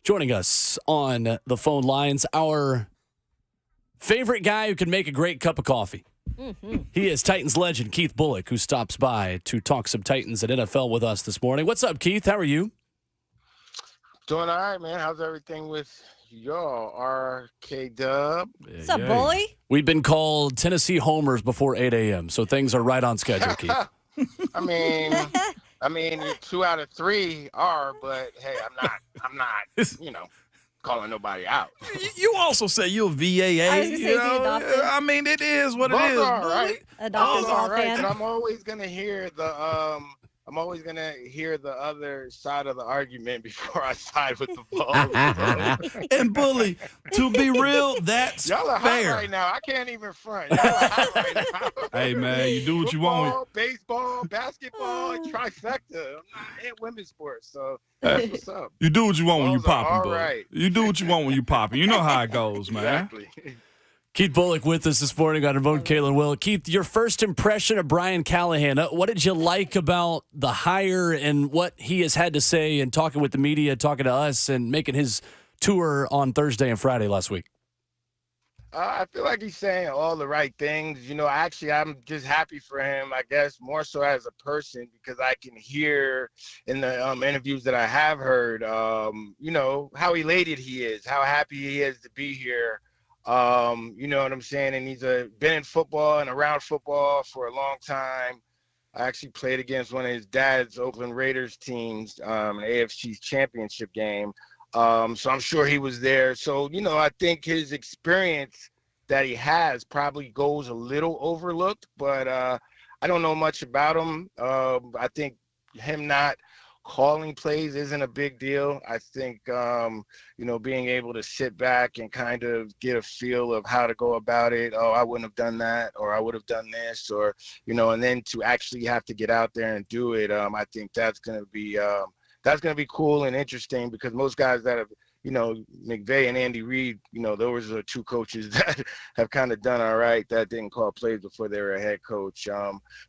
Joining us on the phone lines, our favorite guy who can make a great cup of coffee. He is Titans legend Keith Bulluck, who stops by to talk some Titans and NFL with us this morning. What's up, Keith? How are you? Doing all right, man. How's everything with y'all? RK-Dub? What's up, bully? We've been called Tennessee homers before 8 a.m., so things are right on schedule, Keith. I mean, 2 out of 3 are, but hey, I'm not, calling nobody out. You also say you're a VAA. I was gonna say, is he adopted? I mean, it is what Both it is. are, right? Adopted Both are, ball right? fan. And I'm always gonna hear the other side of the argument before I side with the ball. And Bully, to be real, that's Y'all are fair. hot right now. I can't even front. Y'all are hot right now. Hey, man, you do what you Football, want. baseball, basketball, trifecta. I'm not in women's sports, so that's what's up. You do what you want when you Balls are popping, all Bully. right. You do what you want when you popping. You know how it goes, man. Exactly. Keith Bulluck with us this morning on Remote Kayla and Will. Keith, your first impression of Brian Callahan. What did you like about the hire and what he has had to say and talking with the media, talking to us, and making his tour on Thursday and Friday last week? I feel like he's saying all the right things. Actually, I'm just happy for him, I guess, more so as a person, because I can hear in the interviews that I have heard, how elated he is, how happy he is to be here. You know what I'm saying? And he's been in football and around football for a long time. I actually played against one of his dad's Oakland Raiders teams, an AFC championship game. So I'm sure he was there. So, I think his experience that he has probably goes a little overlooked, but I don't know much about him. I think him not calling plays isn't a big deal. I think, being able to sit back and kind of get a feel of how to go about it. Oh, I wouldn't have done that, or I would have done this, or, and then to actually have to get out there and do it. I think that's going to be cool and interesting, because most guys that have, McVay and Andy Reid, those are 2 coaches that have kind of done all right, that didn't call plays before they were a head coach.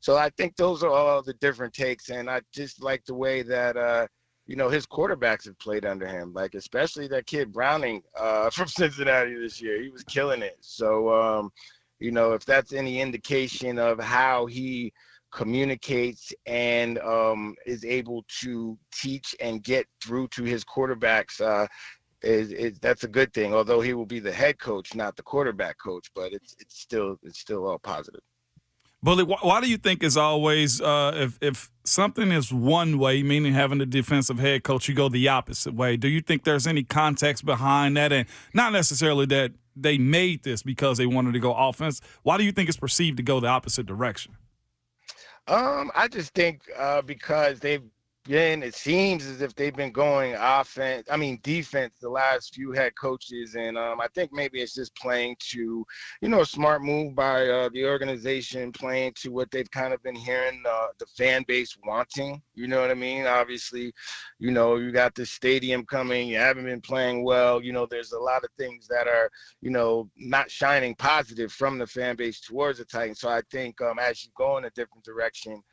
So I think those are all the different takes, and I just like the way that, his quarterbacks have played under him, like especially that kid Browning from Cincinnati this year. He was killing it. So, if that's any indication of how he communicates and is able to teach and get through to his quarterbacks, that's a good thing. Although he will be the head coach, not the quarterback coach, but it's still all positive. Bully, why do you think it's always if something is one way, meaning having a defensive head coach, you go the opposite way? Do you think there's any context behind that, and not necessarily that they made this because they wanted to go offense? Why do you think it's perceived to go the opposite direction? I just think because it seems as if they've been going defense the last few head coaches, and I think maybe it's just playing to, a smart move by the organization, playing to what they've kind of been hearing the fan base wanting. You know what I mean? Obviously, you got the stadium coming, you haven't been playing well. There's a lot of things that are, not shining positive from the fan base towards the Titans. So I think as you go in a different direction,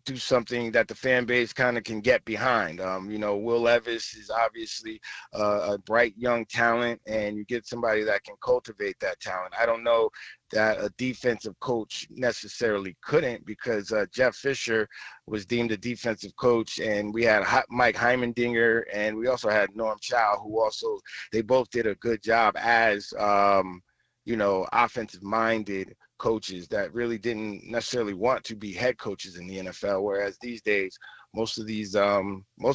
do something that the fan base kind of can get behind. Will Levis is obviously a bright young talent, and you get somebody that can cultivate that talent. I don't know that a defensive coach necessarily couldn't, because Jeff Fisher was deemed a defensive coach, and we had Mike Heimendinger, and we also had Norm Chow, they both did a good job as, offensive-minded coaches that really didn't necessarily want to be head coaches in the NFL, whereas these days most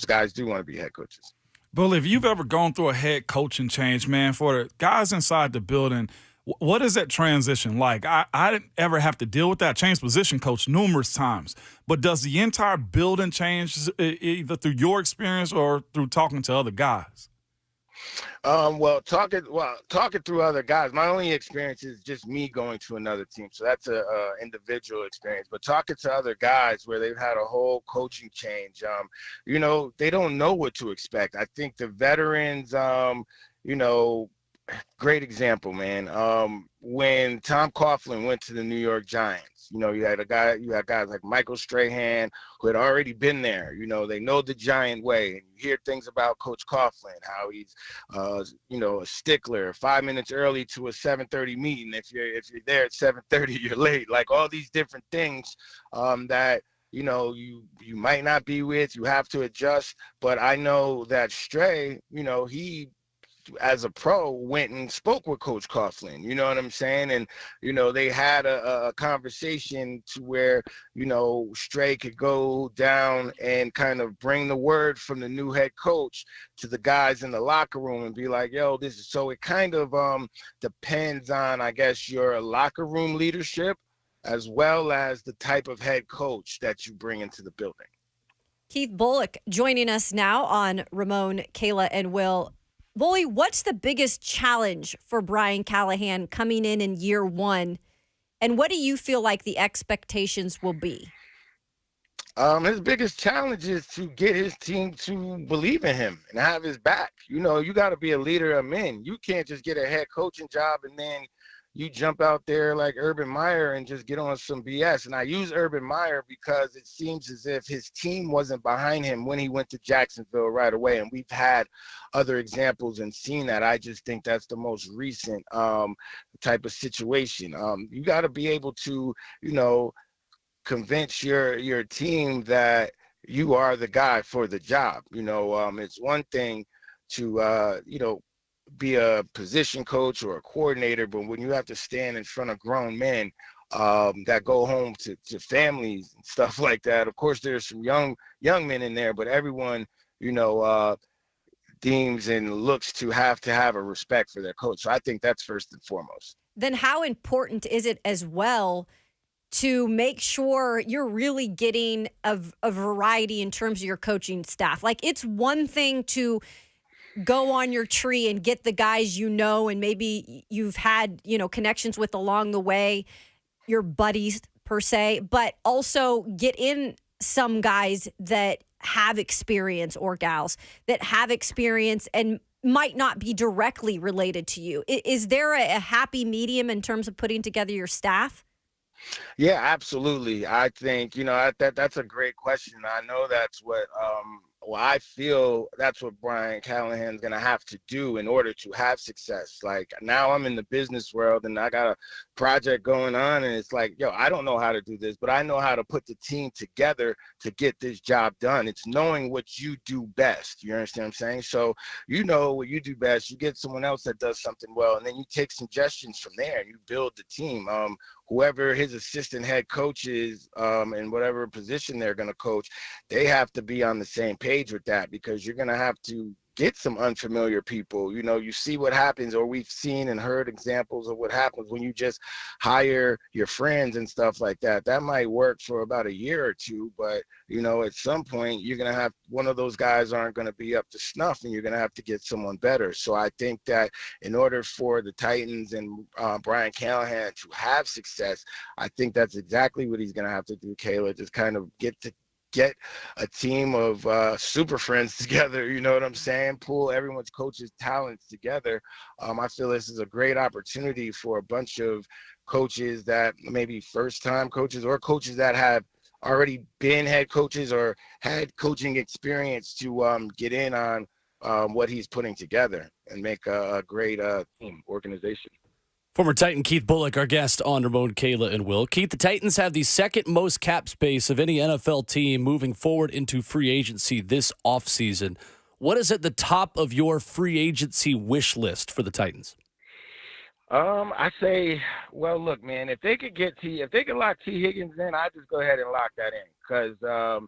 guys do want to be head coaches. Bully, if you've ever gone through a head coaching change, man, for the guys inside the building, what is that transition like? I didn't ever have to deal with that. I changed position coach numerous times, but does the entire building change either through your experience or through talking to other guys? Talking through other guys. My only experience is just me going to another team, so that's a individual experience. But talking to other guys where they've had a whole coaching change, they don't know what to expect. I think the veterans, great example, man. When Tom Coughlin went to the New York Giants, you had guys like Michael Strahan who had already been there. They know the Giant way. And you hear things about Coach Coughlin, how he's, a stickler, 5 minutes early to a 7:30 meeting. If you're there at 7:30, you're late. Like all these different things that you might not be with, you have to adjust. But I know that Stray, he, as a pro, went and spoke with Coach Coughlin, you know what I'm saying? And, they had a conversation to where, Stray could go down and kind of bring the word from the new head coach to the guys in the locker room and be like, yo, this is, so it kind of depends on, I guess, your locker room leadership as well as the type of head coach that you bring into the building. Keith Bulluck joining us now on Ramon, Kayla, and Will. Bully, what's the biggest challenge for Brian Callahan coming in year one? And what do you feel like the expectations will be? His biggest challenge is to get his team to believe in him and have his back. You got to be a leader of men. You can't just get a head coaching job and then you jump out there like Urban Meyer and just get on some BS. And I use Urban Meyer because it seems as if his team wasn't behind him when he went to Jacksonville right away. And we've had other examples and seen that. I just think that's the most recent type of situation. You got to be able to, convince your team that you are the guy for the job. It's one thing to, be a position coach or a coordinator, but when you have to stand in front of grown men that go home to families and stuff like that, of course there's some young men in there, but everyone deems and looks to have a respect for their coach. So I think that's first and foremost. Then how important is it as well to make sure you're really getting a variety in terms of your coaching staff? Like, it's one thing to go on your tree and get the guys and maybe you've had, connections with along the way, your buddies per se, but also get in some guys that have experience or gals that have experience and might not be directly related to you. Is there a happy medium in terms of putting together your staff? Yeah, absolutely. I think, that's a great question. I know that's what I feel that's what Brian Callahan's going to have to do in order to have success. Like, now I'm in the business world and I got a project going on and it's like, I don't know how to do this, but I know how to put the team together to get this job done. It's knowing what you do best. You understand what I'm saying? So, what you do best, you get someone else that does something well, and then you take suggestions from there and you build the team. Whoever his assistant head coach is in whatever position they're going to coach, they have to be on the same page with that, because you're going to have to get some unfamiliar people. You see what happens, or we've seen and heard examples of what happens when you just hire your friends and stuff like that. That might work for about a year or two, but at some point you're going to have one of those guys aren't going to be up to snuff and you're going to have to get someone better. So I think that in order for the Titans and Brian Callahan to have success, I think that's exactly what he's going to have to do, Kayla. Just kind of get a team of super friends together, you know what I'm saying? Pull everyone's coaches' talents together. I feel this is a great opportunity for a bunch of coaches that maybe first-time coaches or coaches that have already been head coaches or had coaching experience to get in on what he's putting together and make a great team organization. Former Titan Keith Bulluck, our guest on Ramon, Kayla, and Will. Keith, the Titans have the second most cap space of any NFL team moving forward into free agency this offseason. What is at the top of your free agency wish list for the Titans? I say, well, look, man, if they could lock T. Higgins in, I'd just go ahead and lock that in, because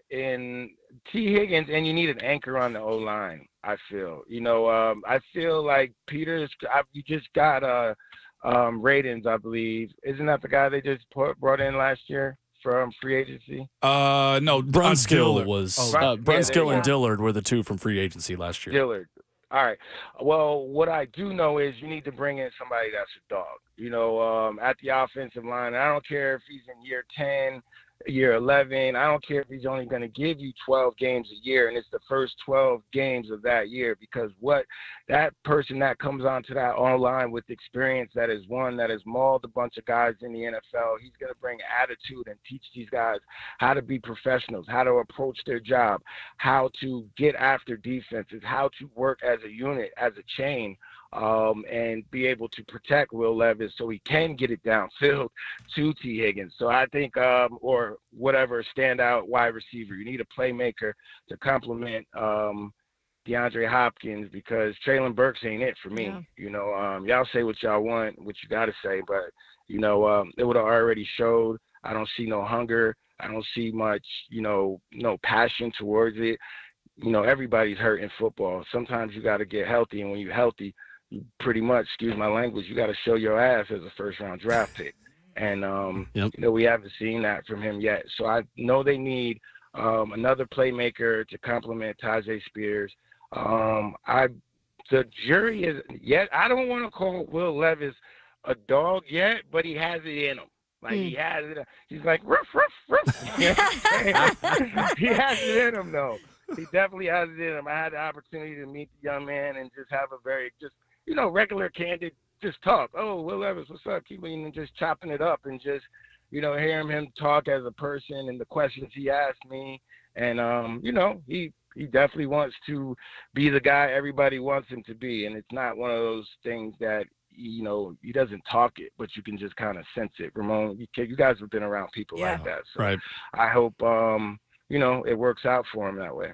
in T. Higgins, and you need an anchor on the O-line, I feel. I feel like Peters, you just got Radins, I believe. Isn't that the guy they just brought in last year from free agency? No, Brunskill was. Brunskill and go. Dillard were the two from free agency last year. Dillard. All right. Well, what I do know is you need to bring in somebody that's a dog, at the offensive line. I don't care if he's in year 10, year 11. I don't care if he's only going to give you 12 games a year, and it's the first 12 games of that year, because what that person that comes onto that online with experience that has mauled a bunch of guys in the NFL, he's going to bring attitude and teach these guys how to be professionals, how to approach their job, how to get after defenses, how to work as a unit, as a chain. And be able to protect Will Levis so he can get it downfield to T. Higgins. So I think, or whatever standout wide receiver, you need a playmaker to complement DeAndre Hopkins, because Traylon Burks ain't it for me. Yeah. Y'all say what y'all want, what you got to say, but, it would have already showed. I don't see no hunger. I don't see much, no passion towards it. Everybody's hurt in football. Sometimes you got to get healthy, and when you're healthy, pretty much, excuse my language, you got to show your ass as a first-round draft pick. And, we haven't seen that from him yet. So I know they need another playmaker to complement Tajay Spears. The jury is yet. I don't want to call Will Levis a dog yet, but he has it in him. Like, he has it. He's like, ruff, ruff, ruff. He has it in him, though. He definitely has it in him. I had the opportunity to meet the young man and just have a very regular, candid, just talk. Oh, Will Levis, what's up? Keep just chopping it up and just, hearing him talk as a person and the questions he asked me. And, he definitely wants to be the guy everybody wants him to be. And it's not one of those things that, he doesn't talk it, but you can just kind of sense it. Ramon, you guys have been around people like that. So right. I hope, it works out for him that way.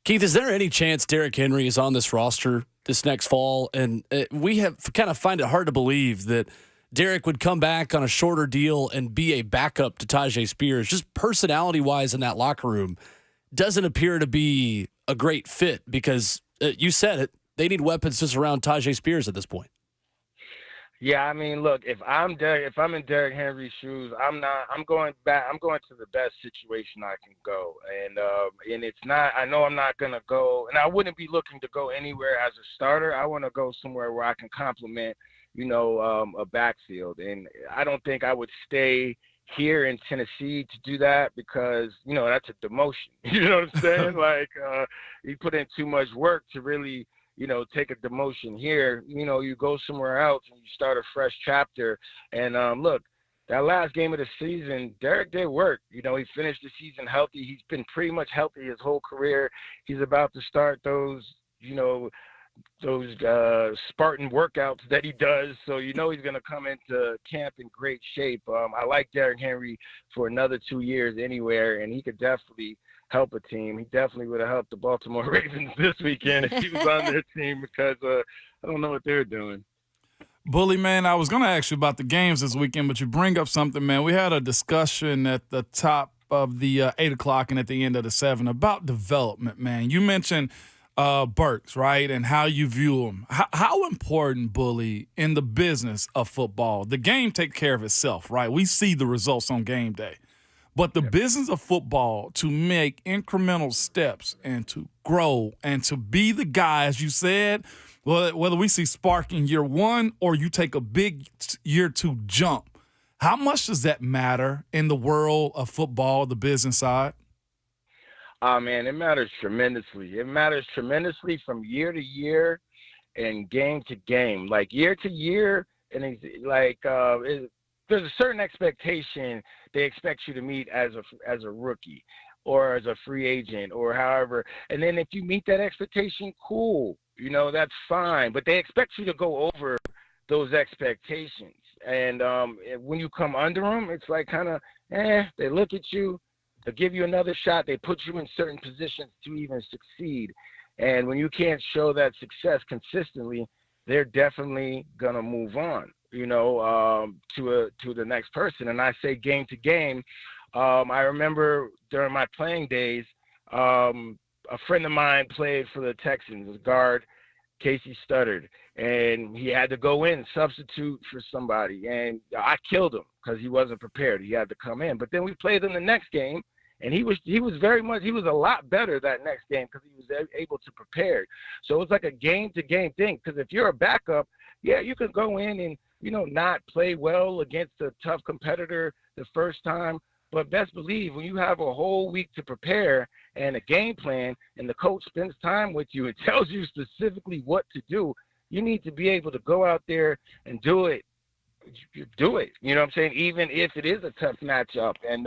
Keith, is there any chance Derrick Henry is on this roster this next fall? And we have kind of find it hard to believe that Derrick would come back on a shorter deal and be a backup to Tajay Spears. Just personality-wise in that locker room doesn't appear to be a great fit, because you said it, they need weapons to surround Tajay Spears at this point. Yeah, I mean, look, if I'm in Derrick Henry's shoes, I'm going back. I'm going to the best situation I can go, and it's not. I know I'm not gonna go, and I wouldn't be looking to go anywhere as a starter. I want to go somewhere where I can complement, a backfield, and I don't think I would stay here in Tennessee to do that, because that's a demotion. You know what I'm saying? Like, you put in too much work to really, take a demotion here. You go somewhere else and you start a fresh chapter. And look, that last game of the season, Derrick did work. He finished the season healthy. He's been pretty much healthy his whole career. He's about to start those Spartan workouts that he does. So he's going to come into camp in great shape. I like Derrick Henry for another 2 years anywhere, and he could definitely help a team. He definitely would have helped the Baltimore Ravens this weekend if he was on their team, because I don't know what they're doing. Bully, man, I was going to ask you about the games this weekend, but you bring up something, man. We had a discussion at the top of the 8 o'clock and at the end of the 7 about development, man. You mentioned Burks, right, and how you view him. How important, Bully, in the business of football? The game takes care of itself, right? We see the results on game day. But the business of football, to make incremental steps and to grow and to be the guy, as you said, whether we see spark in year 1 or you take a big year 2 jump, how much does that matter in the world of football, the business side? Man, it matters tremendously. It matters tremendously from year to year and game to game. Like, year to year, and it's like there's a certain expectation they expect you to meet as a rookie or as a free agent or however. And then if you meet that expectation, cool, that's fine. But they expect you to go over those expectations. And when you come under them, it's like kind of, they look at you, they give you another shot, they put you in certain positions to even succeed. And when you can't show that success consistently, they're definitely going to move on, to the next person. And I say game to game. I remember during my playing days, a friend of mine played for the Texans, a guard, Casey Studdard, and he had to go in, substitute for somebody. And I killed him because he wasn't prepared. He had to come in. But then we played in the next game, and he was a lot better that next game because he was able to prepare. So it's like a game-to-game thing, because if you're a backup, yeah, you can go in and, not play well against a tough competitor the first time, But best believe when you have a whole week to prepare and a game plan and the coach spends time with you and tells you specifically what to do, you need to be able to go out there and do it. Do it. You know what I'm saying? Even if it is a tough matchup. And,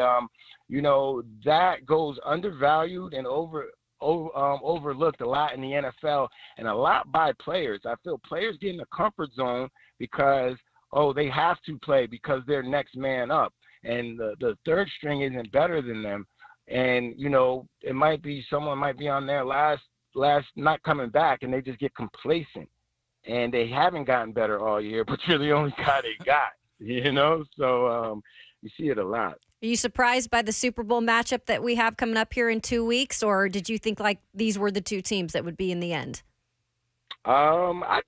that goes undervalued and overlooked a lot in the NFL and a lot by players. I feel players get in the comfort zone because, they have to play because they're next man up. And the third string isn't better than them. And, it might be someone might be on their last not coming back and they just get complacent. And they haven't gotten better all year, but you're the only guy they got, So you see it a lot. Are you surprised by the Super Bowl matchup that we have coming up here in 2 weeks, or did you think like these were the two teams that would be in the end? I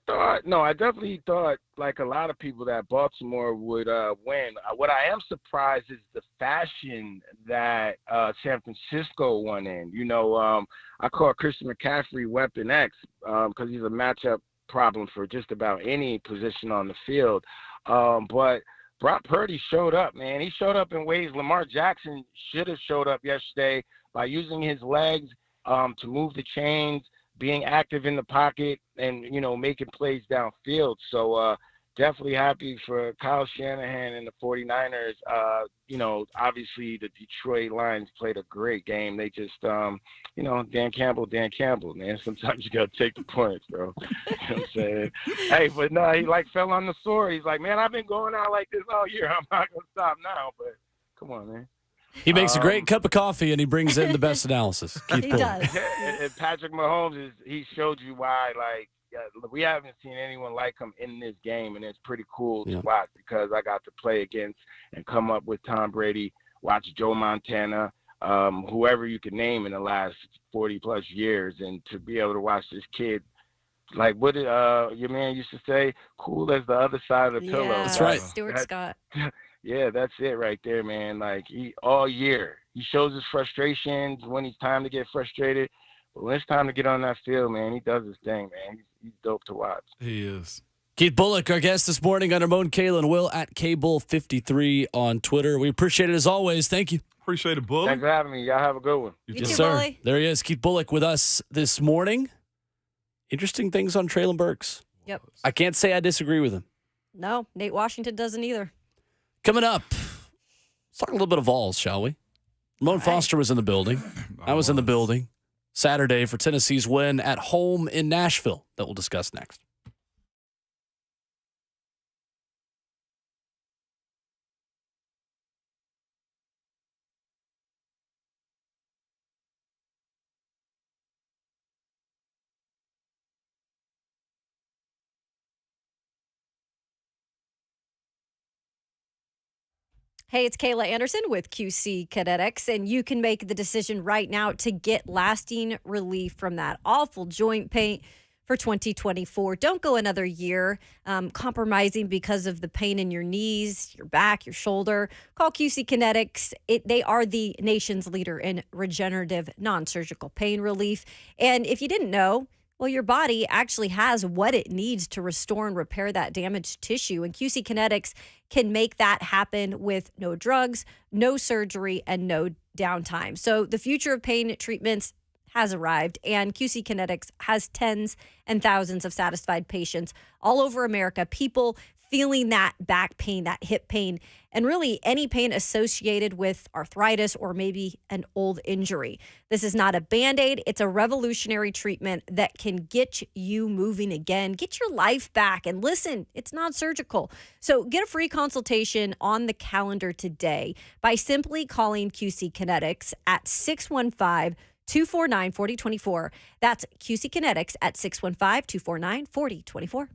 definitely thought, like a lot of people, that Baltimore would win. What I am surprised is the fashion that San Francisco won in. I call Christian McCaffrey Weapon X because he's a matchup problem for just about any position on the field. But Brock Purdy showed up, man. He showed up in ways Lamar Jackson should have showed up yesterday by using his legs to move the chains, being active in the pocket, and, making plays downfield. So definitely happy for Kyle Shanahan and the 49ers. Obviously the Detroit Lions played a great game. They just, Dan Campbell, man. Sometimes you got to take the points, bro. You know what I'm saying? Hey, but no, he fell on the sword. He's like, man, I've been going out like this all year. I'm not going to stop now, but come on, man. He makes a great cup of coffee, and he brings in the best analysis. Keith He Bulluck. does. And Patrick Mahomes he showed you why, we haven't seen anyone like him in this game, and it's pretty cool to watch because I got to play against and come up with Tom Brady, watch Joe Montana, whoever you could name in the last 40-plus years, and to be able to watch this kid, like what did your man used to say, cool as the other side of the pillow. That's right. Stuart Scott. Yeah, that's it right there, man. Like, all year, he shows his frustrations when it's time to get frustrated. But when it's time to get on that field, man, he does his thing, man. He's dope to watch. He is. Keith Bulluck, our guest this morning on Ramon, Kayla, and Will at KBull53 on Twitter. We appreciate it as always. Thank you. Appreciate it, Bully. Thanks for having me. Y'all have a good one. You Yes, too, sir. Bully. There he is, Keith Bulluck with us this morning. Interesting things on Traylon Burks. Yep. I can't say I disagree with him. No, Nate Washington doesn't either. Coming up, let's talk a little bit of Vols, shall we? Ramon Foster was in the building. I was in the building Saturday for Tennessee's win at home in Nashville that we'll discuss next. Hey, it's Kayla Anderson with QC Kinetics, and you can make the decision right now to get lasting relief from that awful joint pain for 2024. Don't go another year compromising because of the pain in your knees, your back, your shoulder. Call QC Kinetics. They are the nation's leader in regenerative non-surgical pain relief. And if you didn't know, well, your body actually has what it needs to restore and repair that damaged tissue. And QC Kinetics can make that happen with no drugs, no surgery, and no downtime. So the future of pain treatments has arrived, and QC Kinetics has tens and thousands of satisfied patients all over America, people feeling that back pain, that hip pain, and really any pain associated with arthritis or maybe an old injury. This is not a Band-Aid. It's a revolutionary treatment that can get you moving again, get your life back. And listen, it's not surgical. So get a free consultation on the calendar today by simply calling QC Kinetics at 615-249-4024. That's QC Kinetics at 615-249-4024.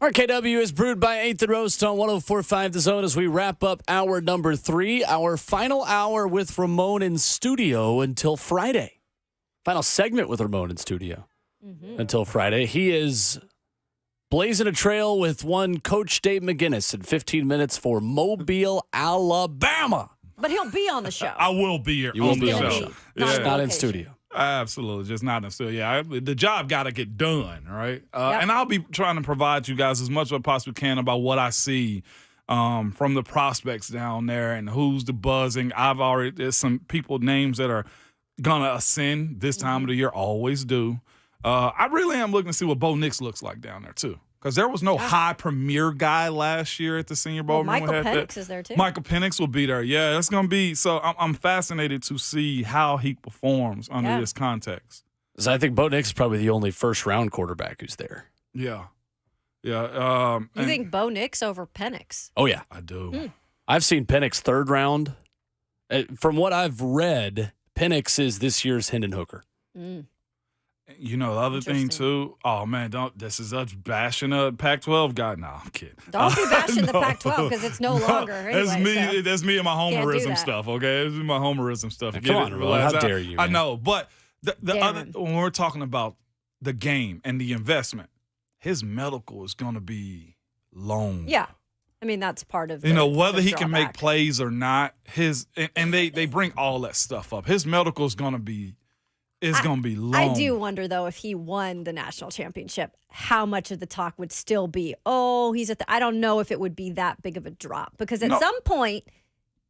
RKW is brewed by 8th and Roast on 104.5 The Zone as we wrap up hour number 3, our final hour with Ramon in studio until Friday. Final segment with Ramon in studio until Friday. He is blazing a trail with one Coach Dave McGinnis in 15 minutes for Mobile, Alabama. But he'll be on the show. I will be here. You will be on the show. Not Not in studio. Absolutely, just not in the studio. Yeah, the job got to get done, right? And I'll be trying to provide you guys as much as I possibly can about what I see from the prospects down there and who's the buzzing. There's some people names that are gonna ascend this time of the year, always do. I really am looking to see what Bo Nix looks like down there too, because there was no high premier guy last year at the Senior Bowl. Well, Michael Penix is there too. Michael Penix will be there. Yeah, it's gonna be. So I'm fascinated to see how he performs under this context. So I think Bo Nix is probably the only first-round quarterback who's there. Yeah. You think Bo Nix over Penix? Oh, yeah. I do. I've seen Penix third round. From what I've read, Penix is this year's Hendon Hooker. You know, the other thing, too, oh, man, this is us bashing a Pac-12 guy. No, I'm kidding. Don't be bashing the Pac-12 because it's no longer. Anyway, that's me and my homerism stuff, okay? This is my homerism stuff. Come on, Ramon, how dare you? I know, but the other, when we're talking about the game and the investment, his medical is going to be long. Yeah. I mean, that's part of whether he can make plays or not, and they bring all that stuff up. His medical is going to be long. I do wonder, though, if he won the national championship, how much of the talk would still be, he's I don't know if it would be that big of a drop. Because at some point,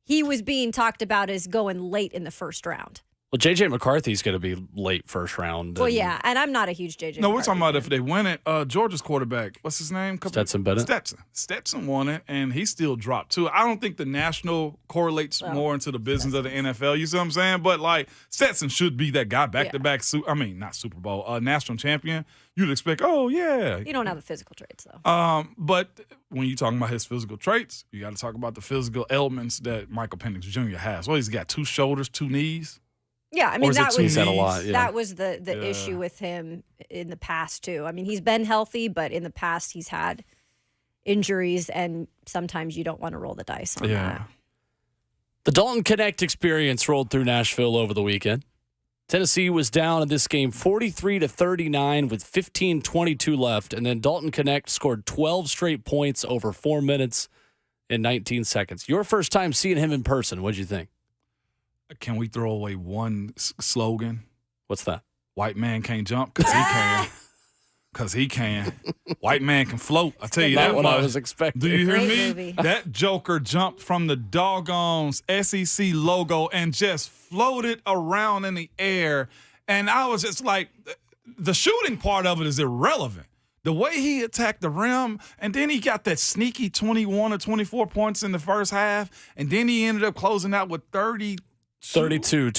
he was being talked about as going late in the first round. Well, J.J. McCarthy's going to be late first round. Well, yeah, and I'm not a huge J.J. No, McCarthy we're talking about fan. if they win it. Georgia's quarterback, what's his name? Stetson Bennett. Stetson won it, and he still dropped, too. I don't think the national correlates more into the business of the NFL. You see what I'm saying? But, Stetson should be that guy back-to-back, not Super Bowl, national champion. You'd expect, You don't have the physical traits, though. But when you're talking about his physical traits, you got to talk about the physical elements that Michael Penix Jr. has. Well, he's got 2 shoulders, 2 knees. Yeah, I mean, that was was the issue with him in the past, too. I mean, he's been healthy, but in the past he's had injuries, and sometimes you don't want to roll the dice on that. The Dalton Connect experience rolled through Nashville over the weekend. Tennessee was down in this game 43-39 with 15:22 left, and then Dalton Connect scored 12 straight points over 4 minutes and 19 seconds. Your first time seeing him in person, what'd you think? Can we throw away one slogan? What's that? White man can't jump because he can. Because he can. White man can float. I tell you that. What I was expecting. Do you hear Great me? movie. That Joker jumped from the doggone SEC logo and just floated around in the air. And I was just like, the shooting part of it is irrelevant. The way he attacked the rim, and then he got that sneaky 21 or 24 points in the first half, and then he ended up closing out with 22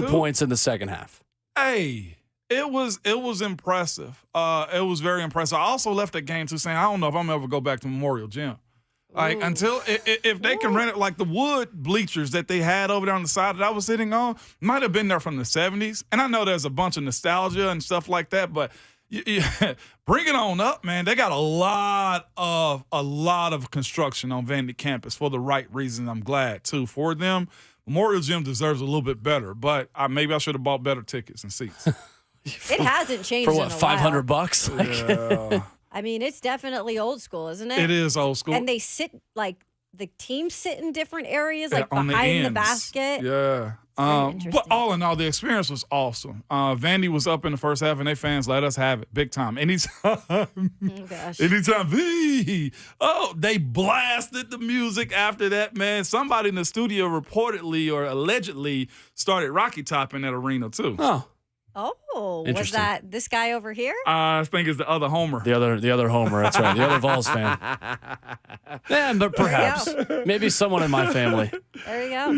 points in the second half. Hey, it was impressive. It was very impressive. I also left that game too saying, I don't know if I'm ever go back to Memorial Gym. Until if they can rent it, like the wood bleachers that they had over there on the side that I was sitting on, might have been there from the 70s. And I know there's a bunch of nostalgia and stuff like that, but bring it on up, man. They got a lot of construction on Vandy campus for the right reason. I'm glad too for them. Memorial Gym deserves a little bit better, but maybe I should have bought better tickets and seats. It hasn't changed for what, in a while. $500? Yeah. I mean, it's definitely old school, isn't it? It is old school. And they sit the teams sit in different areas, on behind the ends. basket. Yeah. But all in all, the experience was awesome. Vandy was up in the first half, and their fans let us have it big time. Anytime they blasted the music after that, man. Somebody in the studio reportedly or allegedly started Rocky Top in that arena, too. Oh, was that this guy over here? I think it's the other Homer. The other Homer, that's right. The other Vols fan. Yeah, but perhaps. Maybe someone in my family. There you go.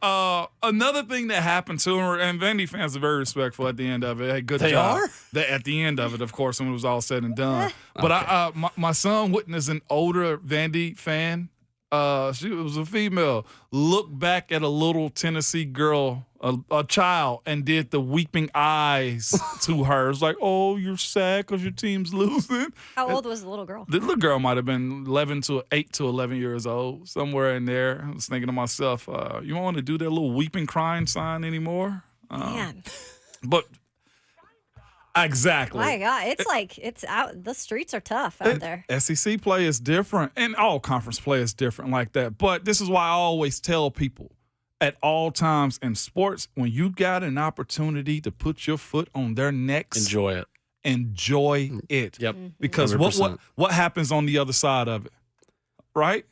Yeah. Another thing that happened to him, and Vandy fans are very respectful at the end of it. Hey, good they job. Are? At the end of it, of course, when it was all said and done. But my son witnessed an older Vandy fan She was a female. Looked back at a little Tennessee girl, a child, and did the weeping eyes to her. It's like, oh, you're sad because your team's losing. How old was the little girl? The little girl might have been 8 to 11 years old, somewhere in there. I was thinking to myself, you don't want to do that little weeping, crying sign anymore? Man. But exactly. My God, it's out. The streets are tough out there. SEC play is different, and all conference play is different like that. But this is why I always tell people at all times in sports, when you got an opportunity to put your foot on their necks, Enjoy it. Enjoy it. Yep. Because 100%. what happens on the other side of it, right?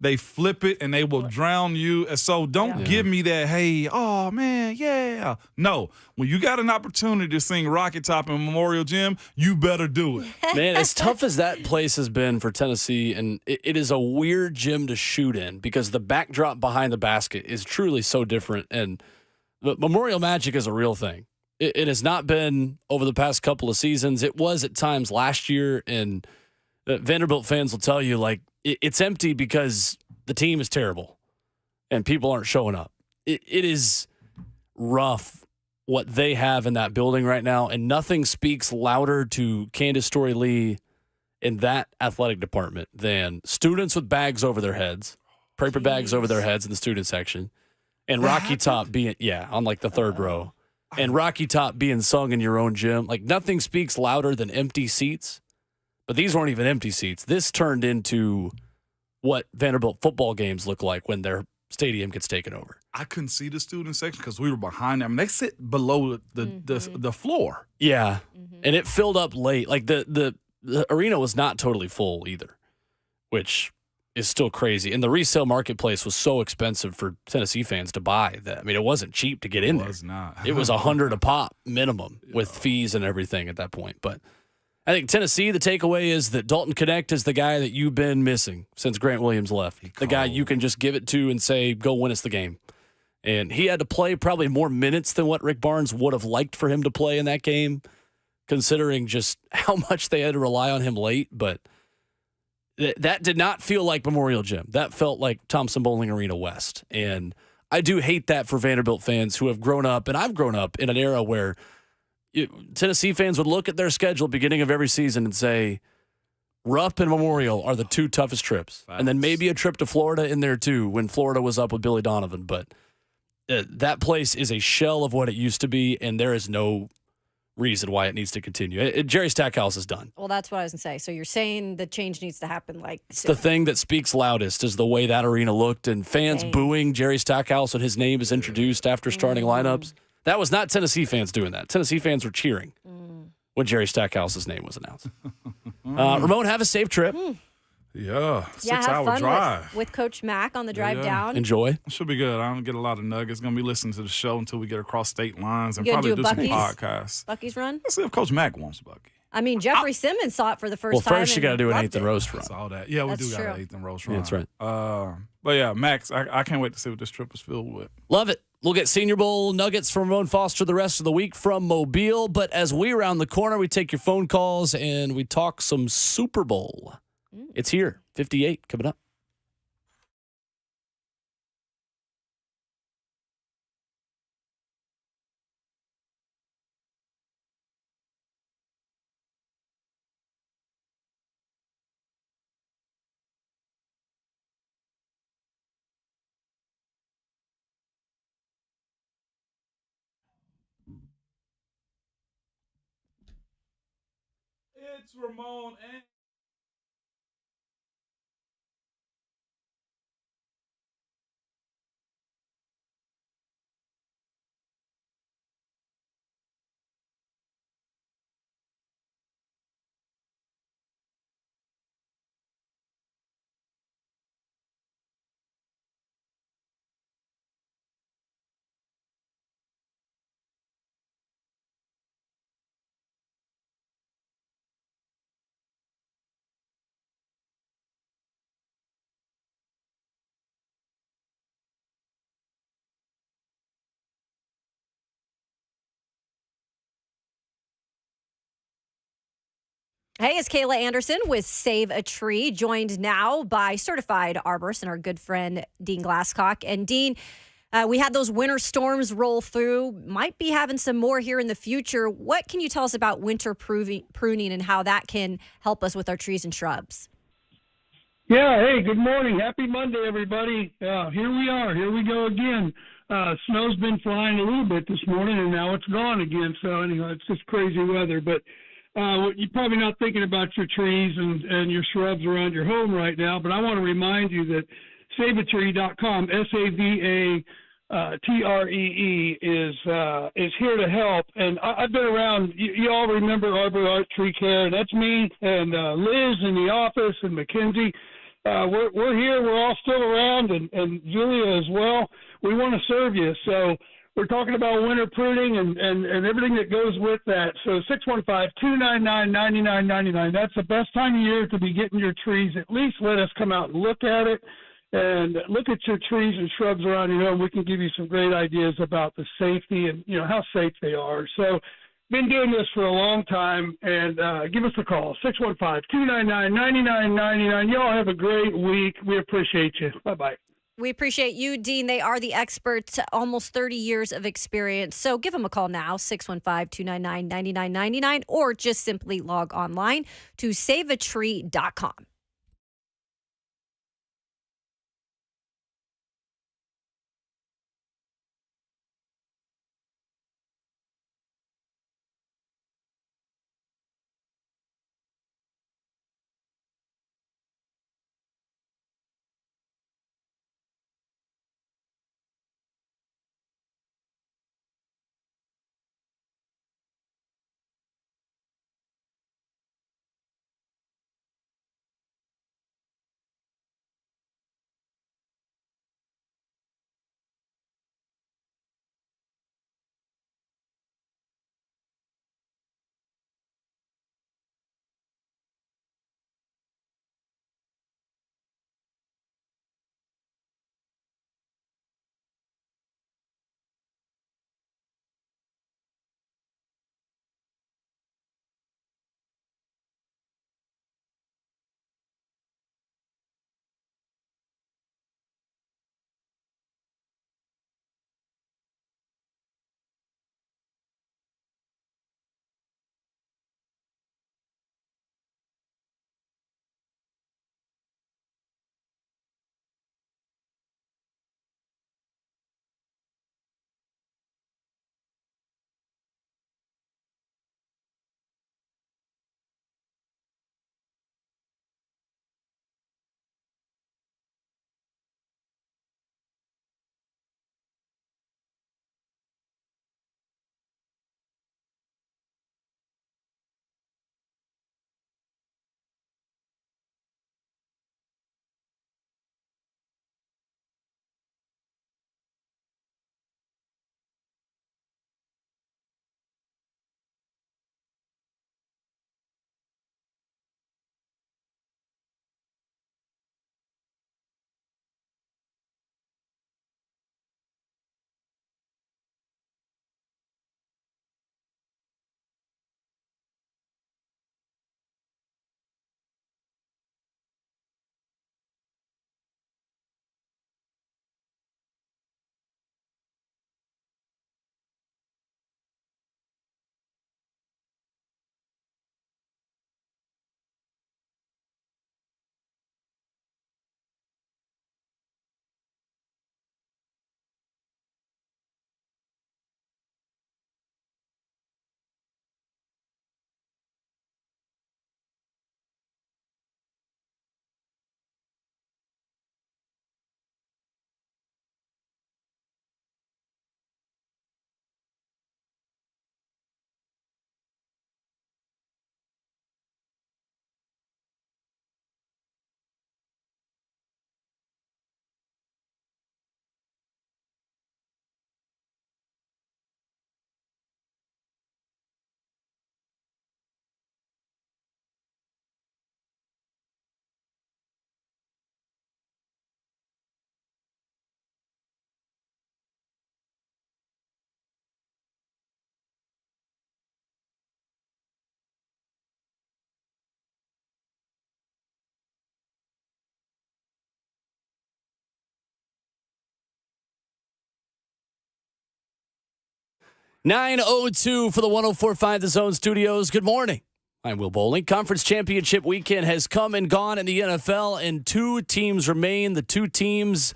They flip it and they will drown you. And so don't give me that, hey, oh, man, yeah. No, when you got an opportunity to sing Rocket Top in Memorial Gym, you better do it. Man, as tough as that place has been for Tennessee, and it is a weird gym to shoot in because the backdrop behind the basket is truly so different. And the Memorial Magic is a real thing. It has not been over the past couple of seasons. It was at times last year, and Vanderbilt fans will tell you, like, it's empty because the team is terrible and people aren't showing up. It is rough what they have in that building right now, and nothing speaks louder to Candace Story-Lee in that athletic department than students with bags over their heads, paper bags over their heads in the student section, and Rocky Top being, on like the third row, and Rocky Top being sung in your own gym. Like, nothing speaks louder than empty seats. But these weren't even empty seats. This turned into what Vanderbilt football games look like when their stadium gets taken over. I couldn't see the student section because we were behind them. They sit below the floor. Yeah, and it filled up late. Like the arena was not totally full either, which is still crazy. And the resale marketplace was so expensive for Tennessee fans to buy that. I mean, it wasn't cheap to get in there. It was not. It was $100 a pop minimum with fees and everything at that point. But I think Tennessee, the takeaway is that Dalton Connect is the guy that you've been missing since Grant Williams left. The guy you can just give it to and say, go win us the game. And he had to play probably more minutes than what Rick Barnes would have liked for him to play in that game, considering just how much they had to rely on him late. But that did not feel like Memorial Gym. That felt like Thompson Bowling Arena West. And I do hate that for Vanderbilt fans who have grown up, and I've grown up in an era where Tennessee fans would look at their schedule beginning of every season and say, Rupp and Memorial are the two toughest trips. Facts. And then maybe a trip to Florida in there too when Florida was up with Billy Donovan. But that place is a shell of what it used to be, and there is no reason why it needs to continue. Jerry Stackhouse is done. Well, that's what I was going to say. So you're saying the change needs to happen like It's the thing that speaks loudest is the way that arena looked, and fans booing Jerry Stackhouse when his name is introduced after starting lineups. That was not Tennessee fans doing that. Tennessee fans were cheering when Jerry Stackhouse's name was announced. Ramon, have a safe trip. Yeah, have 6-hour fun drive. with Coach Mack on the drive down. Enjoy. Should be good. I don't get a lot of nuggets. Going to be listening to the show until we get across state lines and You gonna probably do some Buc-ee's? podcasts. Bucky's run? Let's see if Coach Mack wants Bucky. I mean, Jeffrey Simmons saw it for the first Well, time. first you got to do an loved eighth and it. roast run. That's all that. Yeah, we That's do got true. an 8th and roast run. Yeah, that's right. But yeah, Max, I can't wait to see what this trip is filled with. Love it. We'll get Senior Bowl nuggets from Ramon Foster the rest of the week from Mobile. But as we round the corner, we take your phone calls and we talk some Super Bowl. It's here, 58 coming up. It's Ramon and Hey, it's Kayla Anderson with Save a Tree, joined now by certified arborist and our good friend Dean Glasscock. And Dean, we had those winter storms roll through, might be having some more here in the future. What can you tell us about winter pruning and how that can help us with our trees and shrubs? Yeah, hey, good morning. Happy Monday, everybody. Here we are. Here we go again. Snow's been flying a little bit this morning, and now it's gone again. So, anyway, it's just crazy weather. But you're probably not thinking about your trees and your shrubs around your home right now. But I want to remind you that savatree.com, SAVATREE, is here to help. And I've been around. You all remember Arbor Art Tree Care, and that's me and Liz in the office and Mackenzie. We're here. We're all still around, and Julia as well. We want to serve you. So we're talking about winter pruning and everything that goes with that. So 615-299-9999. That's the best time of year to be getting your trees. At least let us come out and look at it and look at your trees and shrubs around your home. We can give you some great ideas about the safety and, how safe they are. So been doing this for a long time, and give us a call, 615-299-9999. Y'all have a great week. We appreciate you. Bye-bye. We appreciate you, Dean. They are the experts, almost 30 years of experience. So give them a call now, 615-299-9999, or just simply log online to savatree.com. 9:02 for the 104.5 The Zone Studios. Good morning. I'm Will Bowling. Conference championship weekend has come and gone in the NFL, and two teams remain. The two teams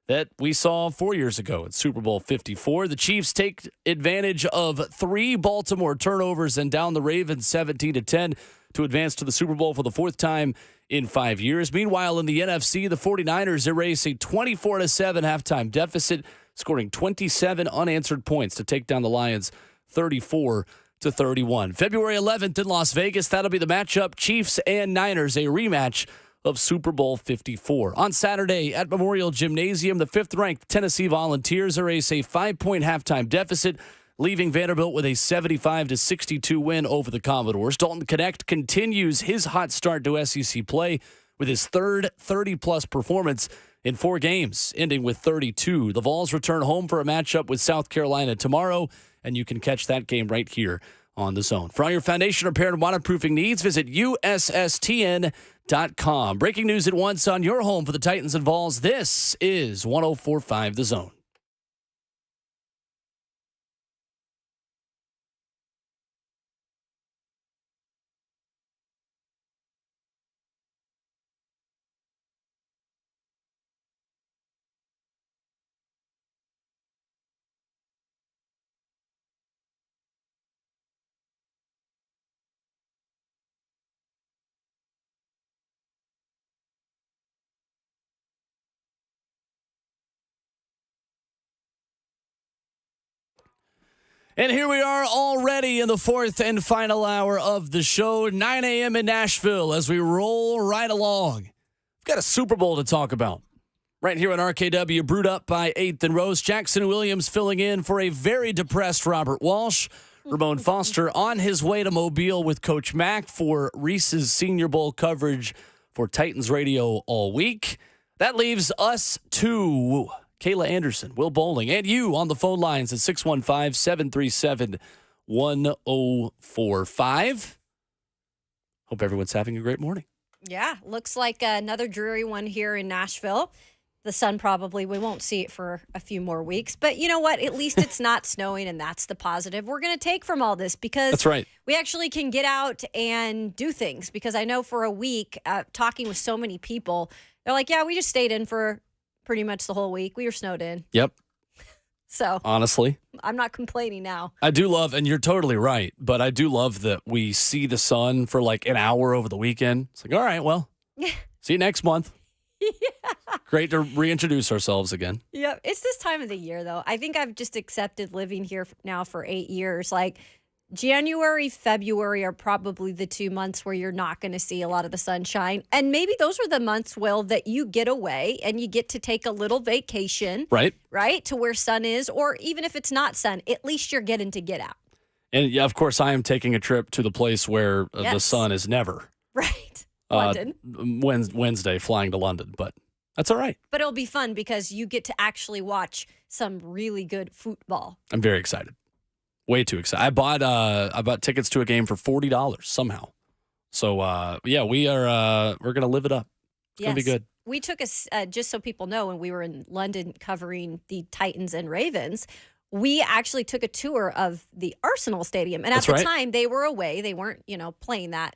that we saw 4 years ago at Super Bowl 54. The Chiefs take advantage of 3 Baltimore turnovers and down the Ravens 17-10 to advance to the Super Bowl for the 4th time in 5 years. Meanwhile, in the NFC, the 49ers erase a 24-7 halftime deficit, scoring 27 unanswered points to take down the Lions 34-31. February 11th in Las Vegas, that'll be the matchup, Chiefs and Niners, a rematch of Super Bowl 54. On Saturday at Memorial Gymnasium, the 5th-ranked Tennessee Volunteers erase a 5-point halftime deficit, leaving Vanderbilt with a 75-62 win over the Commodores. Dalton Knecht continues his hot start to SEC play with his third 30-plus performance in 4 games, ending with 32. The Vols return home for a matchup with South Carolina tomorrow, and you can catch that game right here on The Zone. For all your foundation repair and waterproofing needs, visit USSTN.com. Breaking news at once on your home for the Titans and Vols. This is 104.5 The Zone. And here we are already in the 4th and final hour of the show, 9 a.m. in Nashville, as we roll right along. We've got a Super Bowl to talk about. Right here on RKW, brewed up by 8th and Rose. Jackson Williams filling in for a very depressed Robert Walsh. Ramon Foster on his way to Mobile with Coach Mack for Reese's Senior Bowl coverage for Titans Radio all week. That leaves us two. Kayla Anderson, Will Bowling, and you on the phone lines at 615-737-1045. Hope everyone's having a great morning. Yeah, looks like another dreary one here in Nashville. The sun probably, we won't see it for a few more weeks. But you know what? At least it's not snowing, and that's the positive we're going to take from all this, because that's right. We actually can get out and do things. Because I know for a week, talking with so many people, they're like, yeah, we just stayed in for pretty much the whole week. We were snowed in. Yep. So honestly, I'm not complaining now. I do love, and you're totally right, but I do love that we see the sun for like an hour over the weekend. It's like, all right, well, see you next month. Yeah. Great to reintroduce ourselves again. Yeah, it's this time of the year, though. I think I've just accepted living here now for 8 years. Like, January, February are probably the 2 months where you're not going to see a lot of the sunshine. And maybe those are the months, Will, that you get away and you get to take a little vacation. Right. Right? To where sun is. Or even if it's not sun, at least you're getting to get out. And yeah, of course, I am taking a trip to the place where the sun is never. Right. London. Wednesday, flying to London. But that's all right. But it'll be fun because you get to actually watch some really good football. I'm very excited. Way too excited. I bought tickets to a game for $40 somehow. So yeah, we're gonna live it up. It's gonna be good. We took us just so people know, when we were in London covering the Titans and Ravens, we actually took a tour of the Arsenal Stadium, and at the time they were away. They weren't playing that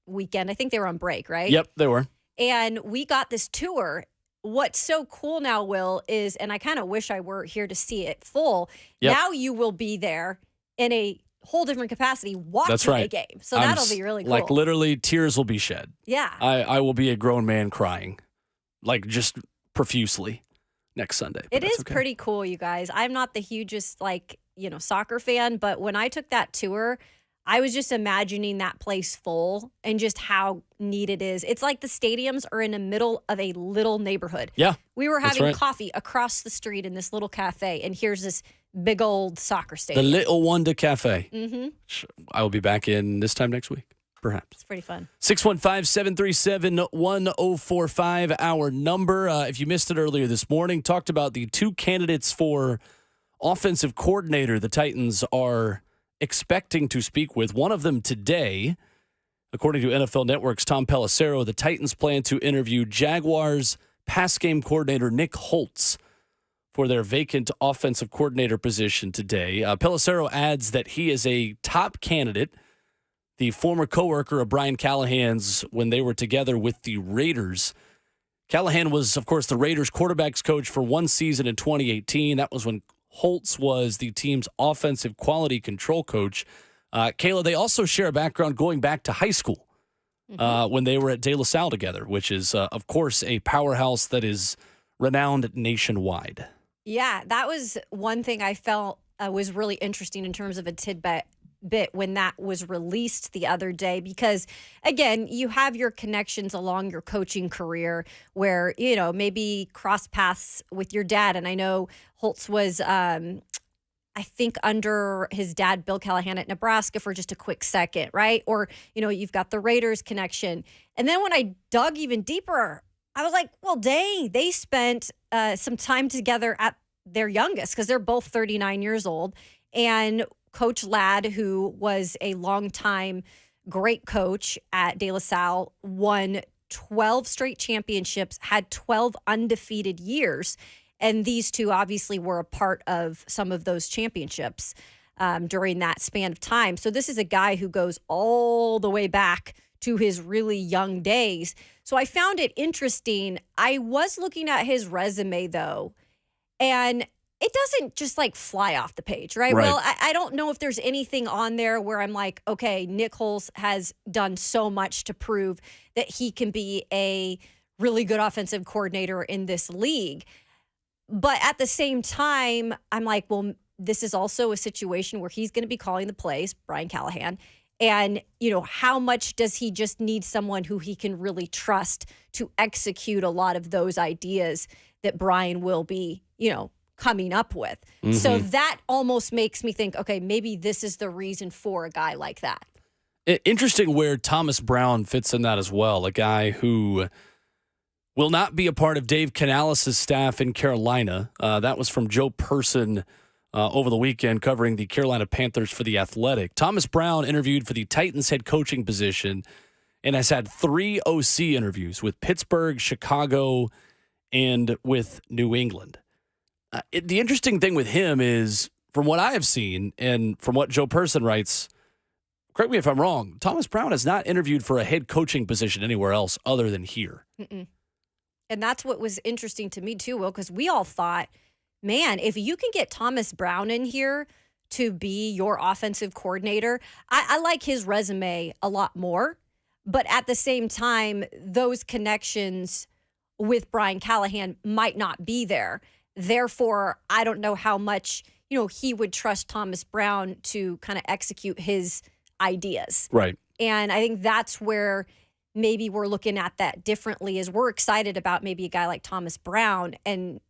weekend. I think they were on break, right? Yep, they were. And we got this tour. What's so cool now, Will, is, and I kind of wish I were here to see it full. Yep. Now you will be there in a whole different capacity watching a game. So that'll be really cool. Like literally tears will be shed. Yeah. I will be a grown man crying, like just profusely next Sunday. It is pretty cool, you guys. I'm not the hugest soccer fan, but when I took that tour, I was just imagining that place full and just how neat it is. It's like the stadiums are in the middle of a little neighborhood. Yeah. We were having coffee across the street in this little cafe, and here's this big old soccer stadium. The Little Wonder Cafe. Mm-hmm. I will be back in this time next week, perhaps. It's pretty fun. 615-737-1045, our number. If you missed it earlier this morning, talked about the 2 candidates for offensive coordinator the Titans are expecting to speak with. One of them today, according to NFL Network's Tom Pelissero. The Titans plan to interview Jaguars pass game coordinator Nick Holtz for their vacant offensive coordinator position today. Pelissero adds that he is a top candidate, the former coworker of Brian Callahan's when they were together with the Raiders. Callahan was, of course, the Raiders quarterbacks coach for one season in 2018. That was when Holtz was the team's offensive quality control coach. Kayla, they also share a background going back to high school when they were at De La Salle together, which is, of course, a powerhouse that is renowned nationwide. Yeah, that was one thing I felt was really interesting in terms of a tidbit when that was released the other day, because again, you have your connections along your coaching career where, you know, maybe cross paths with your dad. And I know Holtz was, I think, under his dad, Bill Callahan, at Nebraska for just a quick second, right? Or, you know, you've got the Raiders connection. And then when I dug even deeper, I was like, well, dang, they spent some time together at their youngest, because they're both 39 years old. And Coach Ladd, who was a longtime great coach at De La Salle, won 12 straight championships, had 12 undefeated years. And these two obviously were a part of some of those championships during that span of time. So this is a guy who goes all the way back to his really young days. So I found it interesting. I was looking at his resume, though, and it doesn't just like fly off the page, right? Well, I don't know if there's anything on there where I'm like, okay, Nick Holtz has done so much to prove that he can be a really good offensive coordinator in this league. But at the same time, I'm like, well, this is also a situation where he's going to be calling the plays, Brian Callahan. And, you know, how much does he just need someone who he can really trust to execute a lot of those ideas that Brian will be, you know, coming up with. Mm-hmm. So that almost makes me think, okay, maybe this is the reason for a guy like that. Interesting where Thomas Brown fits in that as well, a guy who will not be a part of Dave Canales' staff in Carolina. That was from Joe Person over the weekend covering the Carolina Panthers for The Athletic. Thomas Brown interviewed for the Titans head coaching position and has had 3 OC interviews with Pittsburgh, Chicago, and with New England. The interesting thing with him is, from what I have seen and from what Joe Person writes, correct me if I'm wrong, Thomas Brown has not interviewed for a head coaching position anywhere else other than here. Mm-mm. And that's what was interesting to me too, Will, because we all thought, man, if you can get Thomas Brown in here to be your offensive coordinator, I like his resume a lot more. But at the same time, those connections with Brian Callahan might not be there. Therefore, I don't know how much, you know, he would trust Thomas Brown to kind of execute his ideas. Right. And I think that's where maybe we're looking at that differently, is we're excited about maybe a guy like Thomas Brown, and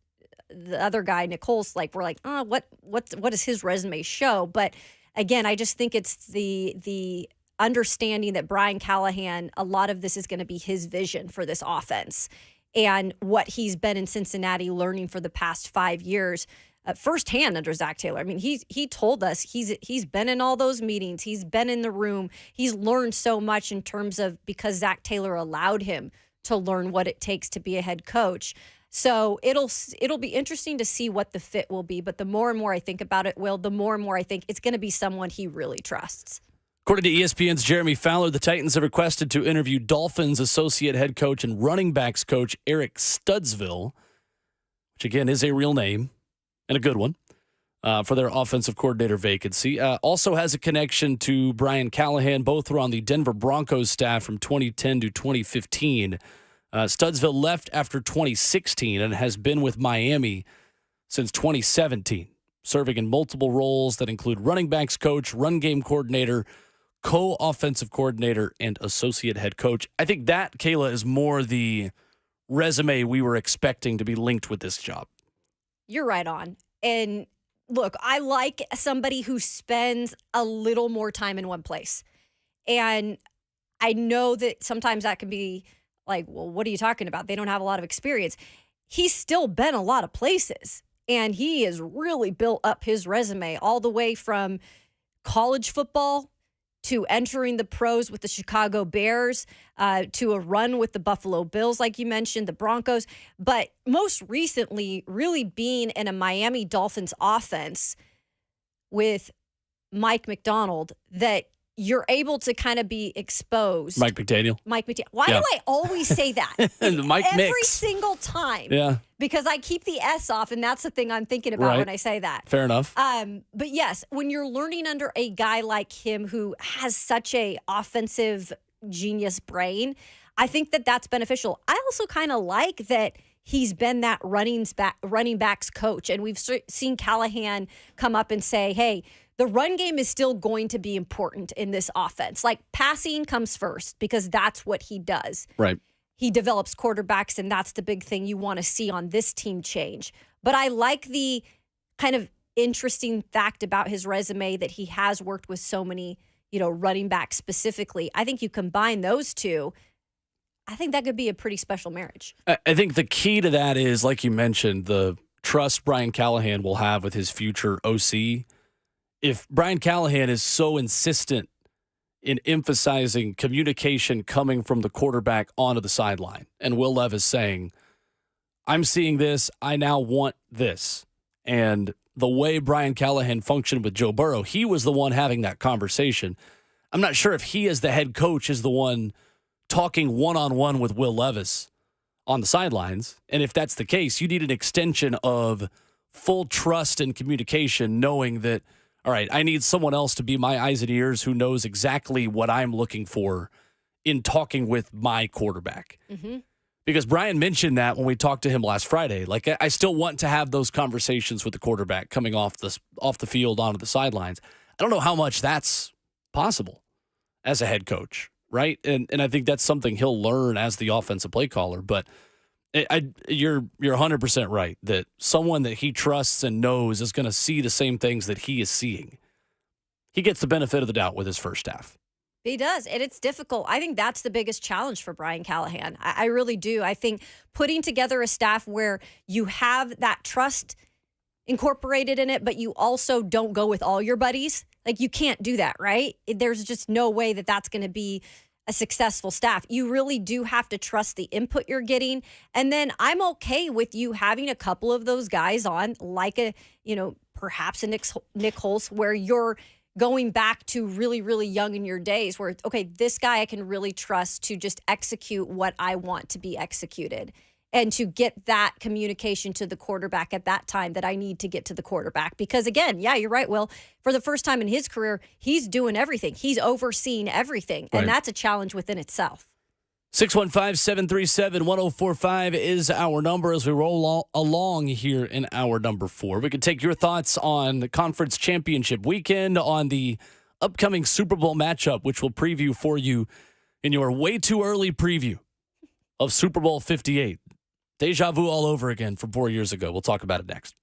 the other guy, Nick Holtz, like, we're like, oh, what does his resume show? But again, I just think it's the understanding that Brian Callahan, a lot of this is going to be his vision for this offense. And what he's been in Cincinnati learning for the past 5 years, firsthand under Zach Taylor. I mean, he told us he's been in all those meetings. He's been in the room. He's learned so much in terms of, because Zach Taylor allowed him to learn what it takes to be a head coach. So it'll be interesting to see what the fit will be. But the more and more I think about it, Will, the more and more I think it's going to be someone he really trusts. According to ESPN's Jeremy Fowler, the Titans have requested to interview Dolphins associate head coach and running backs coach Eric Studsville, which again is a real name and a good one, for their offensive coordinator vacancy. Also has a connection to Brian Callahan. Both were on the Denver Broncos staff from 2010 to 2015. Studsville left after 2016 and has been with Miami since 2017, serving in multiple roles that include running backs coach, run game coordinator, co-offensive coordinator, and associate head coach. I think that, Kayla, is more the resume we were expecting to be linked with this job. You're right on. And look, I like somebody who spends a little more time in one place. And I know that sometimes that can be like, well, what are you talking about? They don't have a lot of experience. He's still been a lot of places. And he has really built up his resume all the way from college football to entering the pros with the Chicago Bears, to a run with the Buffalo Bills, like you mentioned, the Broncos, but most recently really being in a Miami Dolphins offense with Mike McDonald, that you're able to kind of be exposed. Mike McDaniel. Why do I always say that? Mike Every Mix. single time. Yeah. Because I keep the S off, and that's the thing I'm thinking about when I say that. Fair enough. But yes, when you're learning under a guy like him who has such a offensive genius brain, I think that that's beneficial. I also kind of like that he's been that running backs coach, and we've seen Callahan come up and say, hey, the run game is still going to be important in this offense. Like, passing comes first because that's what he does. Right. He develops quarterbacks, and that's the big thing you want to see on this team change. But I like the kind of interesting fact about his resume that he has worked with so many, running backs specifically. I think you combine those two, I think that could be a pretty special marriage. I think the key to that is, like you mentioned, the trust Brian Callahan will have with his future OC. If Brian Callahan is so insistent in emphasizing communication coming from the quarterback onto the sideline, and Will Levis saying, I'm seeing this, I now want this. And the way Brian Callahan functioned with Joe Burrow, he was the one having that conversation. I'm not sure if he, as the head coach, is the one talking one-on-one with Will Levis on the sidelines. And if that's the case, you need an extension of full trust and communication, knowing that, all right, I need someone else to be my eyes and ears who knows exactly what I'm looking for in talking with my quarterback. Mm-hmm. Because Brian mentioned that when we talked to him last Friday. Like, I still want to have those conversations with the quarterback coming off the field onto the sidelines. I don't know how much that's possible as a head coach, right? And I think that's something he'll learn as the offensive play caller. But you're 100% right that someone that he trusts and knows is going to see the same things that he is seeing. He gets the benefit of the doubt with his first staff. He does, and it's difficult. I think that's the biggest challenge for Brian Callahan. I really do. I think putting together a staff where you have that trust incorporated in it, but you also don't go with all your buddies. Like, you can't do that, right? There's just no way that that's going to be a successful staff. You really do have to trust the input you're getting. And then I'm okay with you having a couple of those guys on, like perhaps a Nick Holz, where you're going back to really, really young in your days where, okay, this guy I can really trust to just execute what I want to be executed and to get that communication to the quarterback at that time that I need to get to the quarterback. Because again, yeah, you're right, Will, for the first time in his career, he's doing everything. He's overseeing everything. And that's a challenge within itself. 615-737-1045 is our number as we roll along here in hour number 4. We can take your thoughts on the conference championship weekend, on the upcoming Super Bowl matchup, which we'll preview for you in your way too early preview of Super Bowl 58. Deja vu all over again from 4 years ago. We'll talk about it next.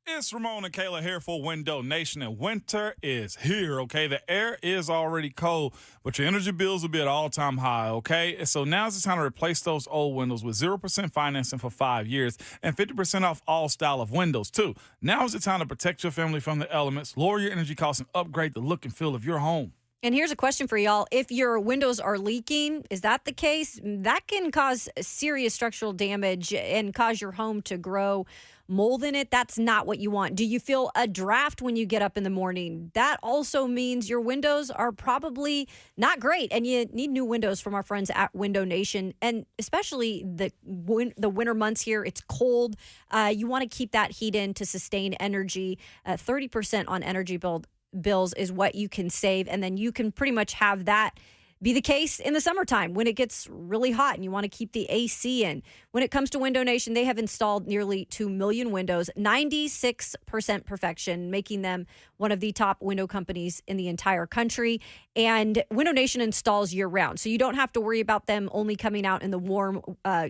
It's Ramon and Kayla here for Window Nation, and winter is here, okay? The air is already cold, but your energy bills will be at all-time high, okay? So now's the time to replace those old windows with 0% financing for 5 years and 50% off all style of windows, too. Now's the time to protect your family from the elements, lower your energy costs, and upgrade the look and feel of your home. And here's a question for y'all. If your windows are leaking, is that the case? That can cause serious structural damage and cause your home to grow mold in it. That's not what you want. Do you feel a draft when you get up in the morning? That also means your windows are probably not great, and you need new windows from our friends at Window Nation. And especially the winter months here, it's cold. You want to keep that heat in to sustain energy. 30% on energy bills is what you can save, and then you can pretty much have that be the case in the summertime when it gets really hot and you want to keep the AC in. When it comes to Window Nation, they have installed nearly 2 million windows, 96% perfection, making them one of the top window companies in the entire country. And Window Nation installs year-round, so you don't have to worry about them only coming out in the warm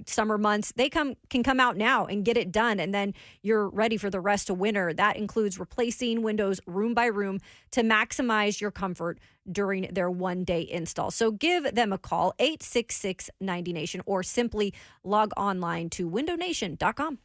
summer months. They can come out now and get it done, and then you're ready for the rest of winter. That includes replacing windows room by room to maximize your comfort during their one-day install. So give them a call, 866-90Nation, or simply log online to windownation.com.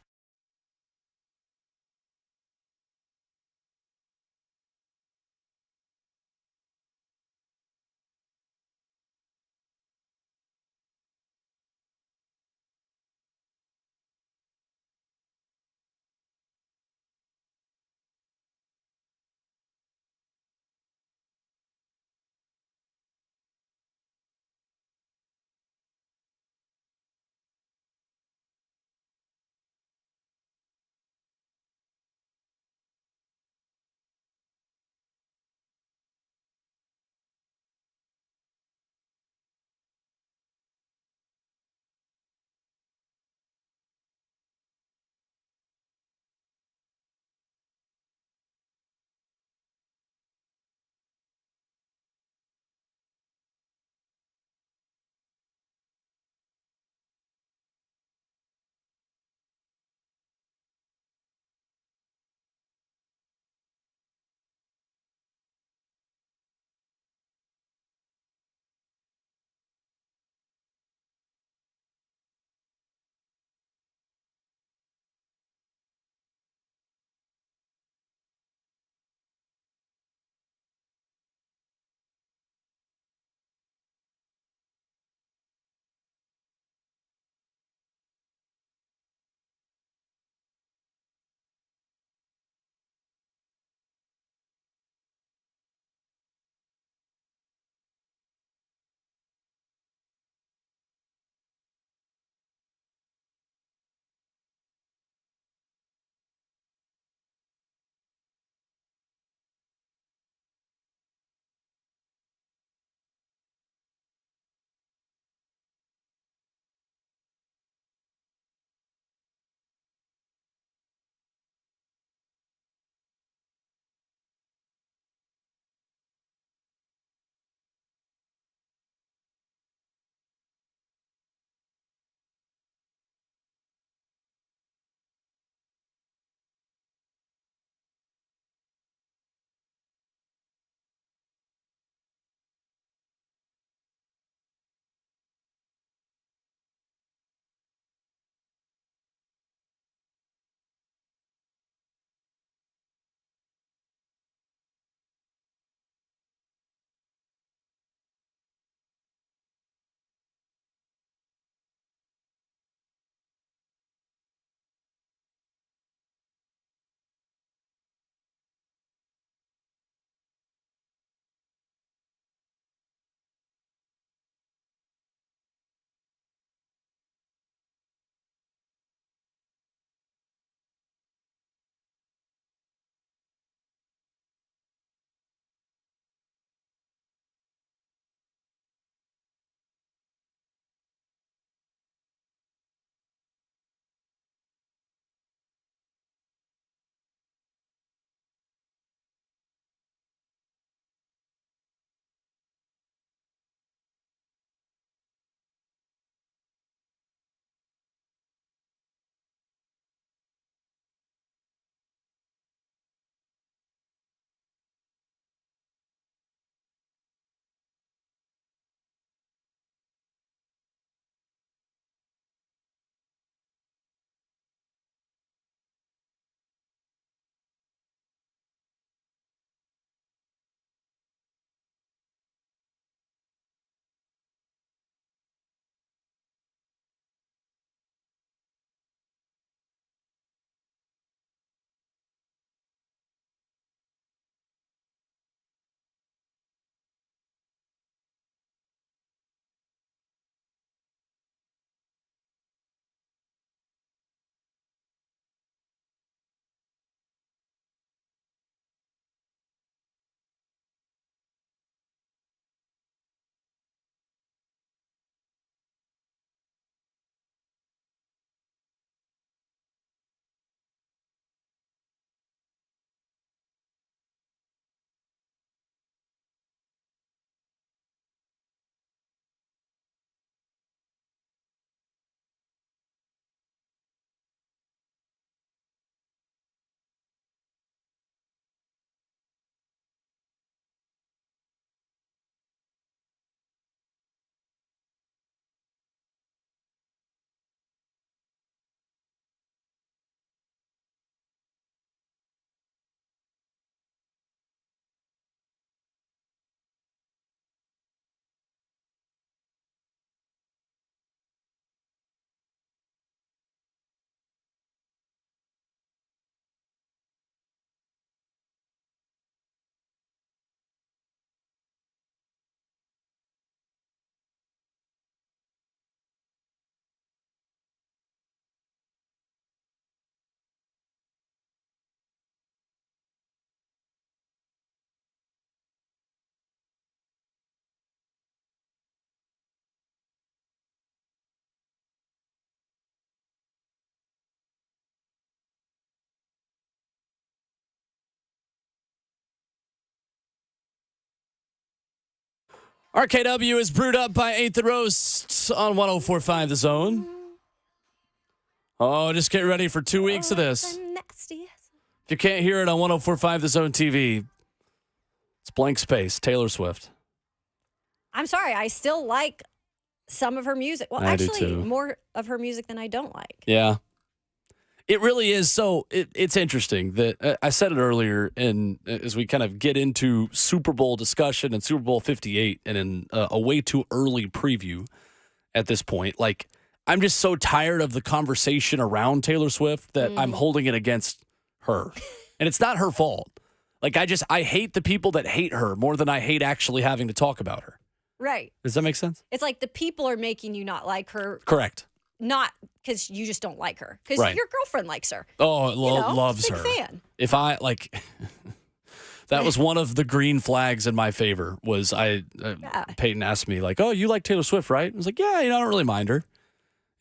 RKW is brewed up by 8th and Roast on 104.5 The Zone. Oh, just get ready for 2 weeks of this. If you can't hear it on 104.5 The Zone TV, it's blank space, Taylor Swift. I'm sorry, I still like some of her music. Well, I do actually, too. more of her music than I don't like. Yeah. It really is. So it's interesting that I said it earlier, and as we kind of get into Super Bowl discussion and Super Bowl 58 and in a way too early preview at this point, like I'm just so tired of the conversation around Taylor Swift that I'm holding it against her. And it's not her fault. Like I hate the people that hate her more than I hate actually having to talk about her. Right. Does that make sense? It's like the people are making you not like her. Correct. Not because you just don't like her. Because Right. your girlfriend likes her. Oh, loves big her. fan. If I like, that was one of the green flags in my favor. Was Peyton asked me like, "Oh, you like Taylor Swift, right?" I was like, "Yeah, I don't really mind her,"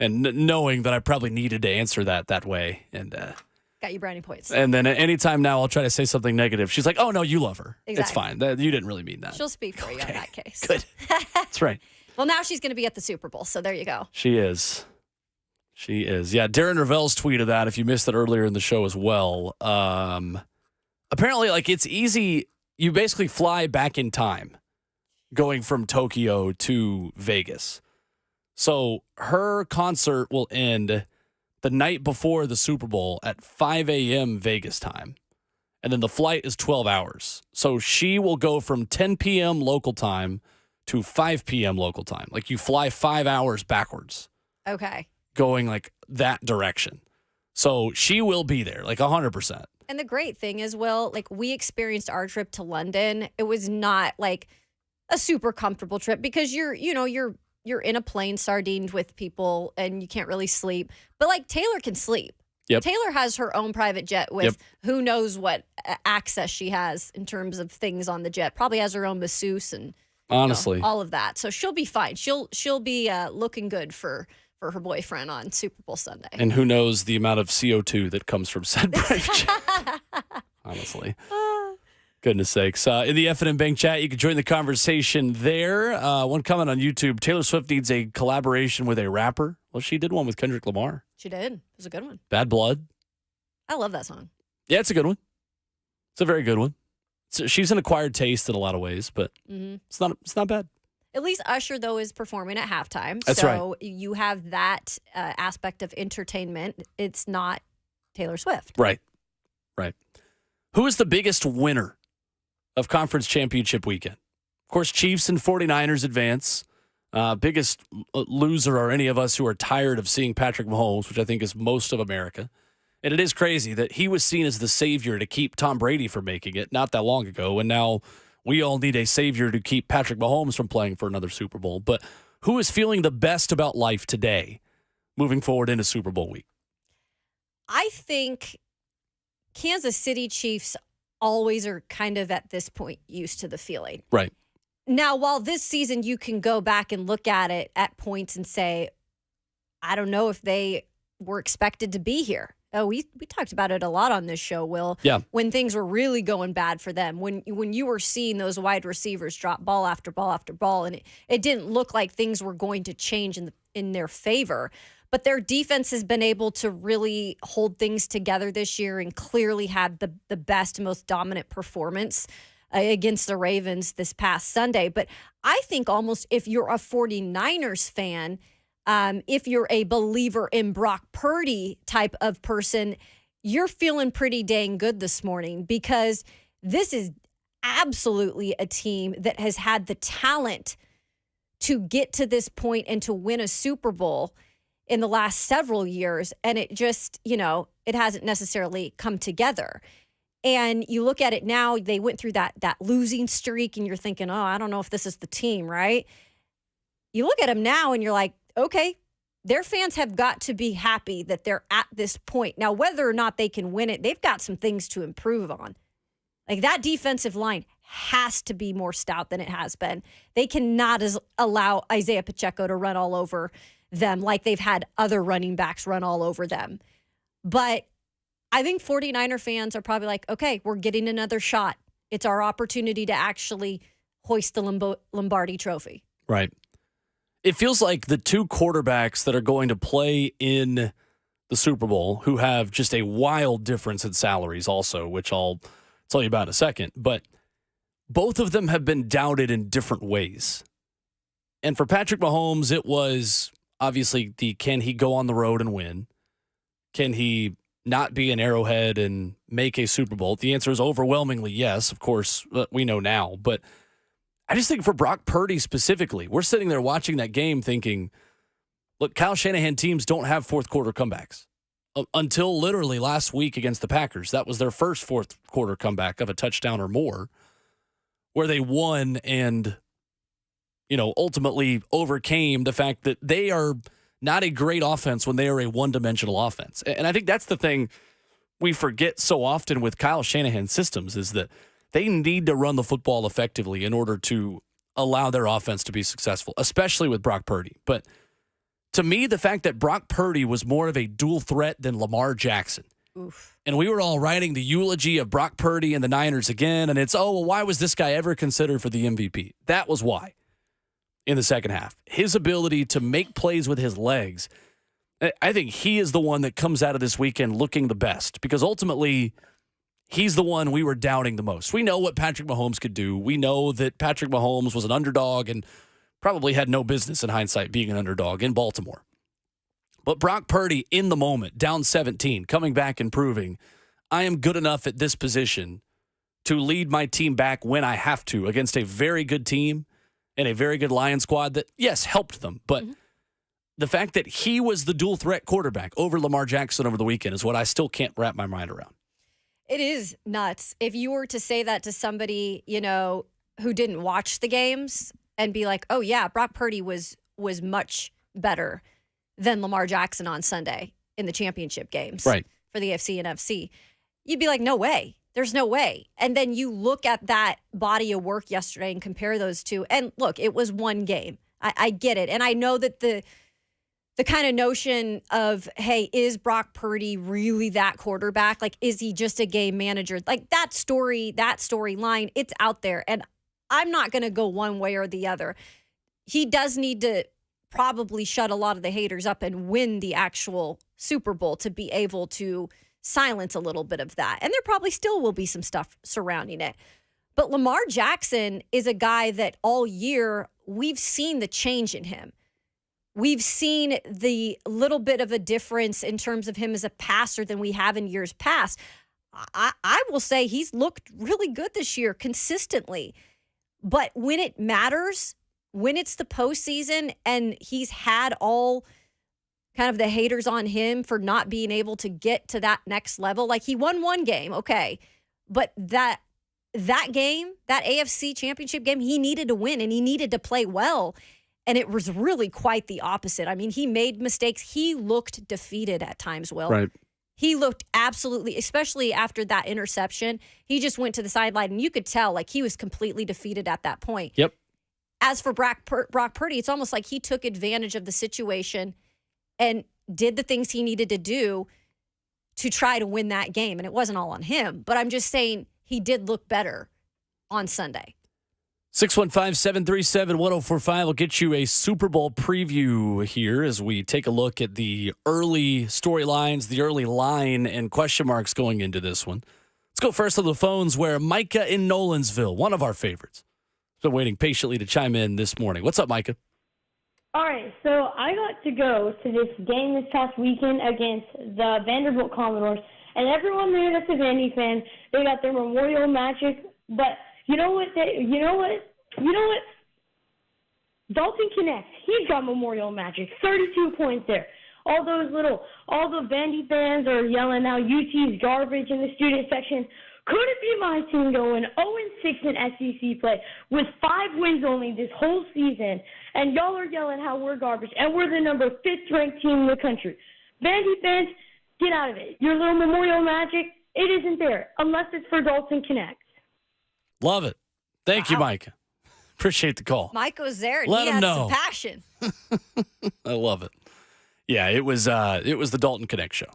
and knowing that I probably needed to answer that way, and Got you brownie points. and then anytime now I'll try to say something negative. She's like, "Oh no, you love her. It's Exactly. fine. You didn't really mean that." She'll speak for you in that case. Good. That's right. Well, now she's going to be at the Super Bowl, so there you go. She is. She is. Yeah, Darren Ravel's tweeted that if you missed it earlier in the show as well. Apparently, like, it's easy. You basically fly back in time going from Tokyo to Vegas. So her concert will end the night before the Super Bowl at 5 a.m. Vegas time. And then the flight is 12 hours. So she will go from 10 p.m. local time to 5 p.m. local time. Like, you fly 5 hours backwards. Okay. Going like that direction. So she will be there, like 100%. And the great thing is, Will, like we experienced our trip to London. It was not like a super comfortable trip because you're in a plane sardined with people and you can't really sleep. But like Taylor can sleep. Yep. Taylor has her own private jet with who knows what access she has in terms of things on the jet. Probably has her own masseuse and Honestly, all of that. So she'll be fine. She'll be looking good for her boyfriend on Super Bowl Sunday. And who knows the amount of CO2 that comes from said private jet. Honestly. Goodness sakes. In the F&M Bank chat, you can join the conversation there. One comment on YouTube, Taylor Swift needs a collaboration with a rapper. Well, she did one with Kendrick Lamar. She did. It was a good one. Bad Blood. I love that song. Yeah, it's a good one. It's a very good one. She's an acquired taste in a lot of ways, but it's not bad. At least Usher, though, is performing at halftime. That's so you have that aspect of entertainment. It's not Taylor Swift. Right. Who is the biggest winner of conference championship weekend? Of course, Chiefs and 49ers advance. Biggest loser are any of us who are tired of seeing Patrick Mahomes, which I think is most of America. And it is crazy that he was seen as the savior to keep Tom Brady from making it not that long ago. And now we all need a savior to keep Patrick Mahomes from playing for another Super Bowl. But who is feeling the best about life today moving forward into Super Bowl week? I think Kansas City Chiefs always are kind of at this point used to the feeling. Right. Now, while this season you can go back and look at it at points and say, I don't know if they were expected to be here. Oh, we talked about it a lot on this show, Will. Yeah. When things were really going bad for them, when you were seeing those wide receivers drop ball after ball after ball, and it didn't look like things were going to change in their favor. But their defense has been able to really hold things together this year and clearly had the best, most dominant performance against the Ravens this past Sunday. But I think almost if you're a 49ers fan, if you're a believer in Brock Purdy type of person, you're feeling pretty dang good this morning because this is absolutely a team that has had the talent to get to this point and to win a Super Bowl in the last several years. And it just, it hasn't necessarily come together. And you look at it now, they went through that losing streak and you're thinking, oh, I don't know if this is the team, right? You look at them now and you're like, okay, their fans have got to be happy that they're at this point. Now, whether or not they can win it, they've got some things to improve on. Like that defensive line has to be more stout than it has been. They cannot allow Isaiah Pacheco to run all over them like they've had other running backs run all over them. But I think 49er fans are probably like, okay, we're getting another shot. It's our opportunity to actually hoist the Lombardi trophy. Right. It feels like the two quarterbacks that are going to play in the Super Bowl, who have just a wild difference in salaries also, which I'll tell you about in a second, but both of them have been doubted in different ways. And for Patrick Mahomes, it was obviously can he go on the road and win? Can he not be an Arrowhead and make a Super Bowl? The answer is overwhelmingly yes, of course, we know now. But I just think for Brock Purdy specifically, we're sitting there watching that game thinking, look, Kyle Shanahan teams don't have fourth quarter comebacks. Until literally last week against the Packers. That was their first fourth quarter comeback of a touchdown or more, where they won and, ultimately overcame the fact that they are not a great offense when they are a one-dimensional offense. And I think that's the thing we forget so often with Kyle Shanahan systems is that they need to run the football effectively in order to allow their offense to be successful, especially with Brock Purdy. But to me, the fact that Brock Purdy was more of a dual threat than Lamar Jackson. Oof. And we were all writing the eulogy of Brock Purdy and the Niners again, and it's, why was this guy ever considered for the MVP? That was why in the second half. His ability to make plays with his legs, I think he is the one that comes out of this weekend looking the best because ultimately he's the one we were doubting the most. We know what Patrick Mahomes could do. We know that Patrick Mahomes was an underdog and probably had no business in hindsight being an underdog in Baltimore. But Brock Purdy in the moment, down 17, coming back and proving I am good enough at this position to lead my team back when I have to against a very good team and a very good Lions squad that, yes, helped them. But the fact that he was the dual threat quarterback over Lamar Jackson over the weekend is what I still can't wrap my mind around. It is nuts. If you were to say that to somebody, who didn't watch the games and be like, oh, yeah, Brock Purdy was much better than Lamar Jackson on Sunday in the championship games right. for the AFC and NFC, you'd be like, no way. There's no way. And then you look at that body of work yesterday and compare those two. And look, it was one game. I get it. And I know that the kind of notion of, hey, is Brock Purdy really that quarterback? Like, is he just a game manager? Like that storyline, it's out there. And I'm not going to go one way or the other. He does need to probably shut a lot of the haters up and win the actual Super Bowl to be able to silence a little bit of that. And there probably still will be some stuff surrounding it. But Lamar Jackson is a guy that all year we've seen the change in him. We've seen the little bit of a difference in terms of him as a passer than we have in years past. I will say he's looked really good this year consistently. But when it matters, when it's the postseason and he's had all kind of the haters on him for not being able to get to that next level, like he won one game, okay. But that game, that AFC championship game, he needed to win and he needed to play well. And it was really quite the opposite. I mean, he made mistakes. He looked defeated at times, Will. Right. He looked absolutely, especially after that interception, he just went to the sideline and you could tell like he was completely defeated at that point. Yep. As for Brock Purdy, it's almost like he took advantage of the situation and did the things he needed to do to try to win that game. And it wasn't all on him, but I'm just saying he did look better on Sunday. 615-737-1045 will get you a Super Bowl preview here as we take a look at the early storylines, the early line and question marks going into this one. Let's go first to the phones where Micah in Nolensville, one of our favorites, has been waiting patiently to chime in this morning. What's up, Micah? All right, so I got to go to this game this past weekend against the Vanderbilt Commodores, and everyone there that's a Vandy fan, they got their memorial magic, but you know what? Dalton Connect, he got memorial magic, 32 points there. All the Vandy fans are yelling out UT's garbage in the student section. Could it be my team going 0-6 in SEC play with 5 wins only this whole season, and y'all are yelling how we're garbage, and we're the number 5th ranked team in the country? Vandy fans, get out of it. Your little memorial magic, it isn't there unless it's for Dalton Connect. Love it. Thank you, Micah. Appreciate the call. Mike was there and Let he him had know. some passion. I love it. Yeah, it was the Dalton Connect show.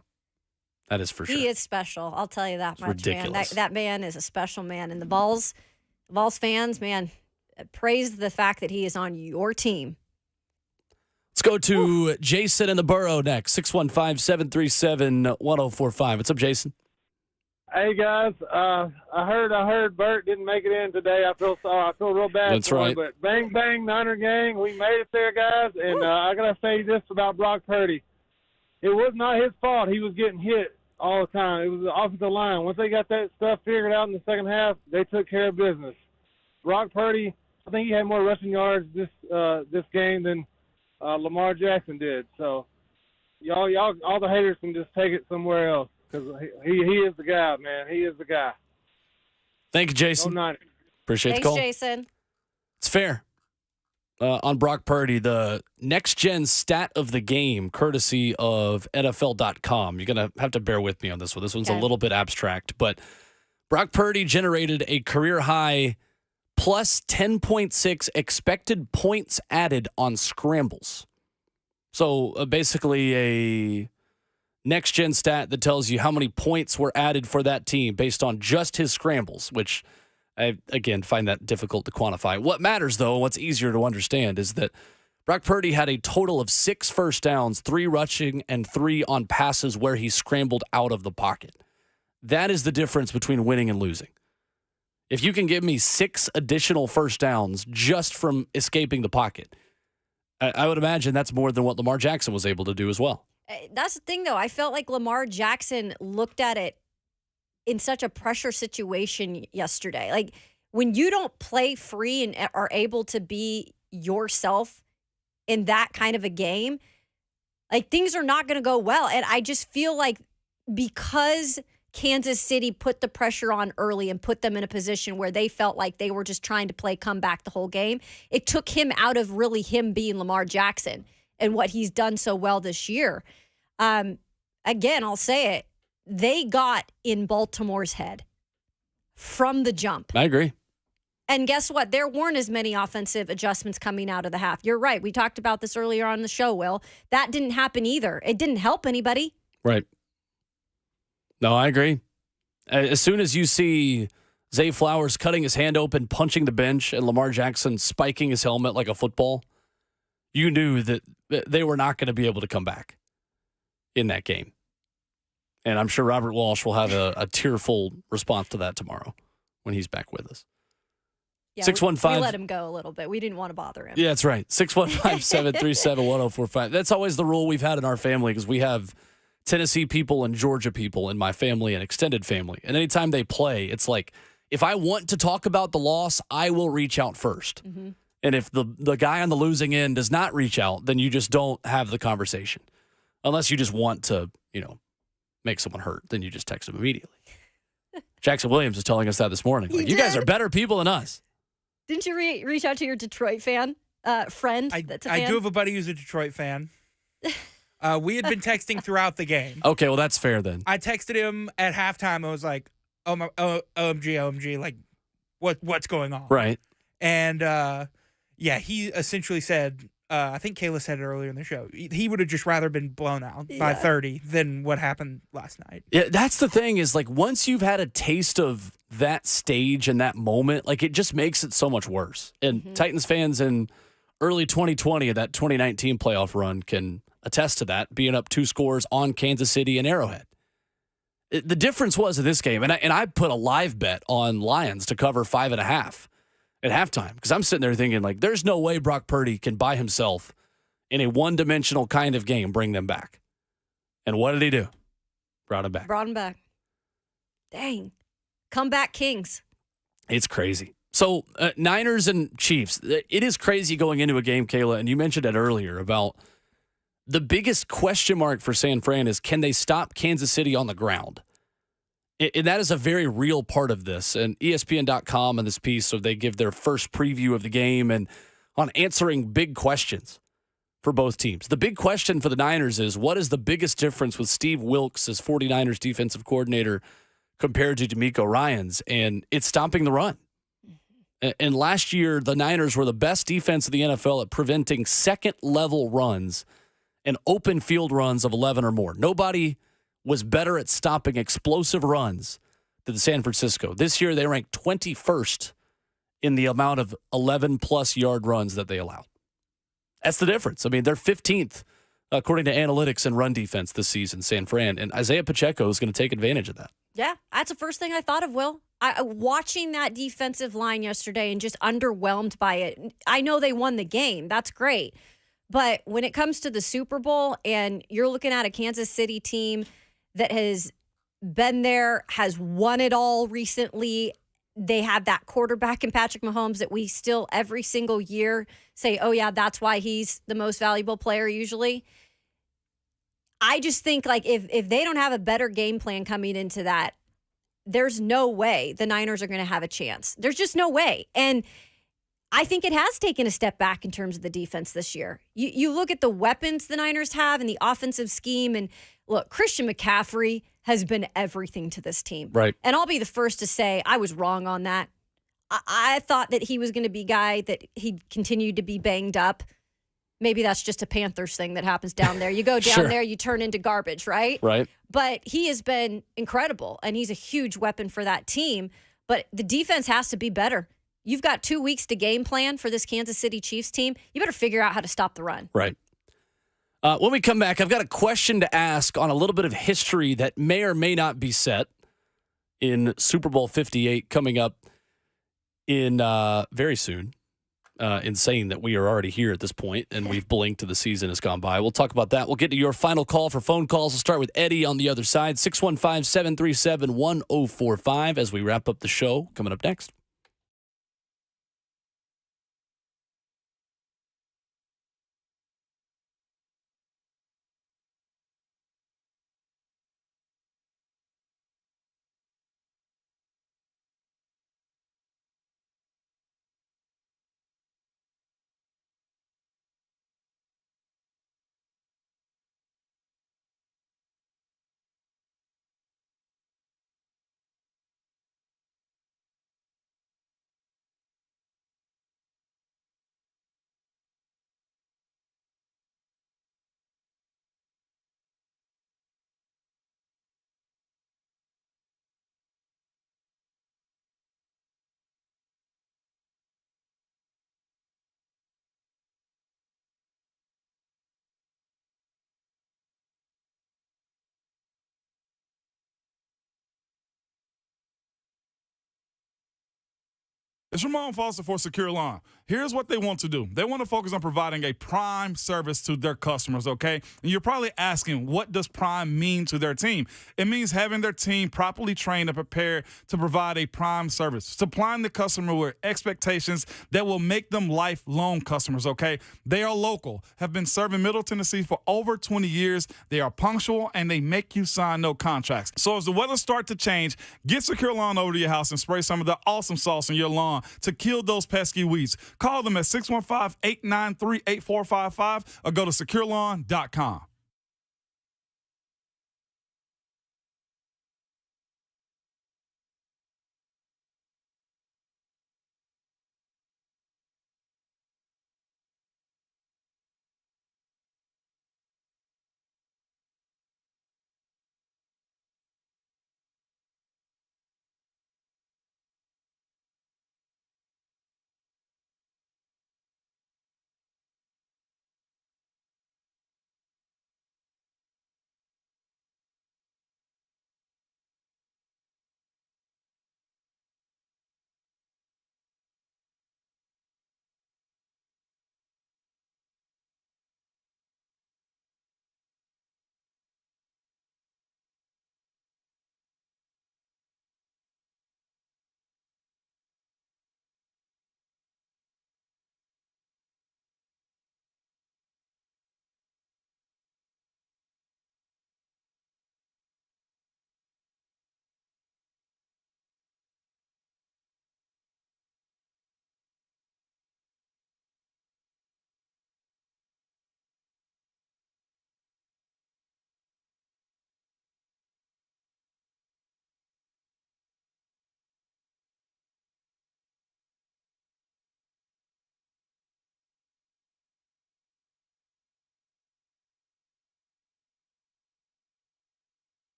That is for sure. He is special. I'll tell you that much, ridiculous. man. That man is a special man. And the Vols fans, man, praise the fact that he is on your team. Let's go to Jason in the borough next. 615-737-1045. What's up, Jason? Hey guys, I heard Bert didn't make it in today. I feel real bad. That's for right. him, but bang bang, Niner gang, we made it there, guys. And I gotta say this about Brock Purdy: it was not his fault. He was getting hit all the time. It was the offensive line. Once they got that stuff figured out in the second half, they took care of business. Brock Purdy, I think he had more rushing yards this game than Lamar Jackson did. So y'all, all the haters can just take it somewhere else. Because he is the guy, man. He is the guy. Thank you, Jason. Appreciate the call. Thanks, Jason. It's fair. On Brock Purdy, the next-gen stat of the game, courtesy of NFL.com. You're going to have to bear with me on this one. This one's a little bit abstract. But Brock Purdy generated a career-high plus 10.6 expected points added on scrambles. So basically a next-gen stat that tells you how many points were added for that team based on just his scrambles, which I, again, find that difficult to quantify. What matters, though, what's easier to understand is that Brock Purdy had a total of 6 first downs, 3 rushing, and 3 on passes where he scrambled out of the pocket. That is the difference between winning and losing. If you can give me 6 additional first downs just from escaping the pocket, I would imagine that's more than what Lamar Jackson was able to do as well. That's the thing, though. I felt like Lamar Jackson looked at it in such a pressure situation yesterday. Like, when you don't play free and are able to be yourself in that kind of a game, like, things are not going to go well. And I just feel like because Kansas City put the pressure on early and put them in a position where they felt like they were just trying to play comeback the whole game, it took him out of really him being Lamar Jackson and what he's done so well this year. Again, I'll say it. They got in Baltimore's head from the jump. I agree. And guess what? There weren't as many offensive adjustments coming out of the half. You're right. We talked about this earlier on the show, Will. That didn't happen either. It didn't help anybody. Right. No, I agree. As soon as you see Zay Flowers cutting his hand open, punching the bench, and Lamar Jackson spiking his helmet like a football, you knew that they were not going to be able to come back in that game. And I'm sure Robert Walsh will have a tearful response to that tomorrow when he's back with us. Yeah, 615. we let him go a little bit. We didn't want to bother him. Yeah, that's right. 615-737-1045. That's always the rule we've had in our family because we have Tennessee people and Georgia people in my family and extended family. And anytime they play, it's like, if I want to talk about the loss, I will reach out first. Mm-hmm. And if the guy on the losing end does not reach out, then you just don't have the conversation. Unless you just want to, make someone hurt, then you just text him immediately. Jackson Williams was telling us that this morning. Like, you guys are better people than us. Didn't you reach out to your Detroit friend? That's a fan? I do have a buddy who's a Detroit fan. We had been texting throughout the game. Okay, well, that's fair then. I texted him at halftime. I was like, OMG, like, what's going on? Right. And, he essentially said, I think Kayla said it earlier in the show, he would have just rather been blown out by 30 than what happened last night. Yeah, that's the thing is, like, once you've had a taste of that stage and that moment, like, it just makes it so much worse. And Titans fans in early 2020 of that 2019 playoff run can attest to that, being up 2 scores on Kansas City and Arrowhead. The difference was in this game, and I put a live bet on Lions to cover 5.5 at halftime because I'm sitting there thinking, like, there's no way Brock Purdy can by himself in a one-dimensional kind of game bring them back. And what did he do? Brought him back. Dang. Comeback kings. It's crazy. So Niners and Chiefs, it is crazy going into a game, Kayla, and you mentioned it earlier about the biggest question mark for San Fran is, can they stop Kansas City on the ground? And that is a very real part of this. And ESPN.com in this piece, so they give their first preview of the game and on answering big questions for both teams. The big question for the Niners is, what is the biggest difference with Steve Wilks as 49ers defensive coordinator compared to DeMeco Ryans? And it's stopping the run. And last year, the Niners were the best defense of the NFL at preventing second-level runs and open field runs of 11 or more. Nobody was better at stopping explosive runs than San Francisco. This year, they ranked 21st in the amount of 11-plus yard runs that they allow. That's the difference. I mean, they're 15th, according to analytics, in run defense this season, San Fran. And Isaiah Pacheco is going to take advantage of that. Yeah, that's the first thing I thought of, Will. Watching that defensive line yesterday and just underwhelmed by it. I know they won the game. That's great. But when it comes to the Super Bowl and you're looking at a Kansas City team that has been there, has won it all recently, they have that quarterback in Patrick Mahomes that we still every single year say, oh, yeah, that's why he's the most valuable player usually. I just think like if they don't have a better game plan coming into that, there's no way the Niners are going to have a chance. There's just no way. And I think it has taken a step back in terms of the defense this year. You look at the weapons the Niners have and the offensive scheme, and look, Christian McCaffrey has been everything to this team. Right. And I'll be the first to say I was wrong on that. I thought that he was going to be a guy that he continued to be banged up. Maybe that's just a Panthers thing that happens down there. You go down Sure. there, you turn into garbage, right? Right. But he has been incredible, and he's a huge weapon for that team. But the defense has to be better. You've got 2 weeks to game plan for this Kansas City Chiefs team. You better figure out how to stop the run. Right. When we come back, I've got a question to ask on a little bit of history that may or may not be set in Super Bowl 58 coming up in very soon. Insane that we are already here at this point and we've blinked and the season has gone by. We'll talk about that. We'll get to your final call for phone calls. We'll start with Eddie on the other side, 615-737-1045 as we wrap up the show. Coming up next. It's Ramon Foster for Secure Lawn. Here's what they want to do. They want to focus on providing a prime service to their customers, okay? And you're probably asking, what does prime mean to their team? It means having their team properly trained and prepared to provide a prime service, supplying the customer with expectations that will make them lifelong customers, okay? They are local, have been serving Middle Tennessee for over 20 years. They are punctual, and they make you sign no contracts. So as the weather starts to change, get Secure Lawn over to your house and spray some of the awesome sauce in your lawn to kill those pesky weeds. Call them at 615-893-8455 or go to securelawn.com.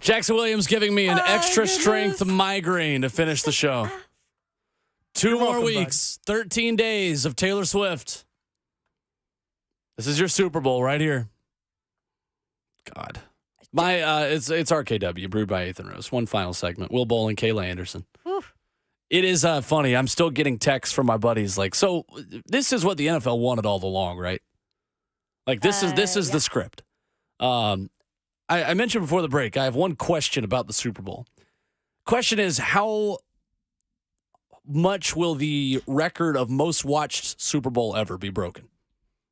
Jackson Williams giving me an extra strength migraine to finish the show. 2 more weeks, 13 days of Taylor Swift. This is your Super Bowl right here. God. It's RKW, brewed by Ethan Rose. One final segment. Will Bowl and Kayla Anderson. Whew. It is funny. I'm still getting texts from my buddies like, so this is what the NFL wanted all along, right? Like this is the script. I mentioned before the break, I have one question about the Super Bowl. Question is, how much will the record of most watched Super Bowl ever be broken?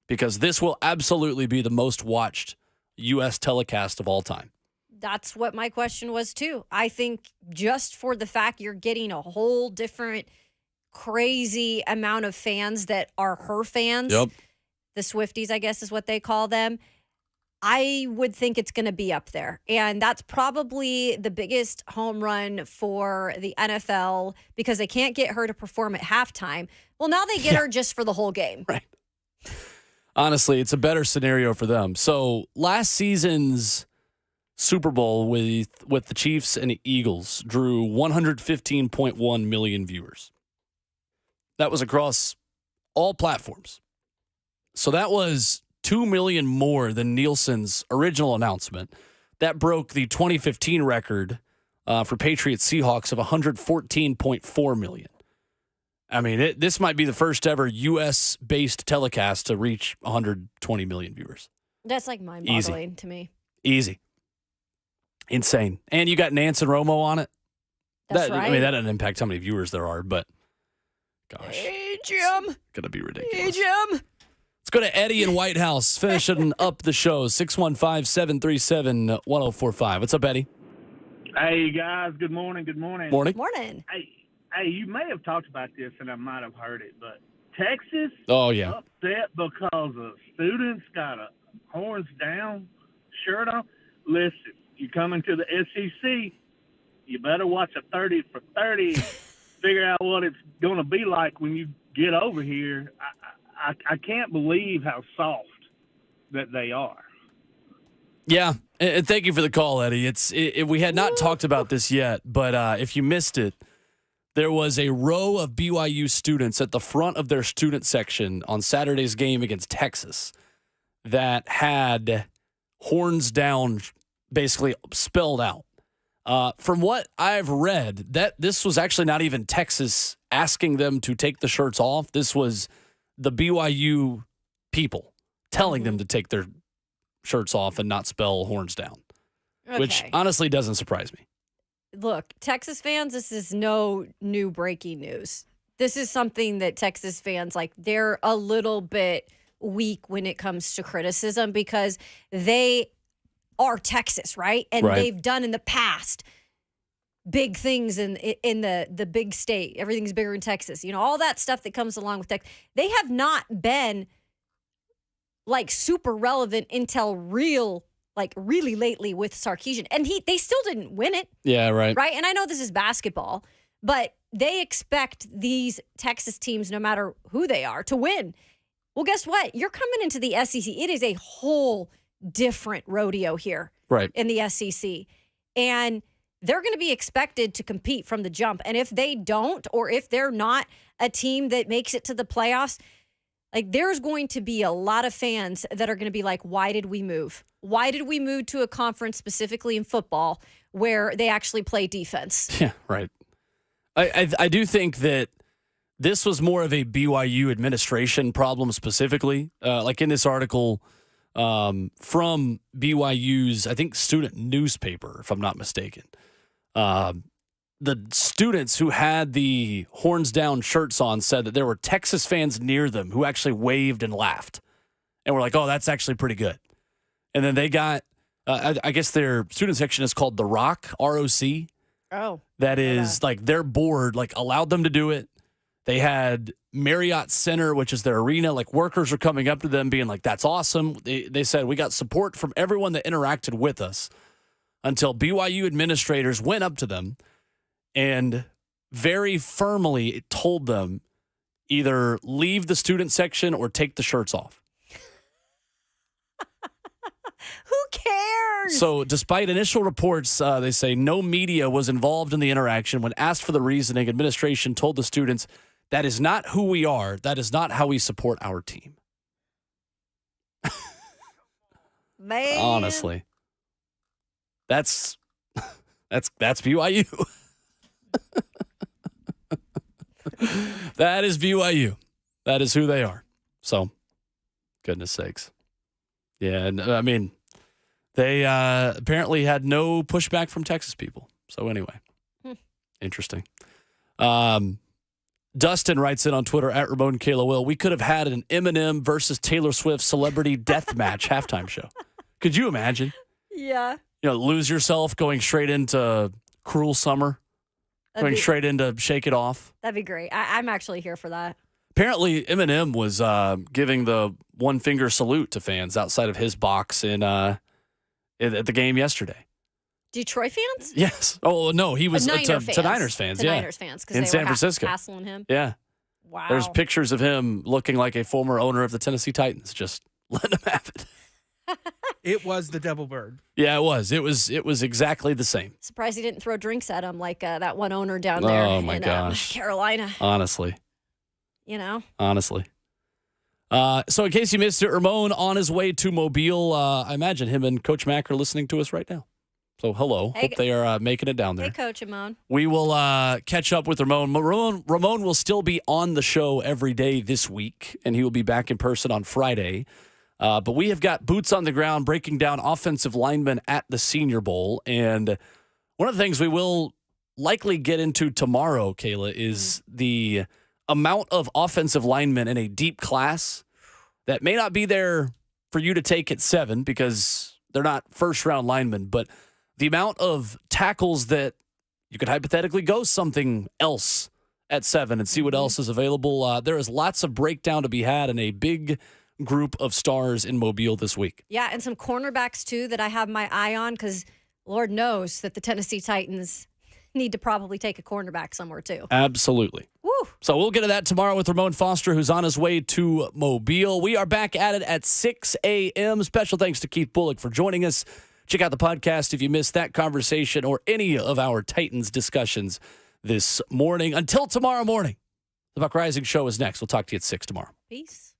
Because this will absolutely be the most watched U.S. telecast of all time. That's what my question was, too. I think just for the fact you're getting a whole different crazy amount of fans that are her fans, Yep. The Swifties, I guess is what they call them, I would think it's going to be up there. And that's probably the biggest home run for the NFL because they can't get her to perform at halftime. Well, now they get her just for the whole game. Right. Honestly, it's a better scenario for them. So last season's Super Bowl with the Chiefs and the Eagles drew 115.1 million viewers. That was across all platforms. So that was 2 million more than Nielsen's original announcement. That broke the 2015 record for Patriots Seahawks of 114.4 million. I mean, this might be the first ever U.S.-based telecast to reach 120 million viewers. That's like mind-boggling to me. Easy. Insane. And you got Nance and Romo on it. That's right. I mean, that doesn't impact how many viewers there are, but gosh. Hey, Jim. It's going to be ridiculous. Hey, Jim. Let's go to Eddie in White House, finishing up the show, 615-737-1045. What's up, Eddie? Hey, guys. Good morning. Good morning. Morning. Morning. Hey, you may have talked about this, and I might have heard it, but Texas upset because a student's got a horns down shirt on. Listen, you come into the SEC, you better watch a 30 for 30 and figure out what it's going to be like when you get over here. I can't believe how soft that they are. Yeah, and thank you for the call, Eddie. We had not talked about this yet, but if you missed it, there was a row of BYU students at the front of their student section on Saturday's game against Texas that had horns down basically spelled out. From what I've read, that this was actually not even Texas asking them to take the shirts off. This was the BYU people telling them to take their shirts off and not spell horns down, which honestly doesn't surprise me. Look, Texas fans, this is no new breaking news. This is something that Texas fans, they're a little bit weak when it comes to criticism because they are Texas, right? And they've done in the past big things in the big state. Everything's bigger in Texas. You know, all that stuff that comes along with Texas. They have not been super relevant until really lately with Sarkisian. And they still didn't win it. Yeah, right. Right? And I know this is basketball, but they expect these Texas teams, no matter who they are, to win. Well, guess what? You're coming into the SEC. It is a whole different rodeo here in the SEC. And they're going to be expected to compete from the jump. And if they don't, or if they're not a team that makes it to the playoffs, there's going to be a lot of fans that are going to be like, why did we move? Why did we move to a conference specifically in football where they actually play defense? Yeah, right. I do think that this was more of a BYU administration problem specifically. In this article from BYU's, I think, student newspaper, if I'm not mistaken. The students who had the horns down shirts on said that there were Texas fans near them who actually waved and laughed and were like, oh, that's actually pretty good. And then they got, I guess their student section is called The Rock, ROC. Oh. That is their board, allowed them to do it. They had Marriott Center, which is their arena. Workers are coming up to them being like, that's awesome. They said, we got support from everyone that interacted with us until BYU administrators went up to them and very firmly told them either leave the student section or take the shirts off. Who cares? So despite initial reports, they say no media was involved in the interaction. When asked for the reasoning, administration told the students, that is not who we are. That is not how we support our team. Man. Honestly. That's BYU. That is BYU. That is who they are. So, goodness sakes. Yeah, and I mean, they apparently had no pushback from Texas people. So anyway, interesting. Dustin writes in on Twitter at Ramon Kayla Will. We could have had an Eminem versus Taylor Swift celebrity death match halftime show. Could you imagine? Yeah. You know, lose yourself going straight into Cruel Summer, going straight into Shake It Off. That'd be great. I'm actually here for that. Apparently, Eminem was giving the one finger salute to fans outside of his box at the game yesterday. Detroit fans? Yes. Oh no, he was to Niners fans. Yeah, Niners fans because in they San were Francisco, hassling him. Yeah. Wow. There's pictures of him looking like a former owner of the Tennessee Titans, just letting him have it. It was the double bird. Yeah, it was. It was exactly the same. Surprised he didn't throw drinks at him like that one owner down there in Carolina. Honestly. You know? Honestly. So in case you missed it, Ramon on his way to Mobile. I imagine him and Coach Mack are listening to us right now. So hello. Hey, hope they are making it down there. Hey, Coach Ramon. We will catch up with Ramon. Ramon will still be on the show every day this week, and he will be back in person on Friday. But we have got boots on the ground breaking down offensive linemen at the Senior Bowl. And one of the things we will likely get into tomorrow, Kayla, is the amount of offensive linemen in a deep class that may not be there for you to take at 7 because they're not first-round linemen, but the amount of tackles that you could hypothetically go something else at 7 and see what else is available. There is lots of breakdown to be had in a big group of stars in Mobile this week. Yeah, and some cornerbacks, too, that I have my eye on because Lord knows that the Tennessee Titans need to probably take a cornerback somewhere, too. Absolutely. Woo. So we'll get to that tomorrow with Ramon Foster, who's on his way to Mobile. We are back at it at 6 a.m. Special thanks to Keith Bulluck for joining us. Check out the podcast if you missed that conversation or any of our Titans discussions this morning. Until tomorrow morning, the Buck Rising Show is next. We'll talk to you at 6 tomorrow. Peace.